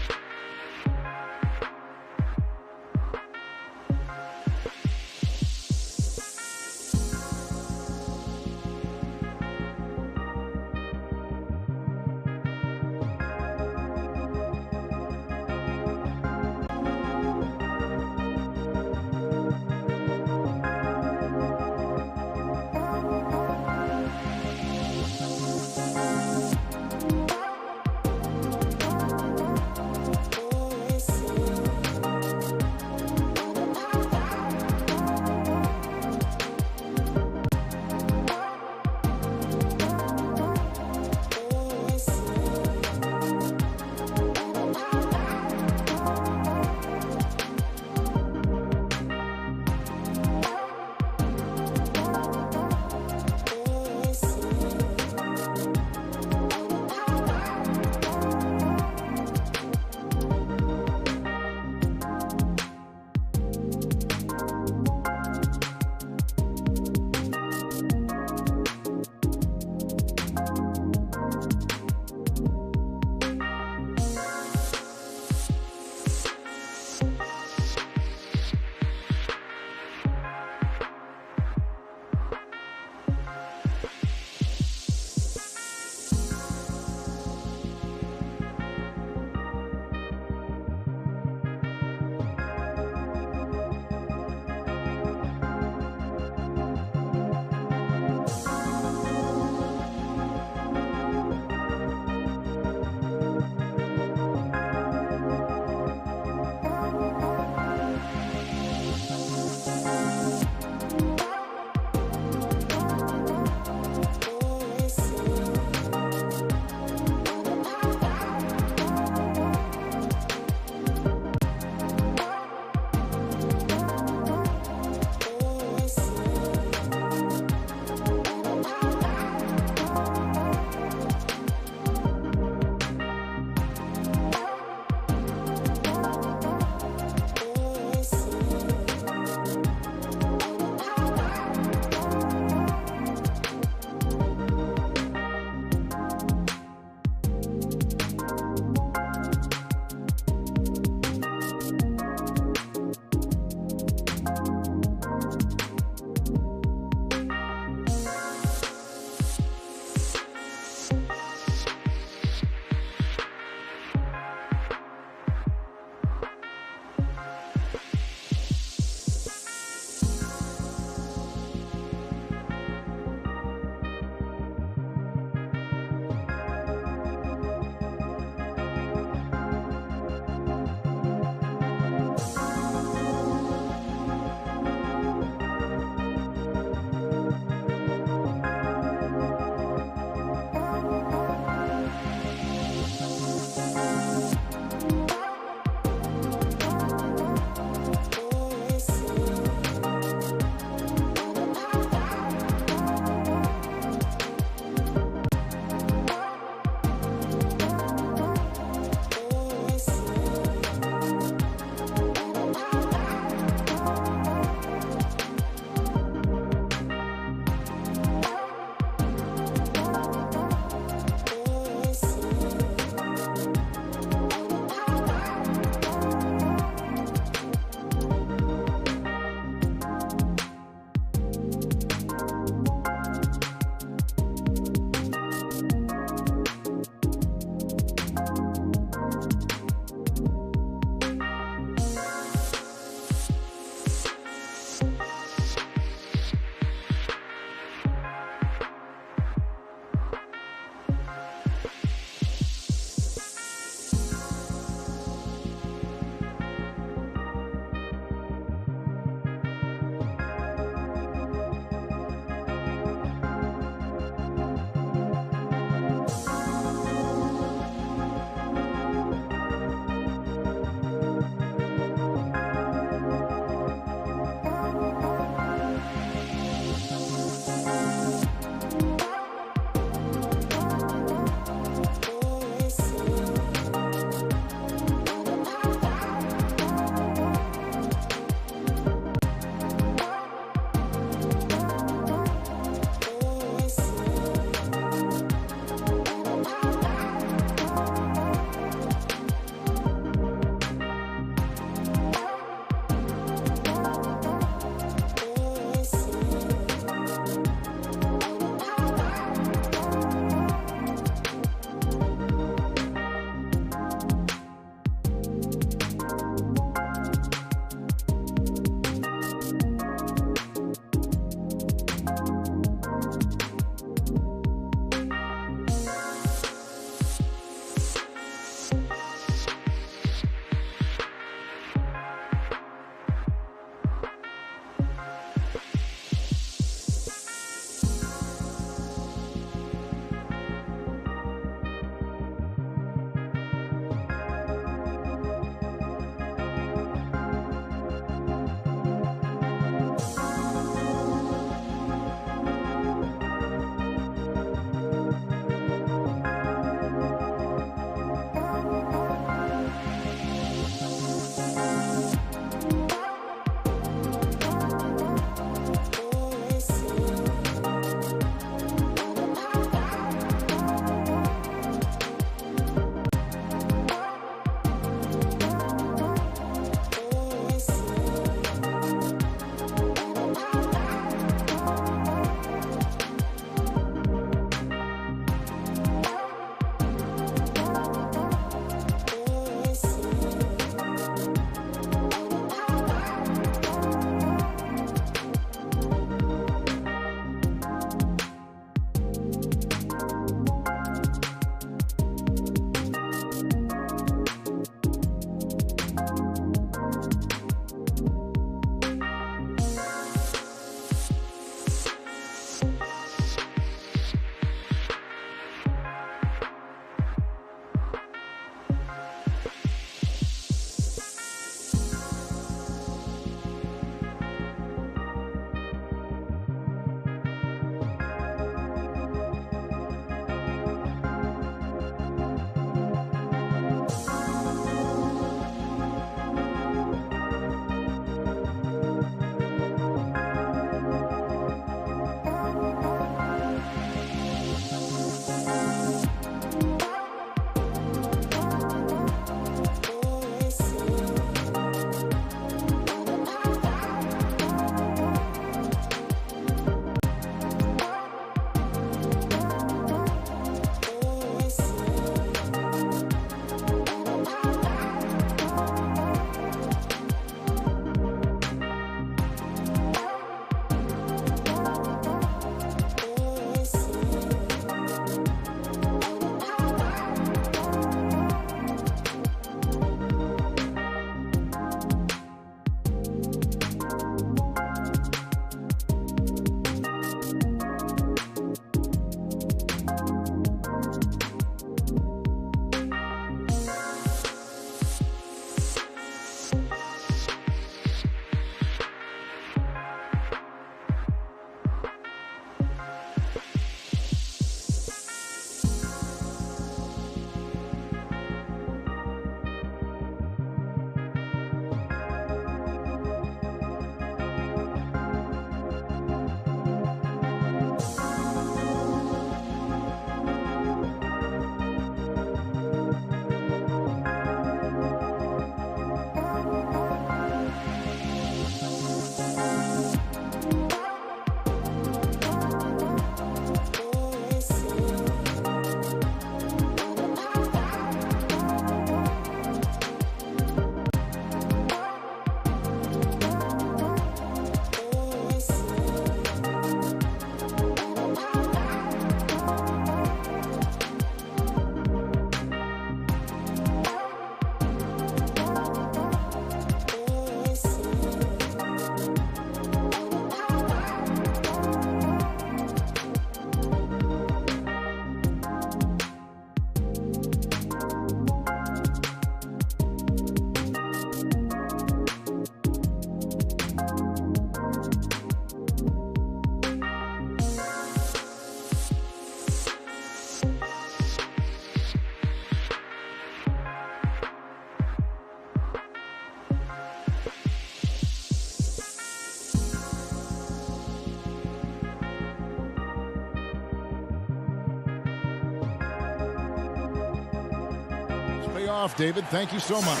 Speaker 10: Way off, David. Thank you so much.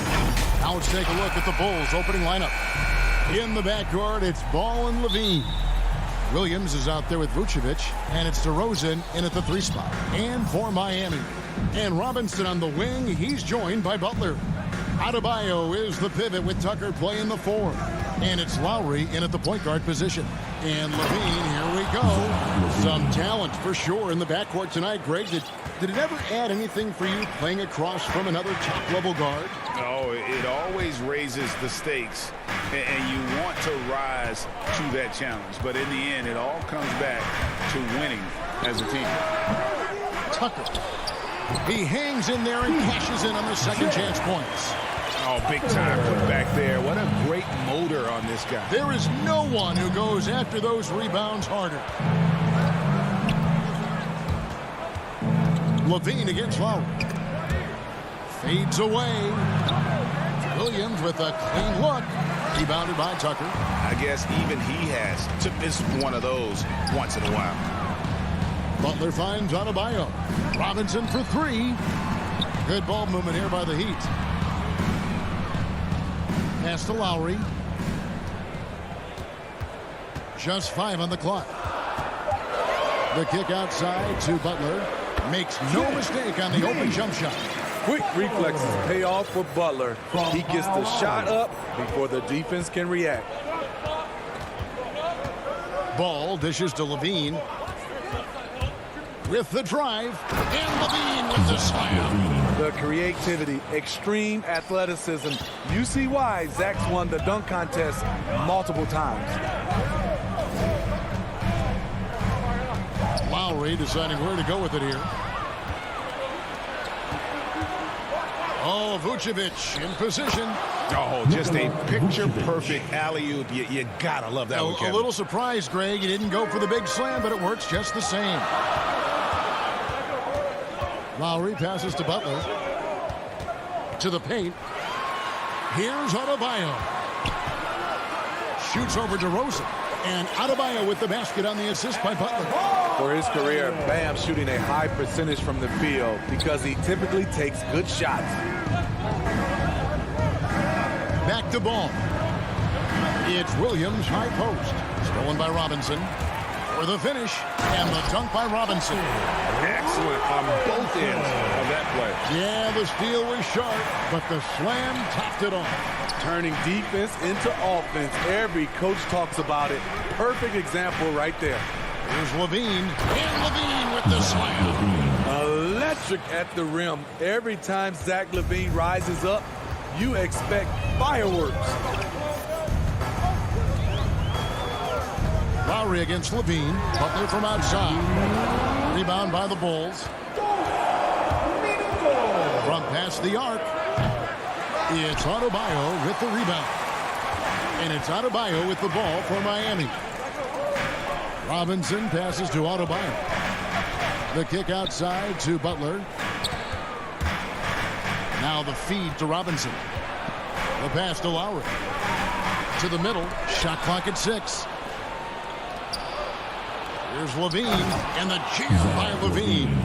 Speaker 10: Now let's take a look at the Bulls' opening lineup. In the backcourt, it's Ball and Levine. Williams is out there with Vucevic, and it's DeRozan in at the 3 spot. And for Miami. And Robinson on the wing, he's joined by Butler. Adebayo is the pivot with Tucker playing the 4. And it's Lowry in at the point guard position. And Levine, here we go. Some talent for sure in the backcourt tonight. Greg, did it ever add anything for you playing across from another top-level guard?
Speaker 11: No, it always raises the stakes, and you want to rise to that challenge. But in the end, it all comes back to winning as a team.
Speaker 10: Tucker. He hangs in there and cashes in on the second chance points.
Speaker 11: Oh, big time put back there. What a great motor on this guy.
Speaker 10: There is no one who goes after those rebounds harder. Levine against Lowry. Fades away. Williams with a clean look. Rebounded by Tucker.
Speaker 11: I guess even he has to miss one of those once in a while.
Speaker 10: Butler finds Adebayo. Robinson for 3. Good ball movement here by the Heat. Pass to Lowry. Just 5 on the clock. The kick outside to Butler. Makes no mistake on the open jump shot.
Speaker 15: Quick reflexes pay off for Butler. He gets the shot up before the defense can react.
Speaker 10: Ball dishes to Levine. With the drive. And Levine with the slam.
Speaker 15: The creativity, extreme athleticism. You see why Zach's won the dunk contest multiple times.
Speaker 10: Lowry deciding where to go with it here. Oh, Vucevic in position.
Speaker 11: Oh, just a picture-perfect alley-oop. You gotta love that one, Kevin.
Speaker 10: A little surprised, Greg. He didn't go for the big slam, but it works just the same. Lowry passes to Butler. To the paint. Here's Adebayo. Shoots over DeRozan. And Adebayo with the basket on the assist by Butler.
Speaker 15: For his career, Bam shooting a high percentage from the field because he typically takes good shots.
Speaker 10: Back to Ball. It's Williams, high post. Stolen by Robinson. For the finish. And the dunk by Robinson.
Speaker 11: Excellent on both ends of that play.
Speaker 10: Yeah, the steal was sharp, but the slam topped it off.
Speaker 15: Turning defense into offense. Every coach talks about it. Perfect example right there.
Speaker 10: Here's Levine. And Levine with the slam.
Speaker 15: Electric at the rim. Every time Zach LaVine rises up, you expect fireworks.
Speaker 10: Lowry against Levine. Butler from outside. Rebound by the Bulls. From past the arc. It's Adebayo with the rebound. And it's Adebayo with the ball for Miami. Robinson passes to Adebayo. The kick outside to Butler. Now the feed to Robinson. The pass to Lowry. To the middle. Shot clock at 6. Here's Levine, and the jam by Levine.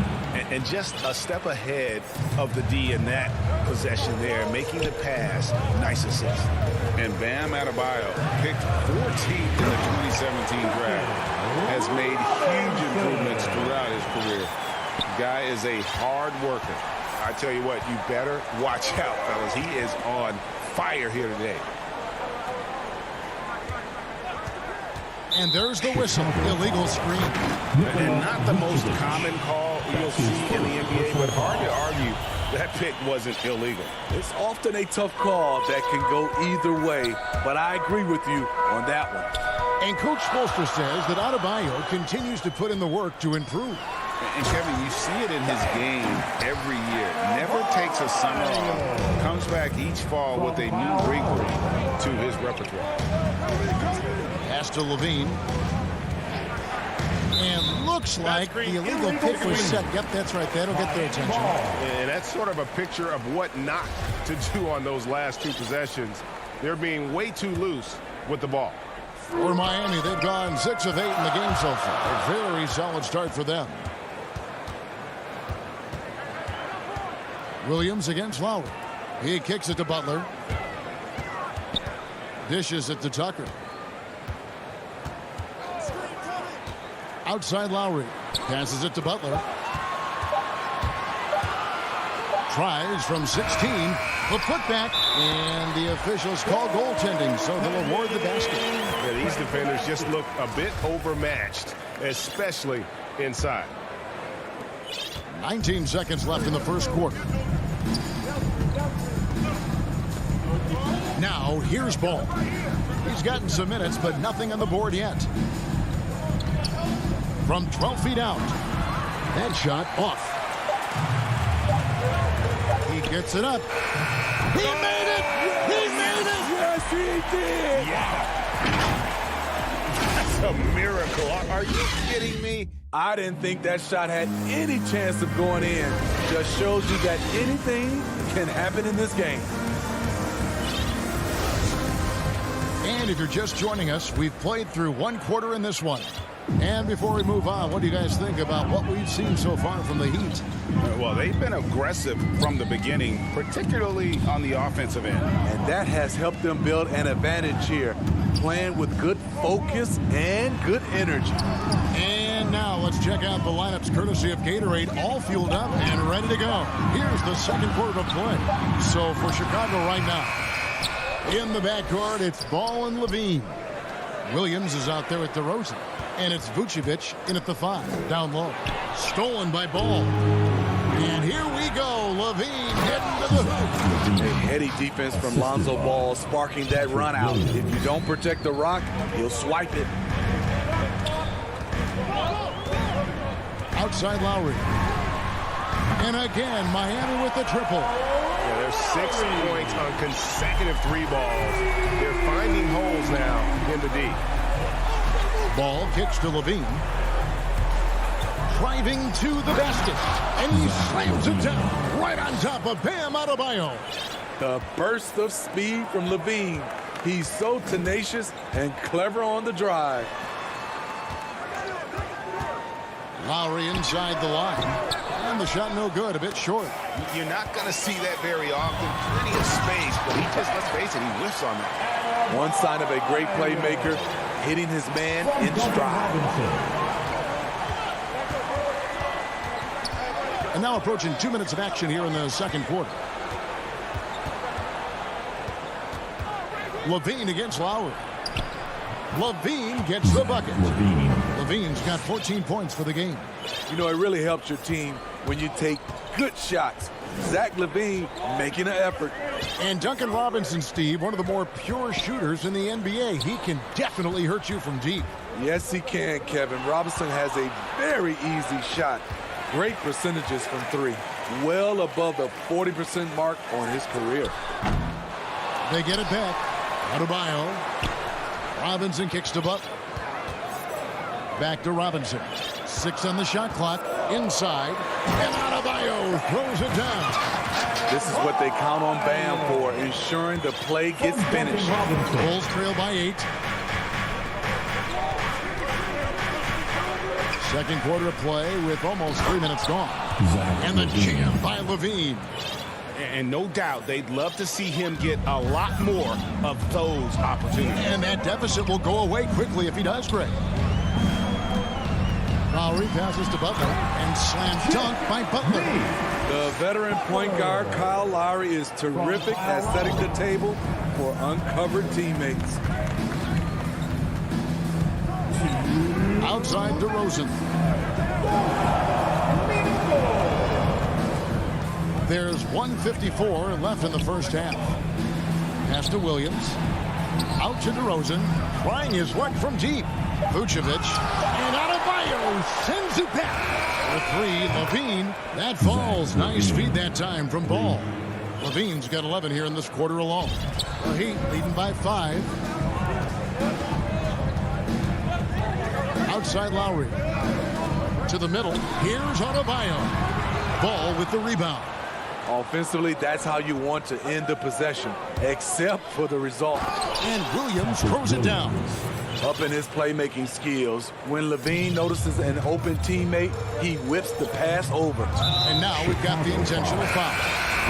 Speaker 11: And just a step ahead of the D in that possession there, making the pass. Nice assist. And Bam Adebayo, picked 14th in the 2017 draft, has made huge improvements throughout his career. The guy is a hard worker. I tell you what, you better watch out, fellas. He is on fire here today.
Speaker 10: And there's the whistle. Illegal screen.
Speaker 11: And not the most common call you'll see in the NBA, but hard to argue that pick wasn't illegal.
Speaker 15: It's often a tough call that can go either way, but I agree with you on that one.
Speaker 10: And Coach Spoelstra says that Adebayo continues to put in the work to improve.
Speaker 11: And Kevin, you see it in his game every year. Never takes a summer off. Comes back each fall with a new wrinkle to his repertoire.
Speaker 10: Pass to Levine. And looks like the illegal pick was set. Yep, that's right. That'll get their attention.
Speaker 1: And that's sort of a picture of what not to do on those last two possessions. They're being way too loose with the ball.
Speaker 10: For Miami, they've gone 6 of 8 in the game so far. A very solid start for them. Williams against Lowry. He kicks it to Butler. Dishes it to Tucker. Outside Lowry. Passes it to Butler. Tries from 16. The putback. And the officials call goaltending, so they'll award the basket.
Speaker 1: Yeah, these defenders just look a bit overmatched, especially inside.
Speaker 10: 19 seconds left in the first quarter. Now, here's Ball. He's gotten some minutes, but nothing on the board yet. From 12 feet out. That shot off. He gets it up. He made it! He made it!
Speaker 15: Yes, he did!
Speaker 11: Yeah. That's a miracle. Are you kidding me?
Speaker 15: I didn't think that shot had any chance of going in. Just shows you that anything can happen in this game.
Speaker 10: And if you're just joining us, we've played through one quarter in this one. And before we move on, what do you guys think about what we've seen so far from the Heat?
Speaker 11: Well, they've been aggressive from the beginning, particularly on the offensive end.
Speaker 15: And that has helped them build an advantage here, playing with good focus and good energy.
Speaker 10: And now let's check out the lineups courtesy of Gatorade, all fueled up and ready to go. Here's the second quarter of play. So for Chicago right now, in the backcourt, it's Ball and Levine. Williams is out there with DeRozan. And it's Vucevic in at the 5, down low. Stolen by Ball. And here we go. Levine heading to the hoop.
Speaker 15: A heady defense from Lonzo Ball, sparking that run out. If you don't protect the rock, he'll swipe it.
Speaker 10: Outside Lowry. And again, Miami with the triple.
Speaker 1: Yeah, there's 6 points on consecutive 3 balls. They're finding holes now in the D.
Speaker 10: Ball kicks to Levine. Driving to the basket. And he slams it down right on top of Bam Adebayo.
Speaker 15: The burst of speed from Levine. He's so tenacious and clever on the drive.
Speaker 10: Lowry inside the line. And the shot no good, a bit short.
Speaker 11: You're not going to see that very often. Plenty of space, but he just, let's face it, he whiffs on that.
Speaker 15: One sign of a great playmaker, hitting his man in stride.
Speaker 10: And now approaching 2 minutes of action here in the second quarter. Levine against Lowry. Levine gets the bucket. Levine's got 14 points for the game.
Speaker 15: You know, it really helps your team when you take good shots. Zach LaVine making an effort.
Speaker 10: And Duncan Robinson, Steve, one of the more pure shooters in the NBA. He can definitely hurt you from deep.
Speaker 15: Yes, he can, Kevin. Robinson has a very easy shot. Great percentages from 3. Well above the 40% mark on his career.
Speaker 10: They get it back. Adebayo. Robinson kicks to Butler. Back to Robinson. 6 on the shot clock. Inside. And Adebayo throws it down.
Speaker 15: This is what they count on Bam for, ensuring the play gets finished.
Speaker 10: Bulls trail by 8. Second quarter of play with almost 3 minutes gone. And the jam by Levine.
Speaker 11: And no doubt they'd love to see him get a lot more of those opportunities.
Speaker 10: And that deficit will go away quickly if he does, Greg. Lowry passes to Butler and slam dunk by Butler.
Speaker 15: The veteran point guard Kyle Lowry is terrific at setting the table for uncovered teammates.
Speaker 10: Outside DeRozan. There's 1:54 left in the first half. Pass to Williams. Out to DeRozan. Trying his luck from deep. Vucevic. And Adebayo sends it back. The 3, Levine. That falls. Nice feed that time from Ball. Levine's got 11 here in this quarter alone. The Heat leading by 5. Outside Lowry. To the middle. Here's Adebayo. Ball with the rebound.
Speaker 15: Offensively, that's how you want to end the possession, except for the result.
Speaker 10: And Williams throws it down.
Speaker 15: Up in his playmaking skills, when Levine notices an open teammate, he whips the pass over.
Speaker 10: And now we've got the intentional foul.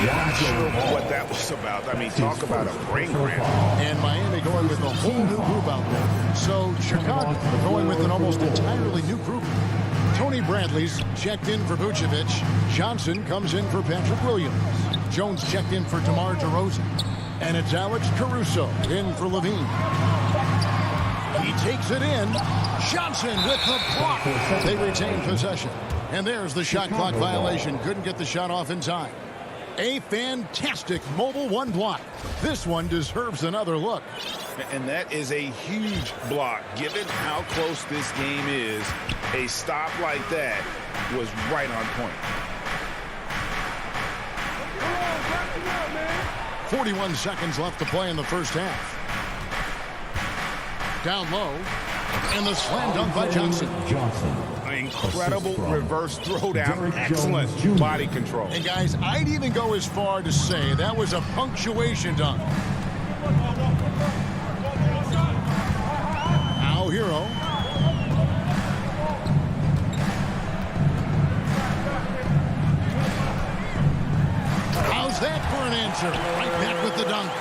Speaker 11: Not sure what that was about. I mean, talk about a brain cramp.
Speaker 10: And Miami going with a whole new group out there. So Chicago going with an almost entirely new group. Tony Bradley's checked in for Vucevic. Johnson comes in for Patrick Williams. Jones checked in for DeMar DeRozan. And it's Alex Caruso in for Levine. He takes it in. Johnson with the block. They retain possession. And there's the shot clock violation. Couldn't get the shot off in time. A fantastic mobile one block. This one deserves another look.
Speaker 11: And that is a huge block. Given how close this game is, a stop like that was right on point.
Speaker 10: 41 seconds left to play in the first half. Down low. And the slam dunk by Johnson.
Speaker 11: Incredible reverse throwdown. Excellent body control.
Speaker 10: And guys, I'd even go as far to say that was a punctuation dunk. Now Hero. How's that for an answer? Right back with the dunk.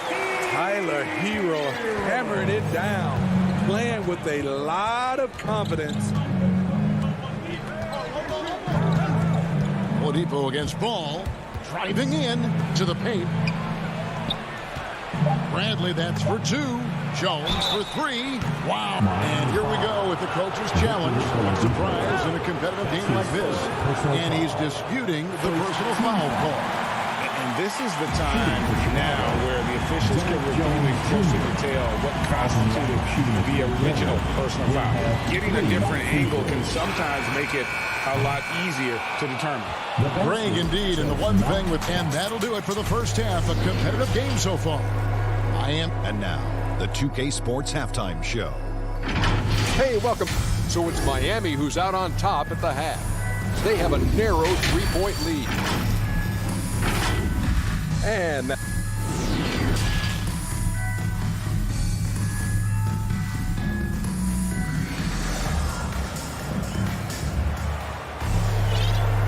Speaker 15: Tyler Hero hammering it down, playing with a lot of confidence.
Speaker 10: Oladipo against Ball, driving in to the paint. Bradley, that's for two. Jones for three. Wow. And here we go with the coach's challenge. What surprise in a competitive game like this. And he's disputing the personal foul call.
Speaker 11: And this is the time now where the officials can review in closer detail what constituted the original personal foul. Getting a different angle can sometimes make it a lot easier to determine.
Speaker 10: Greg, indeed, and the one thing with, and that'll do it for the first half. A competitive game so far.
Speaker 6: And now, the 2K Sports Halftime Show.
Speaker 7: Hey, welcome. So it's Miami who's out on top at the half. They have a narrow three-point lead. And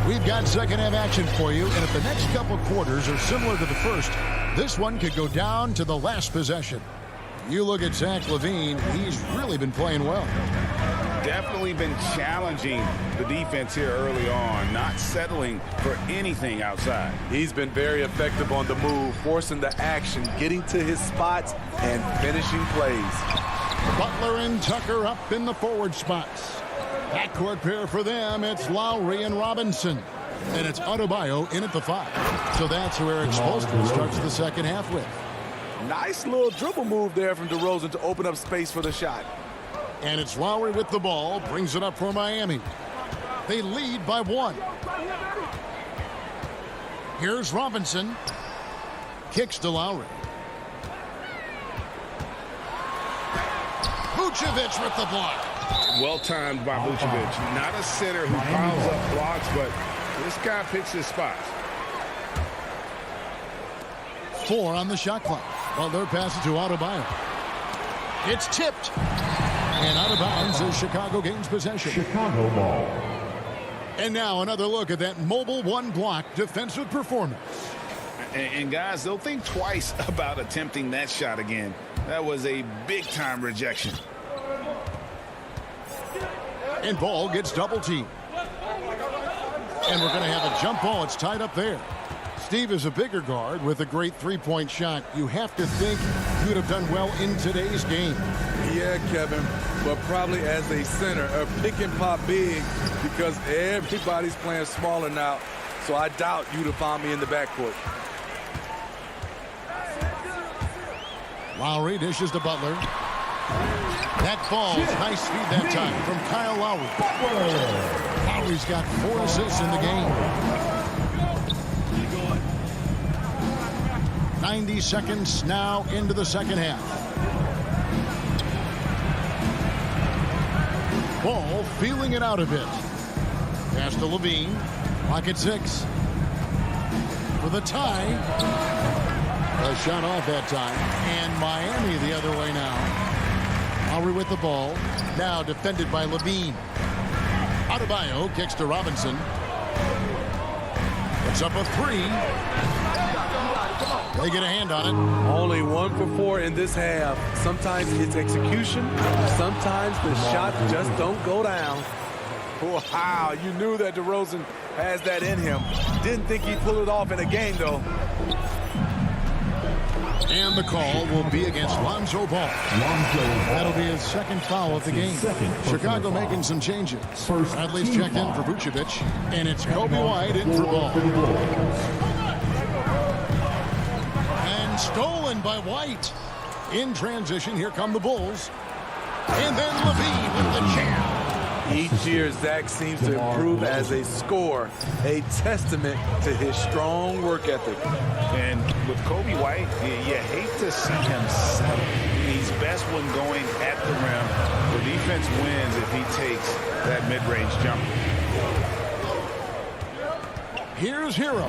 Speaker 10: we've got second half action for you, and if the next couple quarters are similar to the first, this one could go down to the last possession. You look at Zach LaVine, he's really been playing well.
Speaker 11: Definitely been challenging the defense here early on, not settling for anything outside.
Speaker 15: He's been very effective on the move, forcing the action, getting to his spots, and finishing plays.
Speaker 10: Butler and Tucker up in the forward spots. Backcourt pair for them, it's Lowry and Robinson. And it's Adebayo in at the 5. So that's who Eric Spoelstra starts the second half with.
Speaker 15: Nice little dribble move there from DeRozan to open up space for the shot.
Speaker 10: And it's Lowry with the ball, brings it up for Miami. They lead by 1. Here's Robinson. Kicks to Lowry. Vucevic with the block.
Speaker 11: Well timed by Vucevic. Not a center who piles up blocks, but this guy picks his spots.
Speaker 10: 4 on the shot clock. Butler passes to Adebayo. It's tipped. And out of bounds as Chicago gains possession.
Speaker 5: Chicago ball.
Speaker 10: And now another look at that mobile one block defensive performance.
Speaker 11: And guys, they'll think twice about attempting that shot again. That was a big-time rejection.
Speaker 10: And Ball gets double teamed. And we're going to have a jump ball. It's tied up there. Steve is a bigger guard with a great three-point shot. You have to think he would have done well in today's game.
Speaker 15: Yeah, Kevin, but probably as a center, a pick and pop big because everybody's playing smaller now. So I doubt you'd have found me in the backcourt.
Speaker 10: Lowry dishes to Butler. That falls. Nice speed that time from Kyle Lowry. Lowry's got 4 assists in the game. 90 seconds now into the second half. Ball feeling it out a bit. Pass to Levine. Clock at 6. For the tie. A shot off that time. And Miami the other way now. Lowry with the ball. Now defended by Levine. Adebayo kicks to Robinson. It's up a 3. They get a hand on it.
Speaker 15: Only 1 for 4 in this half. Sometimes it's execution. Sometimes the shot just don't go down. Wow, you knew that DeRozan has that in him. Didn't think he'd pull it off in a game, though.
Speaker 10: And the call will be against Lonzo Ball. That'll be his second foul of the game. Chicago making some changes. Bradley's checked in for Vucevic, and it's Kobe White in for Ball. And stolen by White. In transition, here come the Bulls. And then LaVine with the jam.
Speaker 15: Each year, Zach seems to improve as a scorer, a testament to his strong work ethic.
Speaker 11: And with Kobe White, you hate to see him settle. He's best when going at the rim. The defense wins if he takes that mid-range jumper.
Speaker 10: Here's Hero.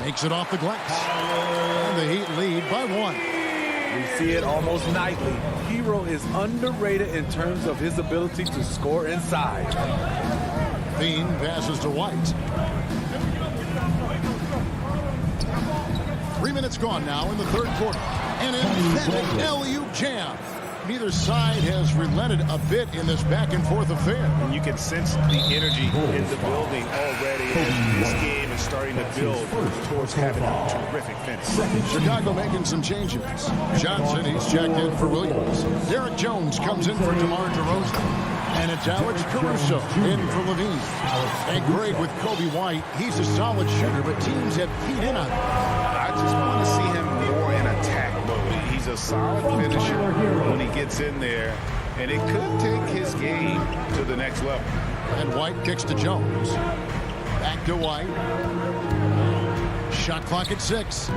Speaker 10: Makes it off the glass. And the Heat lead by 1.
Speaker 15: We see it almost nightly. Hero is underrated in terms of his ability to score inside.
Speaker 10: Bean passes to White. 3 minutes gone now in the third quarter. An emphatic alley-oop jam. Neither side has relented a bit in this back-and-forth affair.
Speaker 11: And you can sense the energy in the building already as this game is starting to build towards having a terrific finish.
Speaker 10: Chicago making some changes. Johnson, he's checked in for Williams. Derek Jones comes in for DeMar DeRozan. And it's Alex Caruso in for LaVine. And great with Kobe White. He's a solid shooter, but teams have keyed in on him.
Speaker 11: I just want to see him more in attack mode. He's a solid finisher when he gets in there, and it could take his game to the next level.
Speaker 10: And White kicks to Jones. Back to White. Shot clock at 6.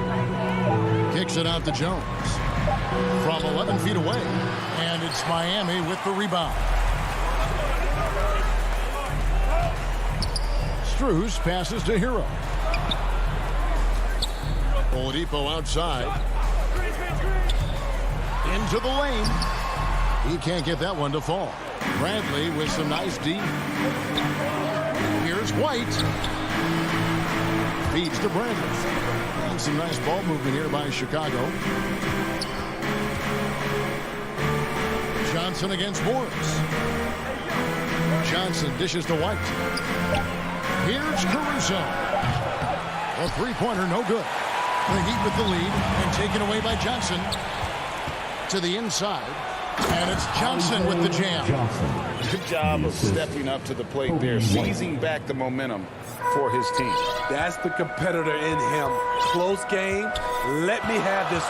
Speaker 10: Kicks it out to Jones. From 11 feet away. And it's Miami with the rebound. Strus passes to Hero. Oladipo outside. Into the lane. He can't get that one to fall. Bradley with some nice D. Here's White. Feeds to Bradley. And some nice ball movement here by Chicago. Johnson against Morris. Johnson dishes to White. Here's Caruso. A three-pointer, no good. The Heat with the lead and taken away by Johnson. To the inside. And it's Johnson with the jam.
Speaker 11: Good job of stepping up to the plate there, seizing back the momentum for his team.
Speaker 15: That's the competitor in him. Close game. Let me have this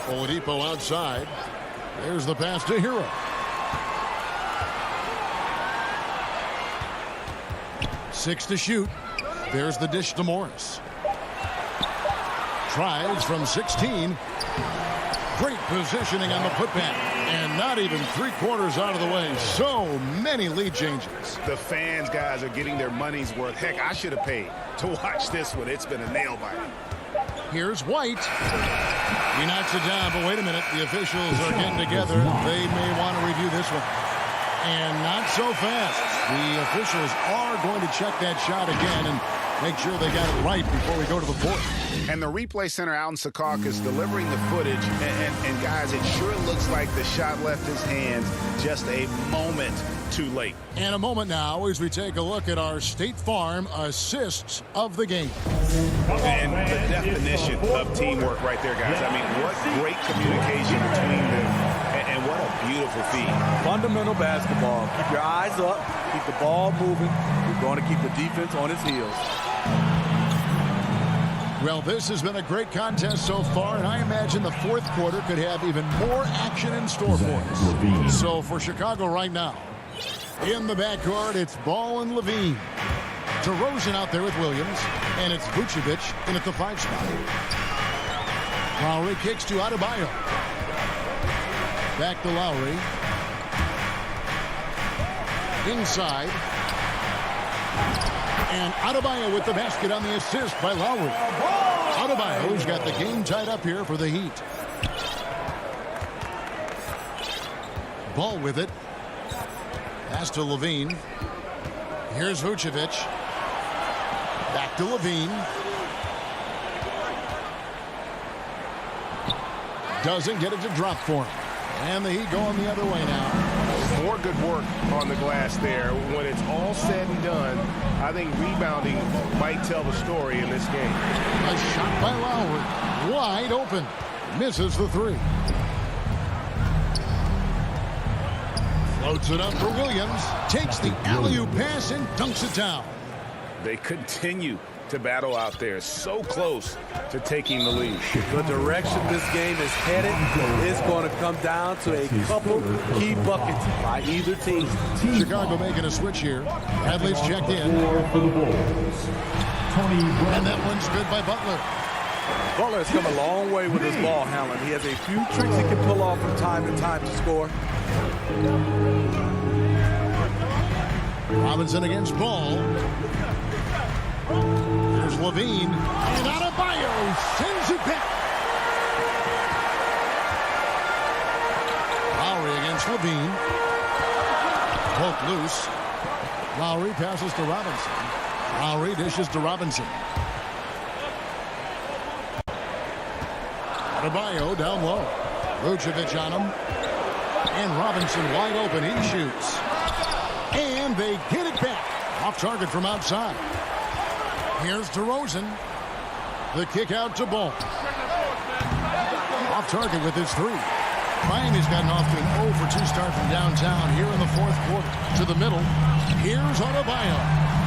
Speaker 15: one.
Speaker 10: Oladipo outside. There's the pass to Hero. Six to shoot. There's the dish to Morris. Tries from 16. Great positioning on the putback. And not even 3/4 out of the way. So many lead changes.
Speaker 11: The fans, guys, are getting their money's worth. Heck, I should have paid to watch this one. It's been a nail biter.
Speaker 10: Here's White. He knocks it down, but wait a minute. The officials are getting together. They may want to review this one. And not so fast. The officials are going to check that shot again and make sure they got it right before we go to the fourth.
Speaker 11: And the replay center out in Secaucus delivering the footage. And guys, it sure looks like the shot left his hands just a moment too late.
Speaker 10: And a moment now as we take a look at our State Farm assists of the game.
Speaker 11: And the definition of teamwork right there, guys. I mean, what great communication between them. And what a beautiful feed.
Speaker 15: Fundamental basketball. Keep your eyes up. Keep the ball moving. You're going to keep the defense on its heels.
Speaker 10: Well, this has been a great contest so far, and I imagine the fourth quarter could have even more action in store for us. So for Chicago right now, in the backcourt, it's Ball and LaVine. DeRozan out there with Williams, and it's Vucevic in at the 5 spot. Lowry kicks to Adebayo. Back to Lowry. Inside. And Adebayo with the basket on the assist by Lowry. Adebayo's got the game tied up here for the Heat. Ball with it. Pass to LaVine. Here's Vucevic. Back to Levine. Doesn't get it to drop for him. And the Heat going the other way now.
Speaker 11: More good work on the glass there. When it's all said and done, I think rebounding might tell the story in this game.
Speaker 10: A shot by Lowry. Wide open. Misses the three. Floats it up for Williams. Takes the alley-oop pass and dunks it down.
Speaker 11: They continue to battle out there, so close to taking the lead.
Speaker 15: The direction this game is headed is going to come down to a couple key buckets by either team.
Speaker 10: Chicago making a switch here. Bradley's checked in.
Speaker 5: For the Bulls.
Speaker 10: And that one's good by Butler.
Speaker 15: Butler has come a long way with his ball handling. He has a few tricks he can pull off from time to time to score.
Speaker 10: Robinson against Ball. There's Levine. And Adebayo sends it back. Lowry against Levine. Poke loose. Lowry passes to Robinson. Lowry dishes to Robinson. Adebayo down low. Vucevic on him. And Robinson wide open. He shoots. And they get it back. Off target from outside. Here's DeRozan. The kick out to Ball. Off target with his three. Miami's gotten off to an 0 for 2 start from downtown here in the fourth quarter. To the middle. Here's Adebayo.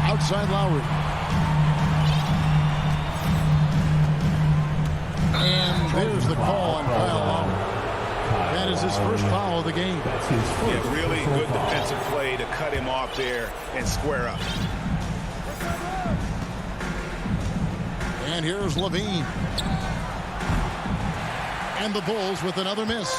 Speaker 10: Outside Lowry. And there's the call on Kyle Lowry. That is his first foul of the game.
Speaker 11: Yeah, really good defensive play to cut him off there and square up.
Speaker 10: And here's Levine. And the Bulls with another miss.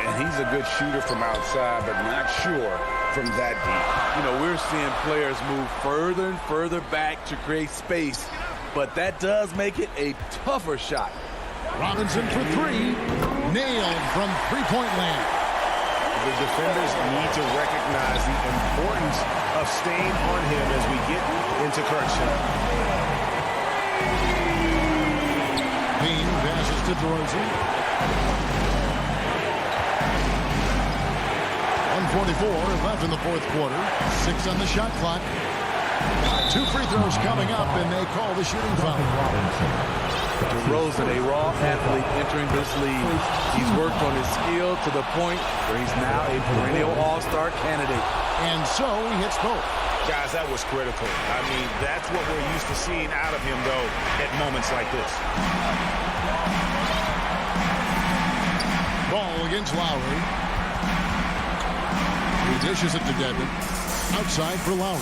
Speaker 11: And he's a good shooter from outside, but not sure from that deep.
Speaker 15: You know, we're seeing players move further and further back to create space, but that does make it a tougher shot.
Speaker 10: Robinson for three. Nailed from three-point land.
Speaker 11: The defenders need to recognize the importance of staying on him as we get into correction.
Speaker 10: Bean passes to DeRozan. 1:44 left in the fourth quarter. 6 on the shot clock. 2 free throws coming up, and they call the shooting foul.
Speaker 15: DeRozan, a raw athlete entering this league. He's worked on his skill to the point where he's now a perennial all-star candidate.
Speaker 10: And so he hits both.
Speaker 11: Guys, that was critical. I mean, that's what we're used to seeing out of him, though, at moments like this.
Speaker 10: Ball against Lowry. He dishes it to Dedmon. Outside for Lowry.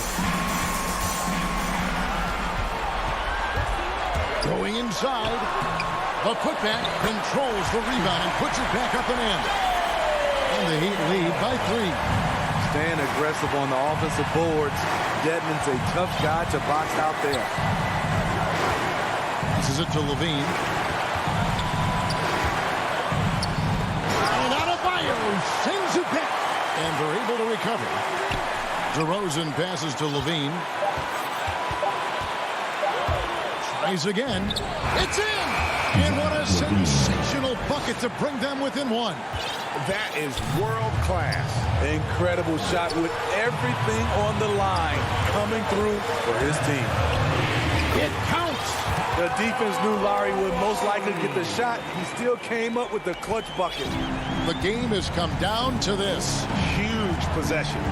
Speaker 10: Going inside. The putback controls the rebound and puts it back up and in. And the Heat lead by 3.
Speaker 15: Staying aggressive on the offensive boards. Dedmon's a tough guy to box out there.
Speaker 10: This is it to Levine. And Adebayo sends it back. And they're able to recover. DeRozan passes to Levine. Tries again. It's in! And what a sensational bucket to bring them within 1.
Speaker 11: That is world class.
Speaker 15: Incredible shot with everything on the line coming through for his team.
Speaker 10: It counts.
Speaker 15: The defense knew Lowry would most likely get the shot. He still came up with the clutch bucket.
Speaker 10: The game has come down to this.
Speaker 11: Huge possession.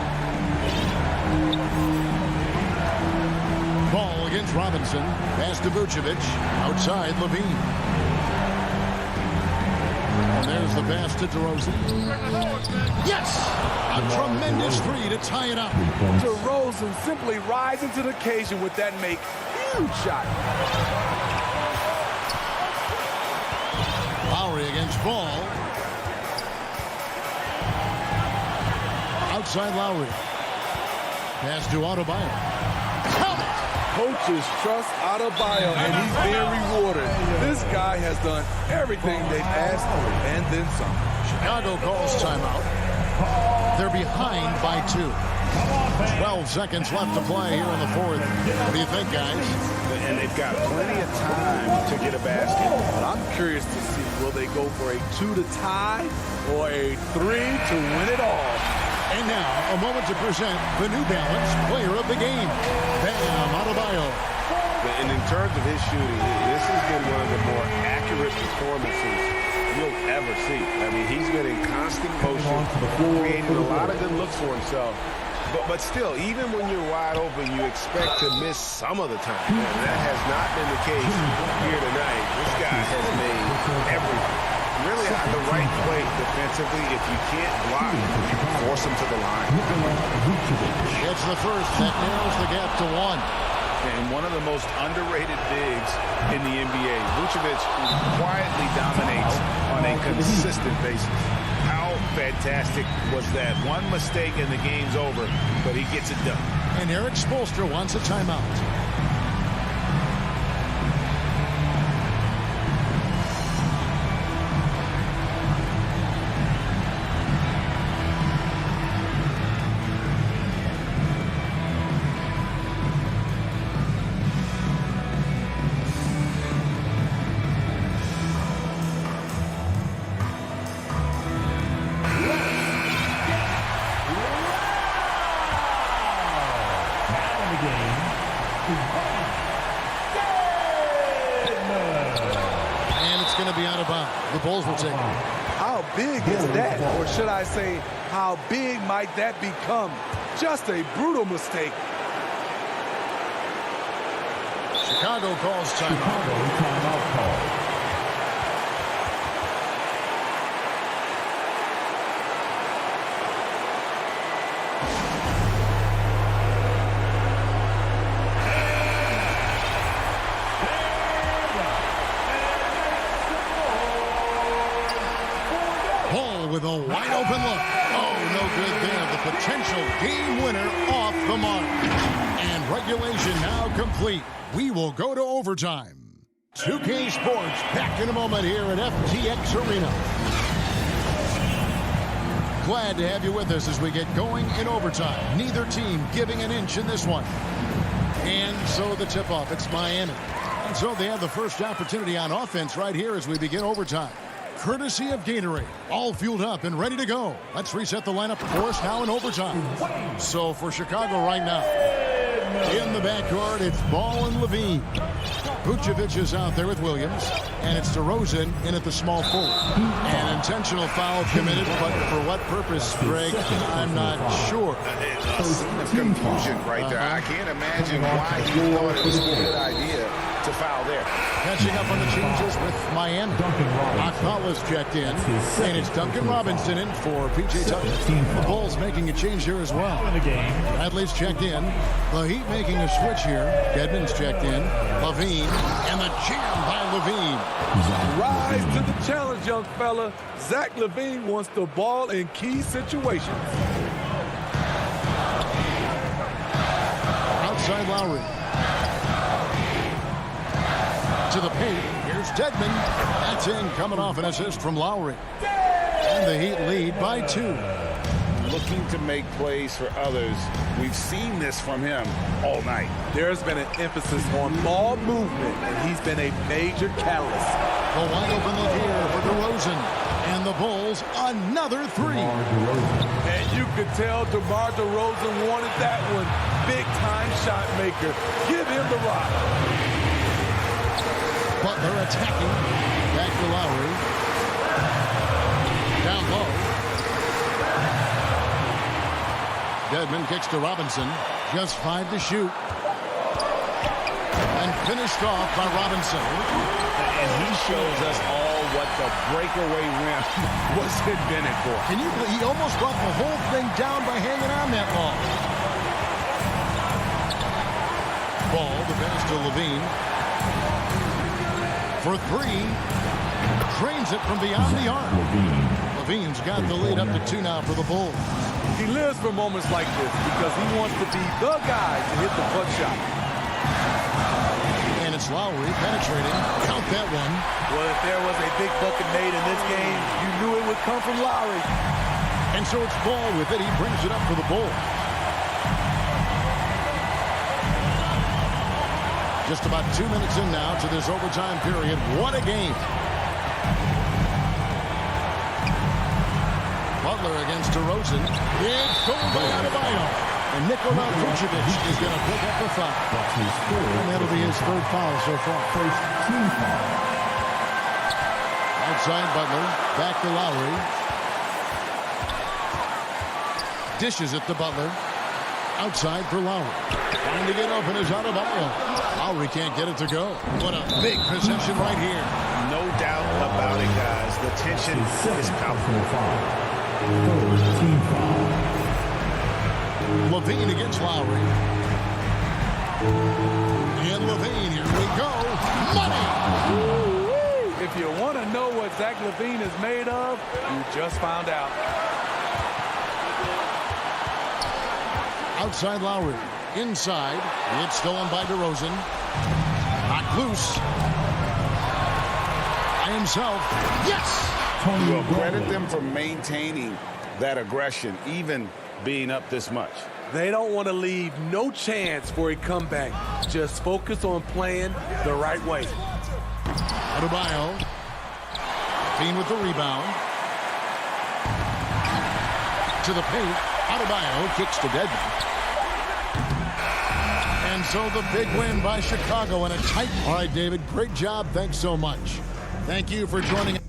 Speaker 10: Ball against Robinson. Pass to Vucevic. Outside Levine. And there's the pass to DeRozan. Yes! A tremendous three to tie it up.
Speaker 15: DeRozan simply rising to the occasion with that make. Huge shot.
Speaker 10: Lowry against Ball. Outside Lowry. Pass to Adebayo.
Speaker 15: Coaches trust Adebayo, and he's being rewarded. This guy has done everything they've asked for, and then some.
Speaker 10: Chicago calls timeout. They're behind by 2. 12 seconds left to play here in the fourth. What do you think, guys?
Speaker 11: and they've got plenty of time to get a basket.
Speaker 15: But I'm curious to see, will they go for a 2 to tie or a 3 to win it all?
Speaker 10: And now, a moment to present the New Balance Player of the Game, Bam Adebayo.
Speaker 7: And in terms of his shooting, this has been one of the more accurate performances you'll ever see. I mean, he's been in constant motion, creating a lot of good looks for himself. But still, even when you're wide open, you expect to miss some of the time. And that has not been the case here tonight. This guy has made everything. Really at the right play defensively. If you can't block, force him to the line.
Speaker 10: It's the first that narrows the gap to 1.
Speaker 11: And one of the most underrated bigs in the NBA. Vucevic quietly dominates on a consistent basis. How fantastic was that? One mistake and the game's over, but he gets it done.
Speaker 10: And Eric Spoelstra wants a timeout. The Bulls will take it.
Speaker 15: How big is that? Or should I say, how big might that become? Just a brutal mistake.
Speaker 10: Chicago calls timeout call. With a wide open look. Oh, no good there. The potential game winner off the mark. And regulation now complete. We will go to overtime. 2K Sports back in a moment here at FTX Arena. Glad to have you with us as we get going in overtime. Neither team giving an inch in this one. And so the tip-off, it's Miami. And so they have the first opportunity on offense right here as we begin overtime. Courtesy of Gatorade, all fueled up and ready to go. Let's reset the lineup for us now in overtime. So for Chicago right now, in the backcourt, it's Ball and Levine. Vucevic is out there with Williams, and it's DeRozan in at the small forward. An intentional foul committed, but for what purpose, Greg, I'm not sure.
Speaker 11: A scene of confusion right there. I can't imagine why he thought it was a good idea to foul there.
Speaker 10: Catching up on the changes with Miami. Akala's checked in, and it's Duncan Robinson in for P.J. Tucker. The Bulls making a change here as well. Bradley's checked in. The Heat making a switch here. Dedmon's checked in. Levine, and the jam by Levine.
Speaker 15: Rise to the challenge, young fella. Zach LaVine wants the ball in key situations.
Speaker 10: Outside Lowry. To the paint. Here's Dedmon. That's in, coming off an assist from Lowry. And the Heat lead by 2.
Speaker 11: Looking to make plays for others. We've seen this from him all night.
Speaker 15: There's been an emphasis on ball movement, and he's been a major catalyst.
Speaker 10: The wide open look here for DeRozan. And the Bulls, another 3.
Speaker 15: And you could tell DeMar DeRozan wanted that one. Big-time shot maker. Give him the rock.
Speaker 10: Butler attacking. Back to Lowry. Down low. Dedmon kicks to Robinson. Just 5 to shoot. And finished off by Robinson.
Speaker 11: And he shows us all what the breakaway rim was invented for.
Speaker 10: Can you believe he almost brought the whole thing down by hanging on that long? Ball, the pass to Levine. For 3. Trains it from beyond the arc. Levine's got the lead up to 2 now for the Bulls.
Speaker 15: He lives for moments like this because he wants to be the guy to hit the clutch shot.
Speaker 10: And it's Lowry penetrating. Count that one.
Speaker 15: Well, if there was a big bucket made in this game, you knew it would come from Lowry.
Speaker 10: And so it's Ball with it. He brings it up for the Bulls. Just about 2 minutes in now to this overtime period. What a game. Butler against DeRozan. It's goal by Adebayo. And Nikola Vucevic is going to pick up the foul. And that'll be his third foul so far.
Speaker 5: First team foul.
Speaker 10: Outside Butler. Back to Lowry. Dishes it to Butler. Outside for Lowry. Trying to get open is Adebayo. Lowry can't get it to go. What a big possession right here.
Speaker 11: No doubt about it, guys. The tension is palpable.
Speaker 5: Third team foul.
Speaker 10: Levine against Lowry. And Levine, here we go. Money!
Speaker 15: If you want to know what Zach LaVine is made of, you just found out.
Speaker 10: Outside Lowry. Inside. It's stolen by DeRozan. Knocked loose. By himself. Yes!
Speaker 11: Well, credit them for maintaining that aggression, even being up this much.
Speaker 15: They don't want to leave no chance for a comeback. Just focus on playing the right way.
Speaker 10: Adebayo. Levine with the rebound. To the paint. Adebayo kicks to Dedmon. And so the big win by Chicago in a tight. All right, David, great job. Thanks so much. Thank you for joining us.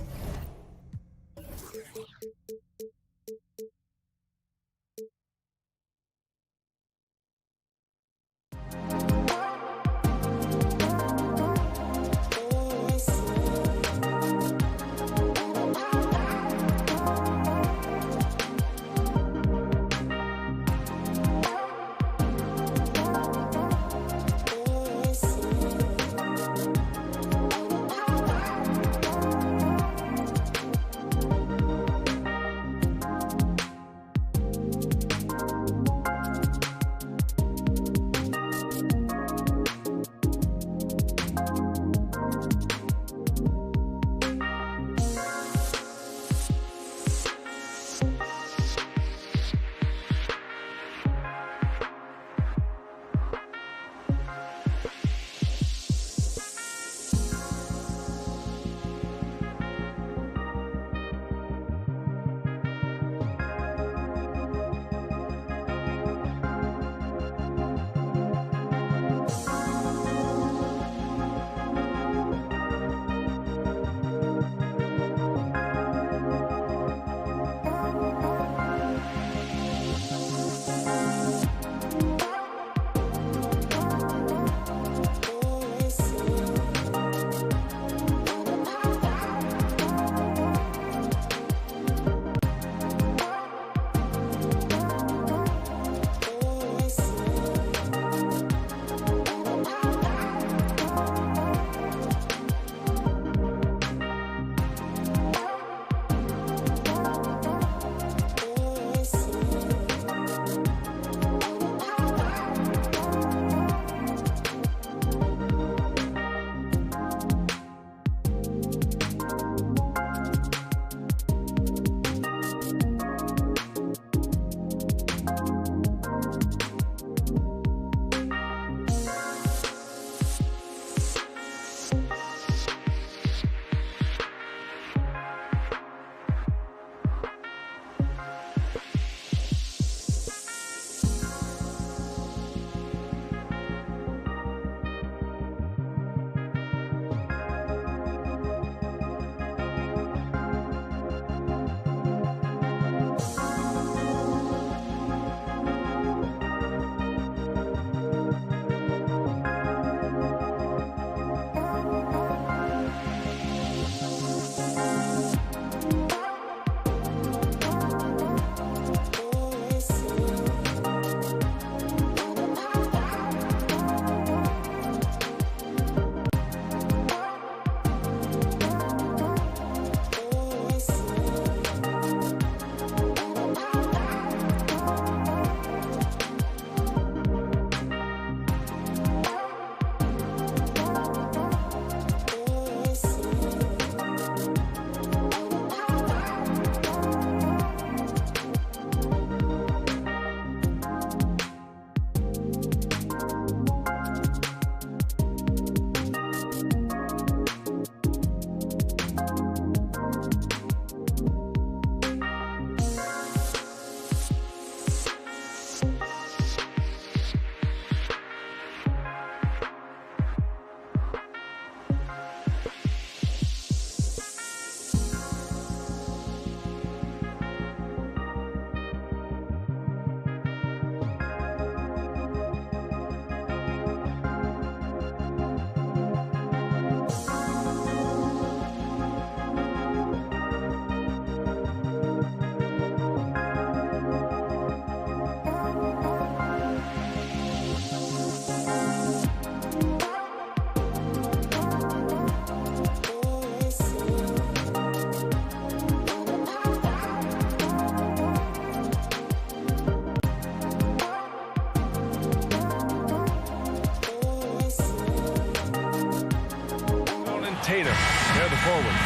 Speaker 1: the forwards.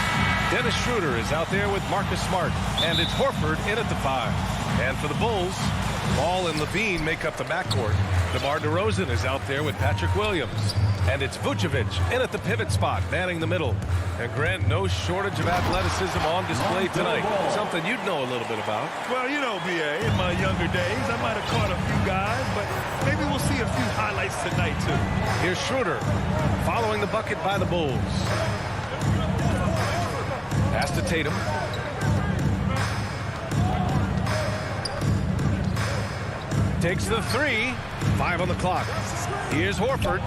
Speaker 1: Dennis Schroeder is out there with Marcus Smart. And it's Horford in at the 5. And for the Bulls, Ball and Levine make up the backcourt. DeMar DeRozan is out there with Patrick Williams. And it's Vucevic in at the pivot spot, manning the middle. And Grant, no shortage of athleticism on display tonight. Something you'd know a little bit about.
Speaker 3: Well, you know, B.A., in my younger days, I might have caught a few guys, but maybe we'll see a few highlights tonight, too.
Speaker 1: Here's Schroeder following the bucket by the Bulls. Pass to Tatum. Takes the 3. 5 on the clock. Here's Horford.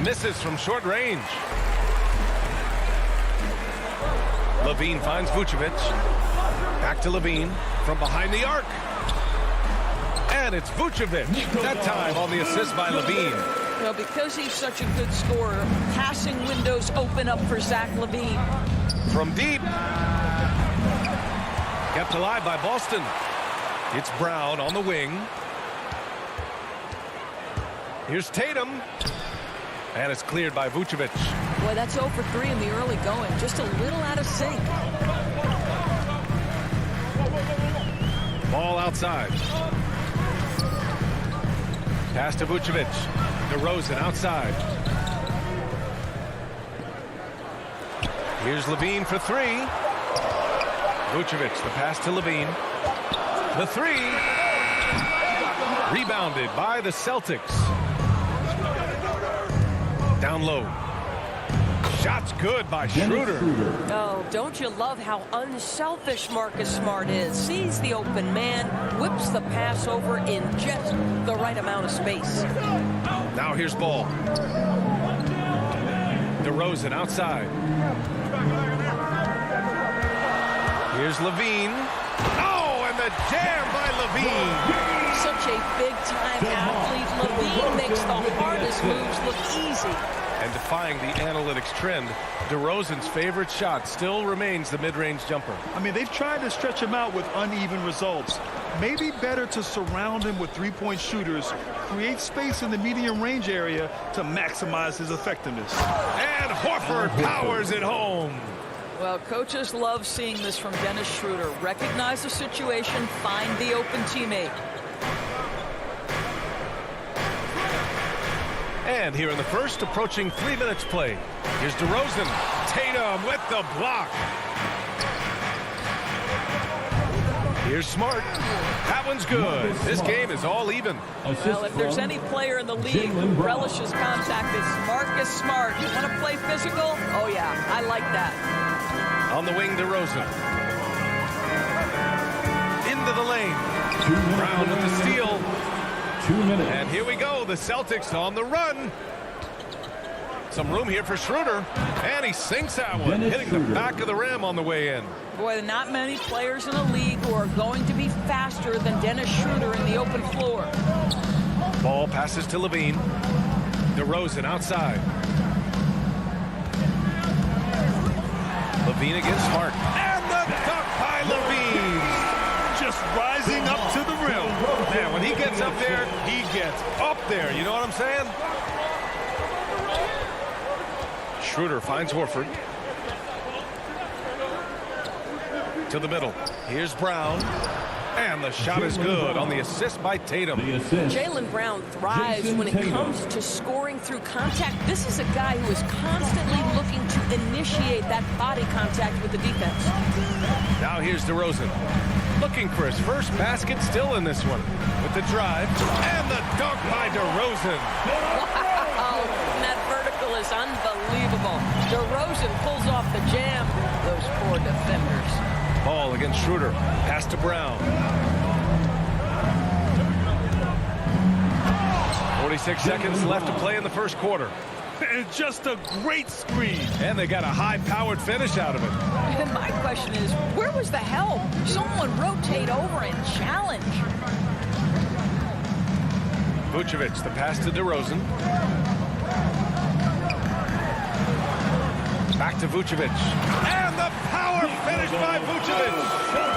Speaker 1: Misses from short range. Levine finds Vucevic. Back to Levine from behind the arc. And it's Vucevic. That time on the assist by Levine.
Speaker 12: Well, because he's such a good scorer, passing windows open up for Zach LaVine.
Speaker 1: From deep. Kept alive by Boston. It's Brown on the wing. Here's Tatum. And it's cleared by Vucevic.
Speaker 12: Boy, that's 0 for 3 in the early going. Just a little out of sync.
Speaker 1: Ball outside. Pass to Vucevic. DeRozan outside. Here's Levine for 3. Vucevic, the pass to Levine. The 3. Rebounded by the Celtics. Down low. Shot's good by Schroeder.
Speaker 13: Oh, don't you love how unselfish Marcus Smart is? Sees the open man, whips the pass over in just the right amount of space.
Speaker 1: Now here's Ball. DeRozan outside. Here's Levine. Oh, and the jam by Levine.
Speaker 13: Such a big-time athlete. Levine makes the hardest moves look easy.
Speaker 1: And defying the analytics trend, DeRozan's favorite shot still remains the mid-range jumper.
Speaker 3: I mean, they've tried to stretch him out with uneven results. Maybe better to surround him with three-point shooters, create space in the medium range area to maximize his effectiveness.
Speaker 1: And Horford powers it home.
Speaker 12: Well, coaches love seeing this from Dennis Schroeder. Recognize the situation, find the open teammate.
Speaker 1: And here in the first, approaching 3 minutes play. Here's DeRozan. Tatum with the block. Here's Smart. That one's good. This game is all even.
Speaker 12: Well, if there's any player in the league who relishes contact, it's Marcus Smart. You want to play physical? Oh, yeah, I like that.
Speaker 1: On the wing, DeRozan. Into the lane. Brown with the steal.
Speaker 5: 2 minutes.
Speaker 1: And here we go. The Celtics on the run. Some room here for Schroeder. And he sinks that one, hitting the back of the rim on the way in.
Speaker 12: Boy, not many players in the league who are going to be faster than Dennis Schroeder in the open floor.
Speaker 1: Ball passes to Levine. DeRozan outside. Levine against Smart. And the dunk by Levine.
Speaker 3: Just rising up to the rim.
Speaker 1: Man, when he gets up there, he gets up there. You know what I'm saying? Schroeder finds Horford. To the middle. Here's Brown. And the shot is good on the assist by Tatum.
Speaker 13: Jaylen Brown thrives when it comes to scoring through contact. This is a guy who is constantly looking to initiate that body contact with the defense.
Speaker 1: Now here's DeRozan. Looking for his first basket, still in this one. With the drive. And the dunk by DeRozan.
Speaker 13: Wow, that vertical is unbelievable. DeRozan pulls off the jam. Those poor defenders.
Speaker 1: Ball against Schroeder. Pass to Brown. 46 seconds left to play in the first quarter.
Speaker 3: And just a great screen.
Speaker 1: And they got a high-powered finish out of it.
Speaker 12: And my question is, where was the help? Someone rotate over and challenge.
Speaker 1: Vucevic, the pass to DeRozan. Back to Vucevic. And the power finish by Vucevic.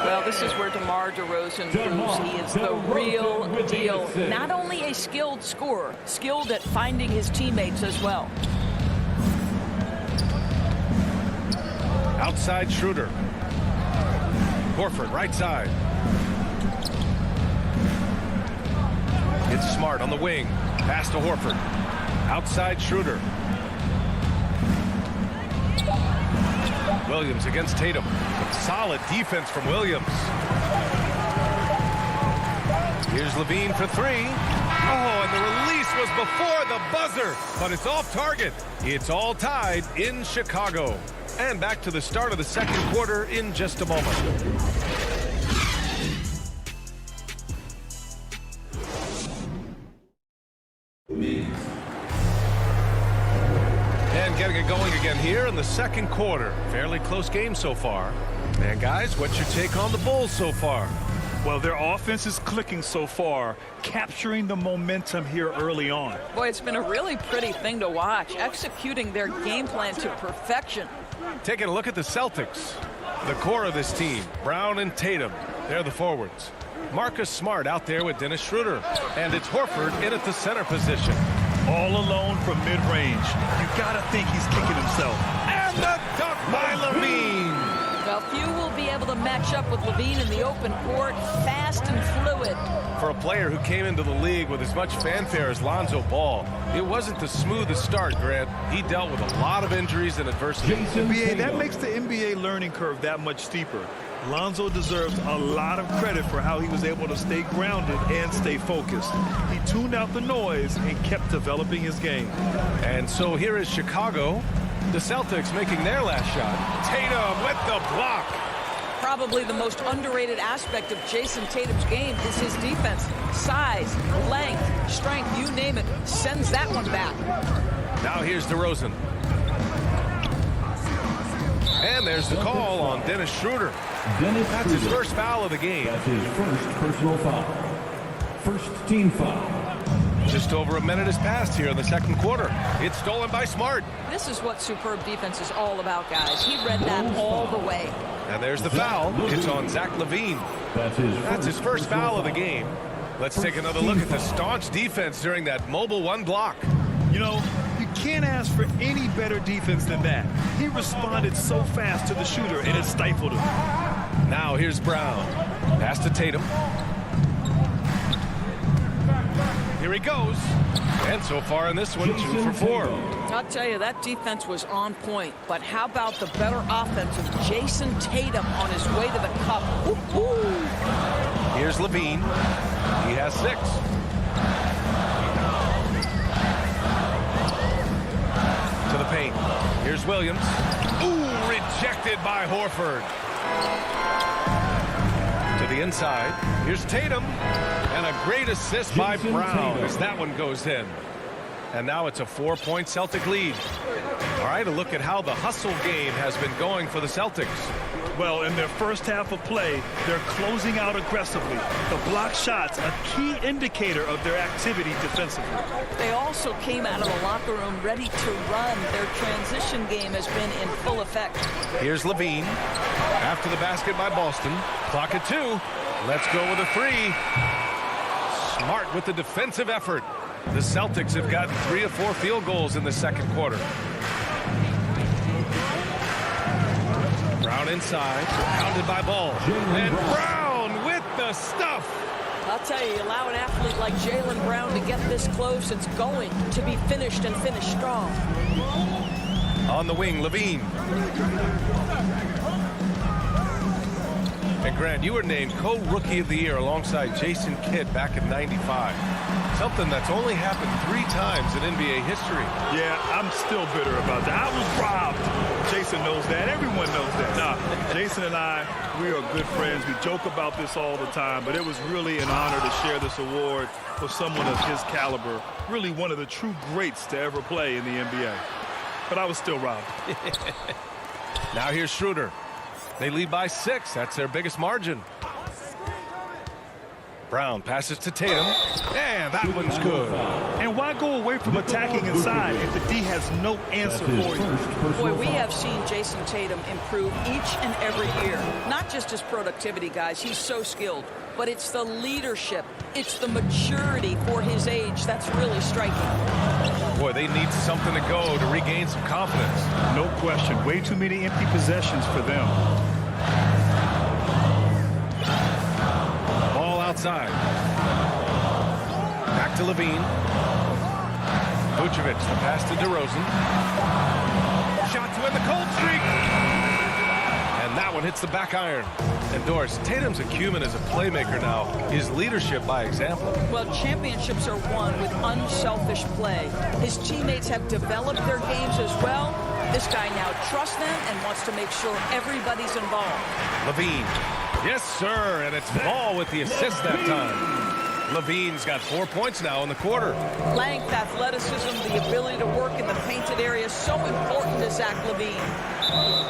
Speaker 12: Well, this is where DeMar DeRozan proves he is the real deal. Not only a skilled scorer, skilled at finding his teammates as well.
Speaker 1: Outside Schroeder. Horford, right side. It's Smart on the wing. Pass to Horford. Outside Schroeder. Williams against Tatum. Some solid defense from Williams. Here's Levine for three. Oh, and the release was before the buzzer, but it's off target. It's all tied in Chicago. And back to the start of the second quarter in just a moment. And getting it going again here in the second quarter. Fairly close game so far. And guys, what's your take on the Bulls so far?
Speaker 3: Well, their offense is clicking so far, capturing the momentum here early on.
Speaker 12: Boy, it's been a really pretty thing to watch, executing their game plan to perfection.
Speaker 1: Taking a look at the Celtics. The core of this team, Brown and Tatum, they're the forwards. Marcus Smart out there with Dennis Schroeder. And it's Horford in at the center position.
Speaker 3: All alone from mid-range. You gotta think he's kicking himself.
Speaker 1: And the dunk by Levine.
Speaker 12: Well, few will be able to match up with Levine in the open court, fast and fluid.
Speaker 1: For a player who came into the league with as much fanfare as Lonzo Ball, it wasn't the smoothest start, Grant. He dealt with a lot of injuries and adversity.
Speaker 3: NBA, that makes the NBA learning curve that much steeper. Lonzo deserves a lot of credit for how he was able to stay grounded and stay focused. He tuned out the noise and kept developing his game.
Speaker 1: And so here is Chicago. The Celtics making their last shot. Tatum with the block.
Speaker 12: Probably the most underrated aspect of Jason Tatum's game is his defense. Size, length, strength, you name it, sends that one back.
Speaker 1: Now here's DeRozan. And there's the call on Dennis Schroeder. That's his first foul of the game.
Speaker 5: That's his first personal foul. First team foul.
Speaker 1: Just over a minute has passed here in the second quarter. It's stolen by Smart.
Speaker 12: This is what superb defense is all about, guys. He read that all the way.
Speaker 1: And there's the foul. It's on Zach LaVine. That's his first foul of the game. Let's take another look at the staunch defense during that mobile one block.
Speaker 3: You know, you can't ask for any better defense than that. He responded so fast to the shooter, and it stifled him.
Speaker 1: Now here's Brown. Pass to Tatum. Here he goes. And so far in this one, 2 for 4.
Speaker 12: I'll tell you, that defense was on point. But how about the better offense of Jason Tatum on his way to the cup? Woo-hoo.
Speaker 1: Here's Levine. He has 6. To the paint. Here's Williams. Ooh, rejected by Horford. To the inside. Here's Tatum. And a great assist by Brown as that one goes in. And now it's a 4-point Celtic lead. All right, a look at how the hustle game has been going for the Celtics.
Speaker 3: Well, in their first half of play, they're closing out aggressively. The block shots, a key indicator of their activity defensively.
Speaker 12: They also came out of the locker room ready to run. Their transition game has been in full effect.
Speaker 1: Here's Levine. After the basket by Boston. Clock at 2. Let's go with a 3. Smart with the defensive effort. The Celtics have gotten 3 of 4 field goals in the second quarter. Brown inside, pounded by Ball. And Brown with the stuff.
Speaker 12: I'll tell you, allow an athlete like Jaylen Brown to get this close, it's going to be finished and finished strong.
Speaker 1: On the wing, Levine. And Grant, you were named co-rookie of the year alongside Jason Kidd back in '95. Something that's only happened 3 times in NBA history.
Speaker 3: Yeah, I'm still bitter about that. I was robbed. Jason knows that. Everyone knows that. Nah, Jason and I, we are good friends. We joke about this all the time, but it was really an honor to share this award with someone of his caliber. Really one of the true greats to ever play in the NBA. But I was still robbed.
Speaker 1: Now here's Schroeder. They lead by 6. That's their biggest margin. Brown passes to Tatum, and that one's good.
Speaker 3: And why go away from attacking inside if the D has no answer for you?
Speaker 12: Boy, we have seen Jason Tatum improve each and every year. Not just his productivity, guys. He's so skilled. But it's the leadership. It's the maturity for his age that's really striking.
Speaker 1: Boy, they need something to go to regain some confidence.
Speaker 3: No question. Way too many empty possessions for them.
Speaker 1: Ball outside. Back to Levine. Vucevic, the pass to DeRozan. Shot to end the cold streak. And that one hits the back iron. And Doris, Tatum's acumen as a playmaker now is leadership by example.
Speaker 12: Well, championships are won with unselfish play. His teammates have developed their games as well. This guy now trusts them and wants to make sure everybody's involved.
Speaker 1: Levine. Yes, sir. And it's Ball with the assist that time. Levine's got 4 points now in the quarter.
Speaker 12: Length, athleticism, the ability to work in the painted area, so important to Zach LaVine.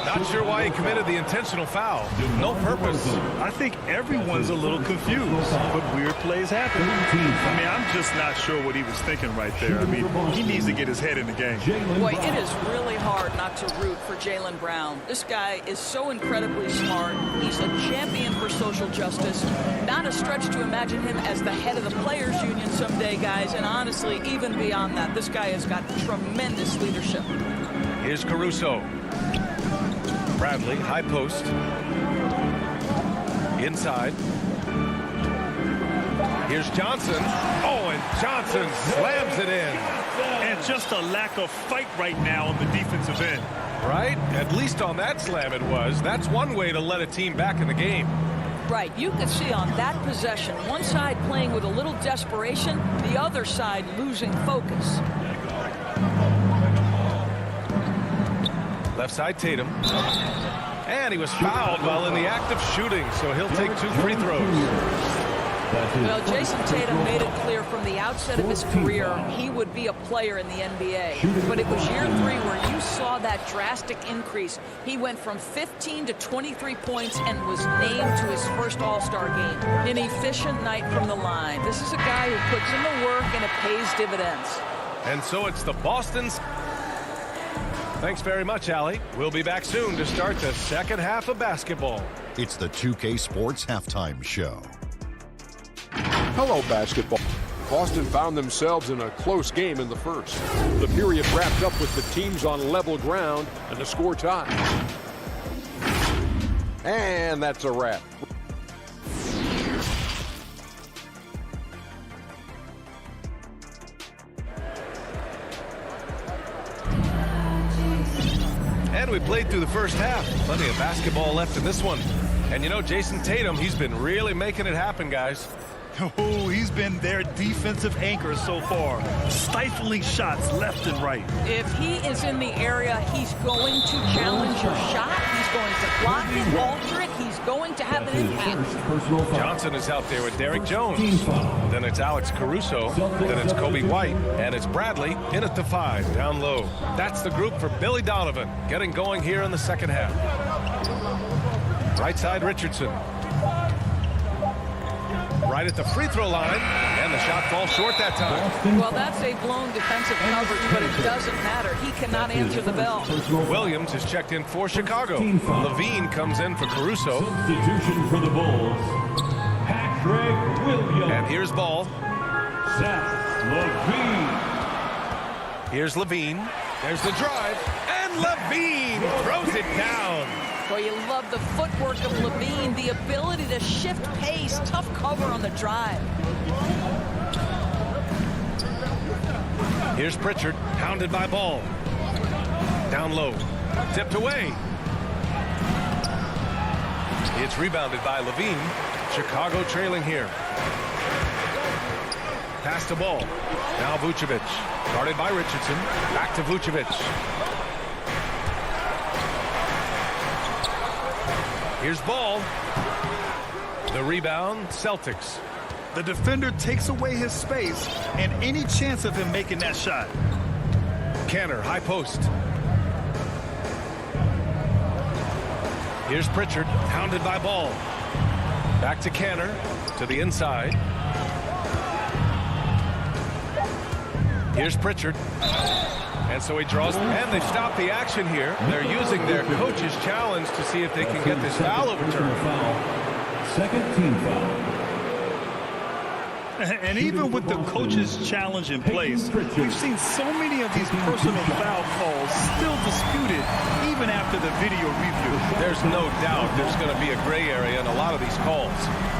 Speaker 1: Not sure why he committed the intentional foul. No purpose.
Speaker 3: I think everyone's a little confused, but weird plays happen. I mean, I'm just not sure what he was thinking right there. I mean, he needs to get his head in the game.
Speaker 12: Boy, it is really hard not to root for Jaylen Brown. This guy is so incredibly smart. He's a champion for social justice. Not a stretch to imagine him as the head of the Players Union someday, guys. And honestly, even beyond that, this guy has got tremendous leadership.
Speaker 1: Here's Caruso. Bradley, high post. Inside. Here's Johnson. Oh, and Johnson slams it in.
Speaker 3: And just a lack of fight right now on the defensive end.
Speaker 1: Right? At least on that slam it was. That's one way to let a team back in the game.
Speaker 12: Right. You could see on that possession, one side playing with a little desperation, the other side losing focus.
Speaker 1: Left side, Tatum. And he was fouled while in the act of shooting, so he'll take 2 free throws.
Speaker 12: Well, Jason Tatum made it clear from the outset of his career he would be a player in the NBA. But it was year 3 where you saw that drastic increase. He went from 15 to 23 points and was named to his first All-Star game. An efficient night from the line. This is a guy who puts in the work and it pays dividends.
Speaker 1: And so it's the Boston's. Thanks very much, Allie. We'll be back soon to start the second half of basketball.
Speaker 6: It's the 2K Sports Halftime Show.
Speaker 16: Hello, basketball. Boston found themselves in a close game in the first. The period wrapped up with the teams on level ground and the score tied. And that's a wrap.
Speaker 1: And we played through the first half. Plenty of basketball left in this one. And you know, Jason Tatum, he's been really making it happen, guys.
Speaker 3: Oh, he's been their defensive anchor so far. Stifling shots left and right.
Speaker 12: If he is in the area, he's going to challenge your shot. He's going to block it, alter it. He's going to have an impact.
Speaker 1: Johnson is out there with Derrick Jones. Then it's Alex Caruso. Then it's Kobe White. And it's Bradley in at the 5, down low. That's the group for Billy Donovan, getting going here in the second half. Right side, Richardson. Right at the free throw line, and the shot falls short that time.
Speaker 12: Well, that's a blown defensive coverage, but it doesn't matter. He cannot answer the bell.
Speaker 1: Williams is checked in for Chicago. Levine comes in for Caruso.
Speaker 5: Substitution for the Bulls, Patrick Williams.
Speaker 1: And here's Ball.
Speaker 5: Zach LaVine.
Speaker 1: Here's Levine. There's the drive, and Levine throws it down.
Speaker 12: Well, you love the footwork of LaVine, the ability to shift pace, tough cover on the drive.
Speaker 1: Here's Pritchard, hounded by Ball. Down low, tipped away. It's rebounded by Levine. Chicago trailing here. Pass to Ball. Now Vucevic, guarded by Richardson. Back to Vucevic. Here's Ball. The rebound, Celtics.
Speaker 3: The defender takes away his space and any chance of him making that shot.
Speaker 1: Canner, high post. Here's Pritchard, hounded by Ball. Back to Canner, to the inside. Here's Pritchard. And so he draws, and they stop the action here. They're using their coach's challenge to see if they can get this foul overturned.
Speaker 5: Second team foul.
Speaker 3: And even with the coach's challenge in place, we've seen so many of these personal foul calls still disputed even after the video review.
Speaker 1: There's no doubt there's going to be a gray area in a lot of these calls.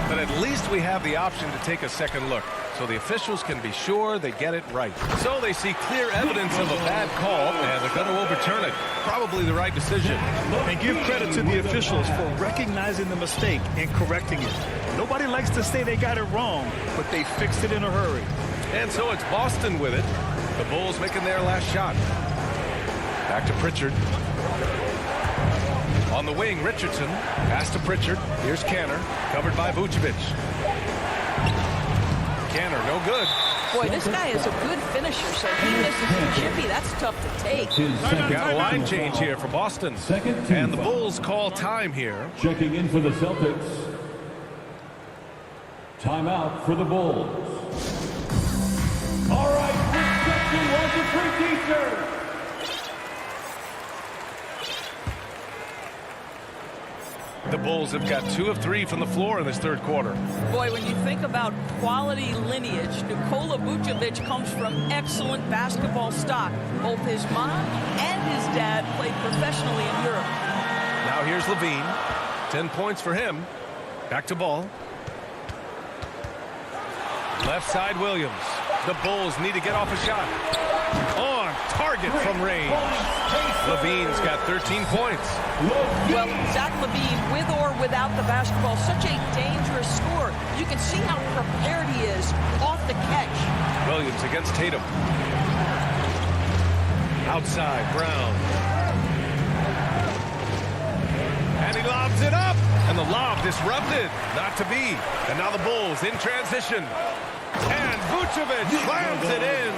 Speaker 1: But at least we have the option to take a second look, so the officials can be sure they get it right. So they see clear evidence of a bad call, and they're going to overturn it. Probably the right decision.
Speaker 3: And give credit to the officials for recognizing the mistake and correcting it. Nobody likes to say they got it wrong, but they fixed it in a hurry.
Speaker 1: And so it's Boston with it. The Bulls making their last shot. Back to Pritchard. On the wing, Richardson. Pass to Pritchard. Here's Canner. Covered by Vucevic. Canner, no good.
Speaker 12: Boy, this guy is a good finisher, so he misses a chippy. That's tough to take.
Speaker 1: Got a line change here for Boston. And the Bulls call time here.
Speaker 5: Checking in for the Celtics. Timeout for the Bulls. All right, section 1 to 3 teacher.
Speaker 1: The Bulls have got 2 of 3 from the floor in this third quarter.
Speaker 12: Boy, when you think about quality lineage, Nikola Vucevic comes from excellent basketball stock. Both his mom and his dad played professionally in Europe.
Speaker 1: Now here's Levine. 10 points for him. Back to ball. Left side, Williams. The Bulls need to get off a shot. On target from range. Levine's got 13 points.
Speaker 12: Well, Zach Levine, with or without the basketball, such a dangerous scorer. You can see how prepared he is off the catch.
Speaker 1: Williams against Tatum. Outside, Brown. And he lobs it up. And the lob disrupted. Not to be. And now the Bulls in transition. And Vucevic slams it in.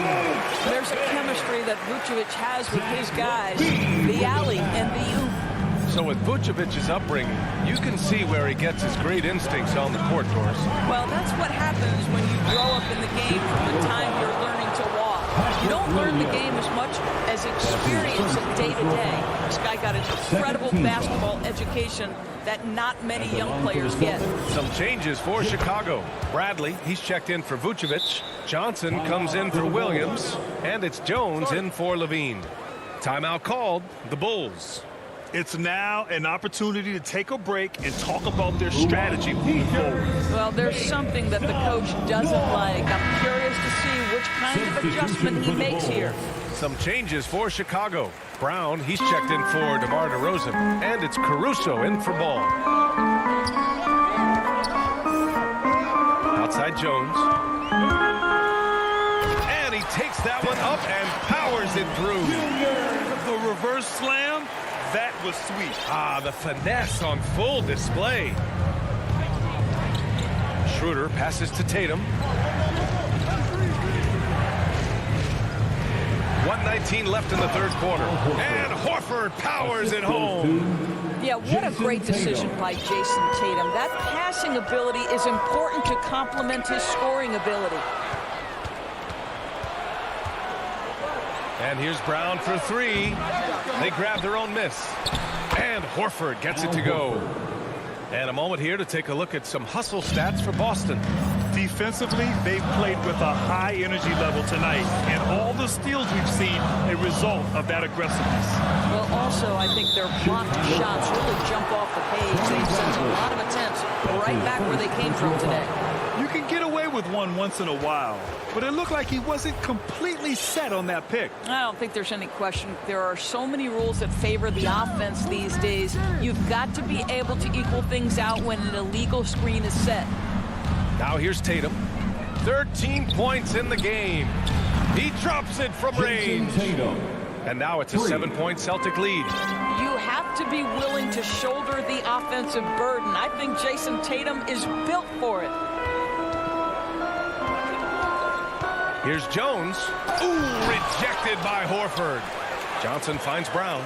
Speaker 12: There's a chemistry that Vucevic has with his guys. The alley and the oop.
Speaker 1: So with Vucevic's upbringing, you can see where he gets his great instincts on the court, Doris.
Speaker 12: Well, that's what happens when you grow up in the game from the time you're learning to walk. You don't learn the game as much as experience it day to day. This guy got an incredible basketball education that not many young players get.
Speaker 1: Some changes for Chicago. Bradley, he's checked in for Vucevic. Johnson comes in for Williams. And it's Jones in for Levine. Timeout called. The Bulls.
Speaker 3: It's now an opportunity to take a break and talk about their strategy moving forward.
Speaker 12: Well, there's something that the coach doesn't like. I'm curious to see which kind of adjustment he makes here.
Speaker 1: Some changes for Chicago. Brown, he's checked in for DeMar DeRozan. And it's Caruso in for Ball. Outside Jones. And he takes that one up and powers it through.
Speaker 3: The reverse slam, that was sweet.
Speaker 1: Ah, the finesse on full display. Schroeder passes to Tatum. 1:19 left in the third quarter. And Horford powers it home.
Speaker 12: Yeah, what a great decision by Jason Tatum. That passing ability is important to complement his scoring ability.
Speaker 1: And here's Brown for 3. They grab their own miss. And Horford gets it to go. And a moment here to take a look at some hustle stats for Boston.
Speaker 3: Defensively, they've played with a high energy level tonight, and all the steals we've seen a result of that aggressiveness.
Speaker 12: Well, also, I think their blocked shots really jump off the page. They've sent a lot of attempts right back where they came from today.
Speaker 3: You can get away with one once in a while, but it looked like he wasn't completely set on that pick.
Speaker 12: I don't think there's any question. There are so many rules that favor the offense these days. You've got to be able to equal things out when an illegal screen is set.
Speaker 1: Now here's Tatum. 13 points in the game. He drops it from range. And now it's a 7-point Celtic lead.
Speaker 12: You have to be willing to shoulder the offensive burden. I think Jason Tatum is built for it.
Speaker 1: Here's Jones. Ooh, rejected by Horford. Johnson finds Brown.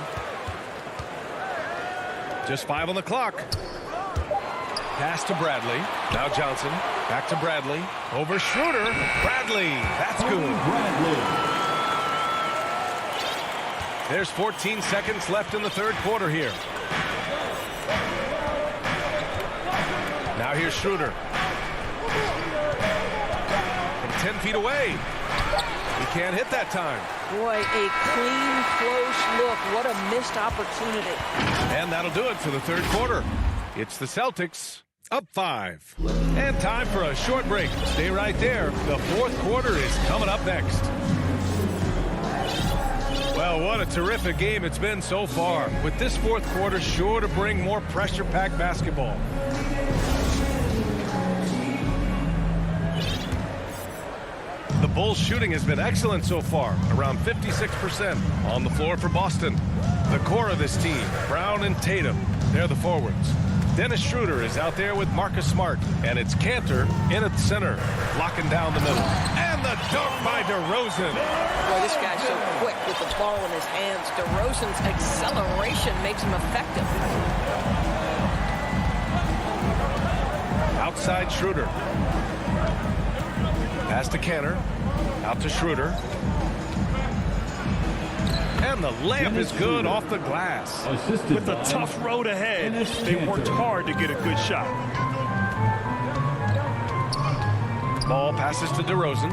Speaker 1: Just 5 on the clock. Pass to Bradley. Now Johnson. Back to Bradley. Over Schroeder. Bradley. That's good. There's 14 seconds left in the third quarter here. Now here's Schroeder. From 10 feet away. He can't hit that time.
Speaker 12: Boy, a clean, close look. What a missed opportunity.
Speaker 1: And that'll do it for the third quarter. It's the Celtics up 5. And time for a short break. Stay right there. The fourth quarter is coming up next. Well, what a terrific game it's been so far. With this fourth quarter sure to bring more pressure-packed basketball. The Bulls' shooting has been excellent so far, around 56% on the floor for Boston. The core of this team, Brown and Tatum, they're the forwards. Dennis Schroeder is out there with Marcus Smart, and it's Cantor in at the center, locking down the middle. And the dunk by DeRozan.
Speaker 12: Boy, this guy's so quick with the ball in his hands. DeRozan's acceleration makes him effective.
Speaker 1: Outside Schroeder. Pass to Cantor. Out to Schroeder. And the layup is good off the glass.
Speaker 3: With a tough road ahead, they worked hard to get a good shot.
Speaker 1: Ball passes to DeRozan.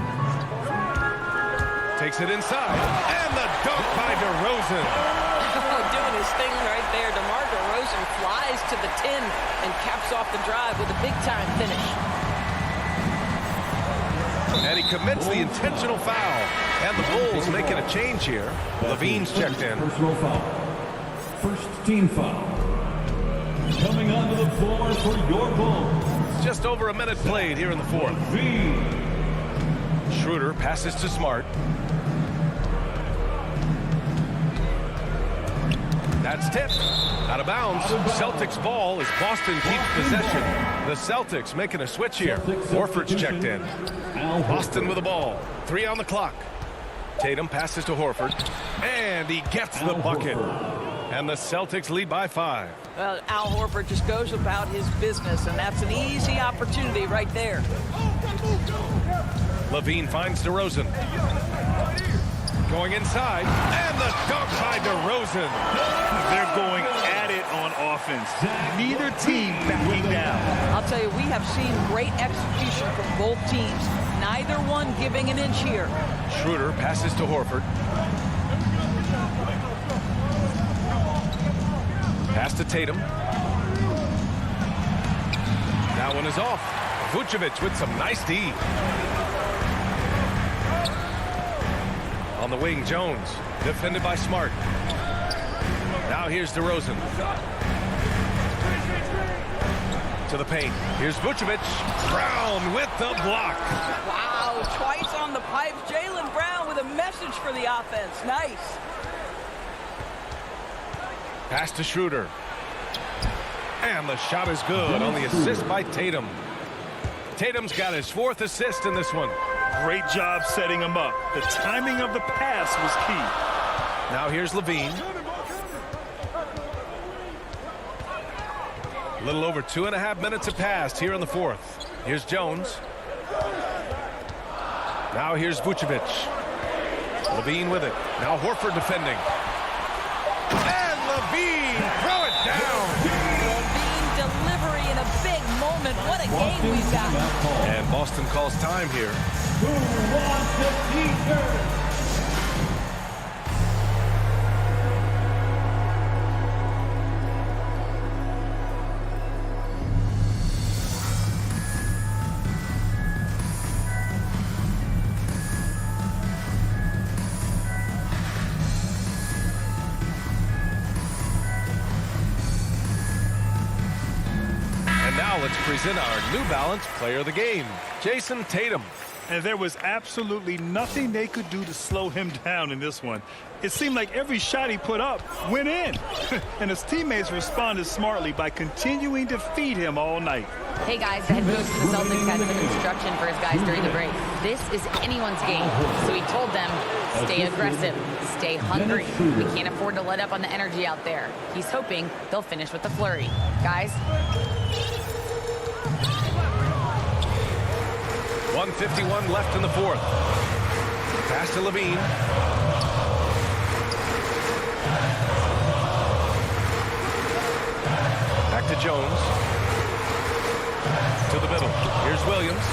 Speaker 1: Takes it inside. And the dunk by DeRozan.
Speaker 12: Doing his thing right there. DeMar DeRozan flies to the 10 and caps off the drive with a big-time finish.
Speaker 1: And he commits the intentional foul. And the Bulls making a change here. Levine's checked in.
Speaker 5: Personal foul. First team foul. Coming onto the floor for your Bulls.
Speaker 1: Just over a minute played here in the fourth. Schroeder passes to Smart. That's tipped. Out of bounds. Celtics ball as Boston keeps possession. The Celtics making a switch here. Horford's checked in. Boston with the ball. 3 on the clock. Tatum passes to Horford. And he gets the bucket. And the Celtics lead by 5.
Speaker 12: Well, Al Horford just goes about his business, and that's an easy opportunity right there.
Speaker 1: Levine finds DeRozan. Going inside. And the dunk by DeRozan.
Speaker 3: They're going at it on offense. Neither team backing down.
Speaker 12: I'll tell you, we have seen great execution from both teams. Neither one giving an inch here.
Speaker 1: Schroeder passes to Horford. Pass to Tatum. That one is off. Vucevic with some nice D. On the wing, Jones. Defended by Smart. Now here's DeRozan. To the paint. Here's Vucevic. Brown with the block.
Speaker 12: Wow, twice on the pipes. Jaylen Brown with a message for the offense. Nice.
Speaker 1: Pass to Schroeder. And the shot is good on the assist by Tatum. Tatum's got his 4th assist in this one.
Speaker 3: Great job setting him up. The timing of the pass was key.
Speaker 1: Now here's Levine. A little over 2.5 minutes have passed here in the fourth. Here's Jones. Now here's Vucevic. Levine with it. Now Horford defending. And Levine throw it down.
Speaker 12: Levine delivery in a big moment. What a game we've got.
Speaker 1: And Boston calls time here.
Speaker 5: Who wants the t-shirt?
Speaker 1: Let's present our New Balance Player of the Game, Jason Tatum.
Speaker 3: And there was absolutely nothing they could do to slow him down in this one. It seemed like every shot he put up went in. And his teammates responded smartly by continuing to feed him all night.
Speaker 2: Hey guys, the head coach of the Celtics had some instruction for his guys during the break. This is anyone's game. So he told them, stay aggressive, stay hungry. We can't afford to let up on the energy out there. He's hoping they'll finish with a flurry. Guys,
Speaker 1: 1:51 left in the fourth. Pass to Levine. Back to Jones. To the middle. Here's Williams.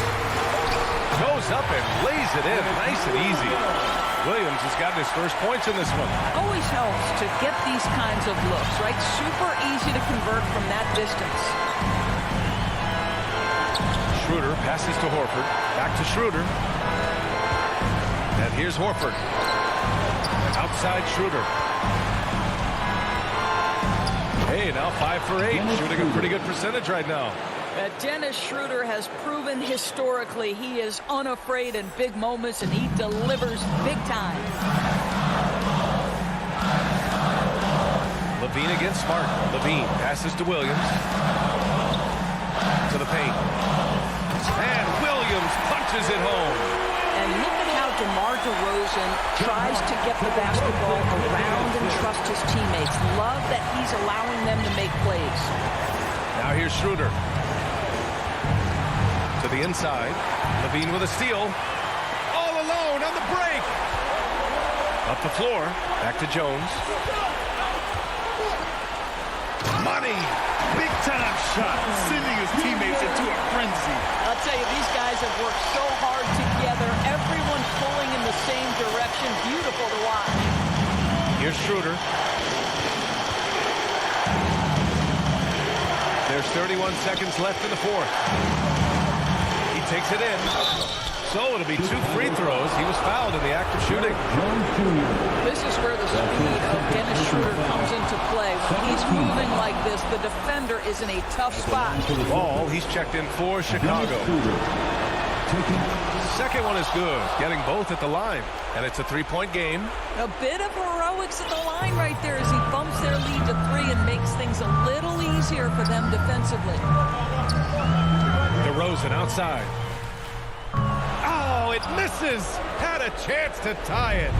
Speaker 1: Goes up and lays it in. Nice and easy. Williams has gotten his first points in this one.
Speaker 12: Always helps to get these kinds of looks, right? Super easy to convert from that distance.
Speaker 1: Schroeder passes to Horford. Back to Schroeder. And here's Horford. Outside Schroeder. Hey, now 5 for 8. Shooting a pretty good percentage right now.
Speaker 12: Dennis Schroeder has proven historically he is unafraid in big moments, and he delivers big time.
Speaker 1: Levine against Smart. Levine passes to Williams. To the paint. And Williams punches it home.
Speaker 12: And look at how DeMar DeRozan tries to get the basketball around and trust his teammates. Love that he's allowing them to make plays.
Speaker 1: Now here's Schroeder. To the inside. Levine with a steal. All alone on the break. Up the floor. Back to Jones. Money.
Speaker 3: Big time shot, sending his teammates into a frenzy.
Speaker 12: I'll tell you, these guys have worked so hard together. Everyone pulling in the same direction. Beautiful to watch.
Speaker 1: Here's Schroeder. There's 31 seconds left in the fourth. He takes it in. So it'll be 2 free throws. He was fouled in the act of shooting.
Speaker 12: This is where the speed of Dennis Schroeder comes into play. When he's moving like this, the defender is in a tough spot.
Speaker 1: Ball, he's checked in for Chicago. Second one is good, getting both at the line. And it's a 3-point game.
Speaker 12: A bit of heroics at the line right there as he bumps their lead to 3 and makes things a little easier for them defensively.
Speaker 1: DeRozan outside. Oh, it misses. Had a chance to tie it.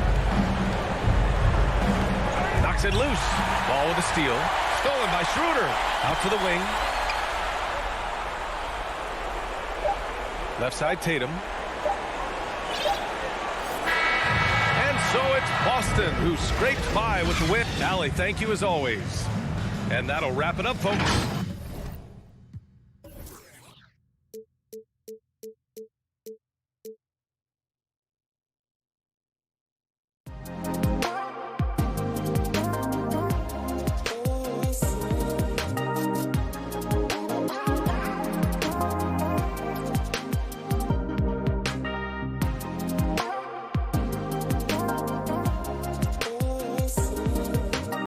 Speaker 1: Knocks it loose. Ball with a steal. Stolen by Schroeder. Out to the wing. Left side Tatum. And so it's Boston who scraped by with the win. Allie, thank you as always. And that'll wrap it up, folks.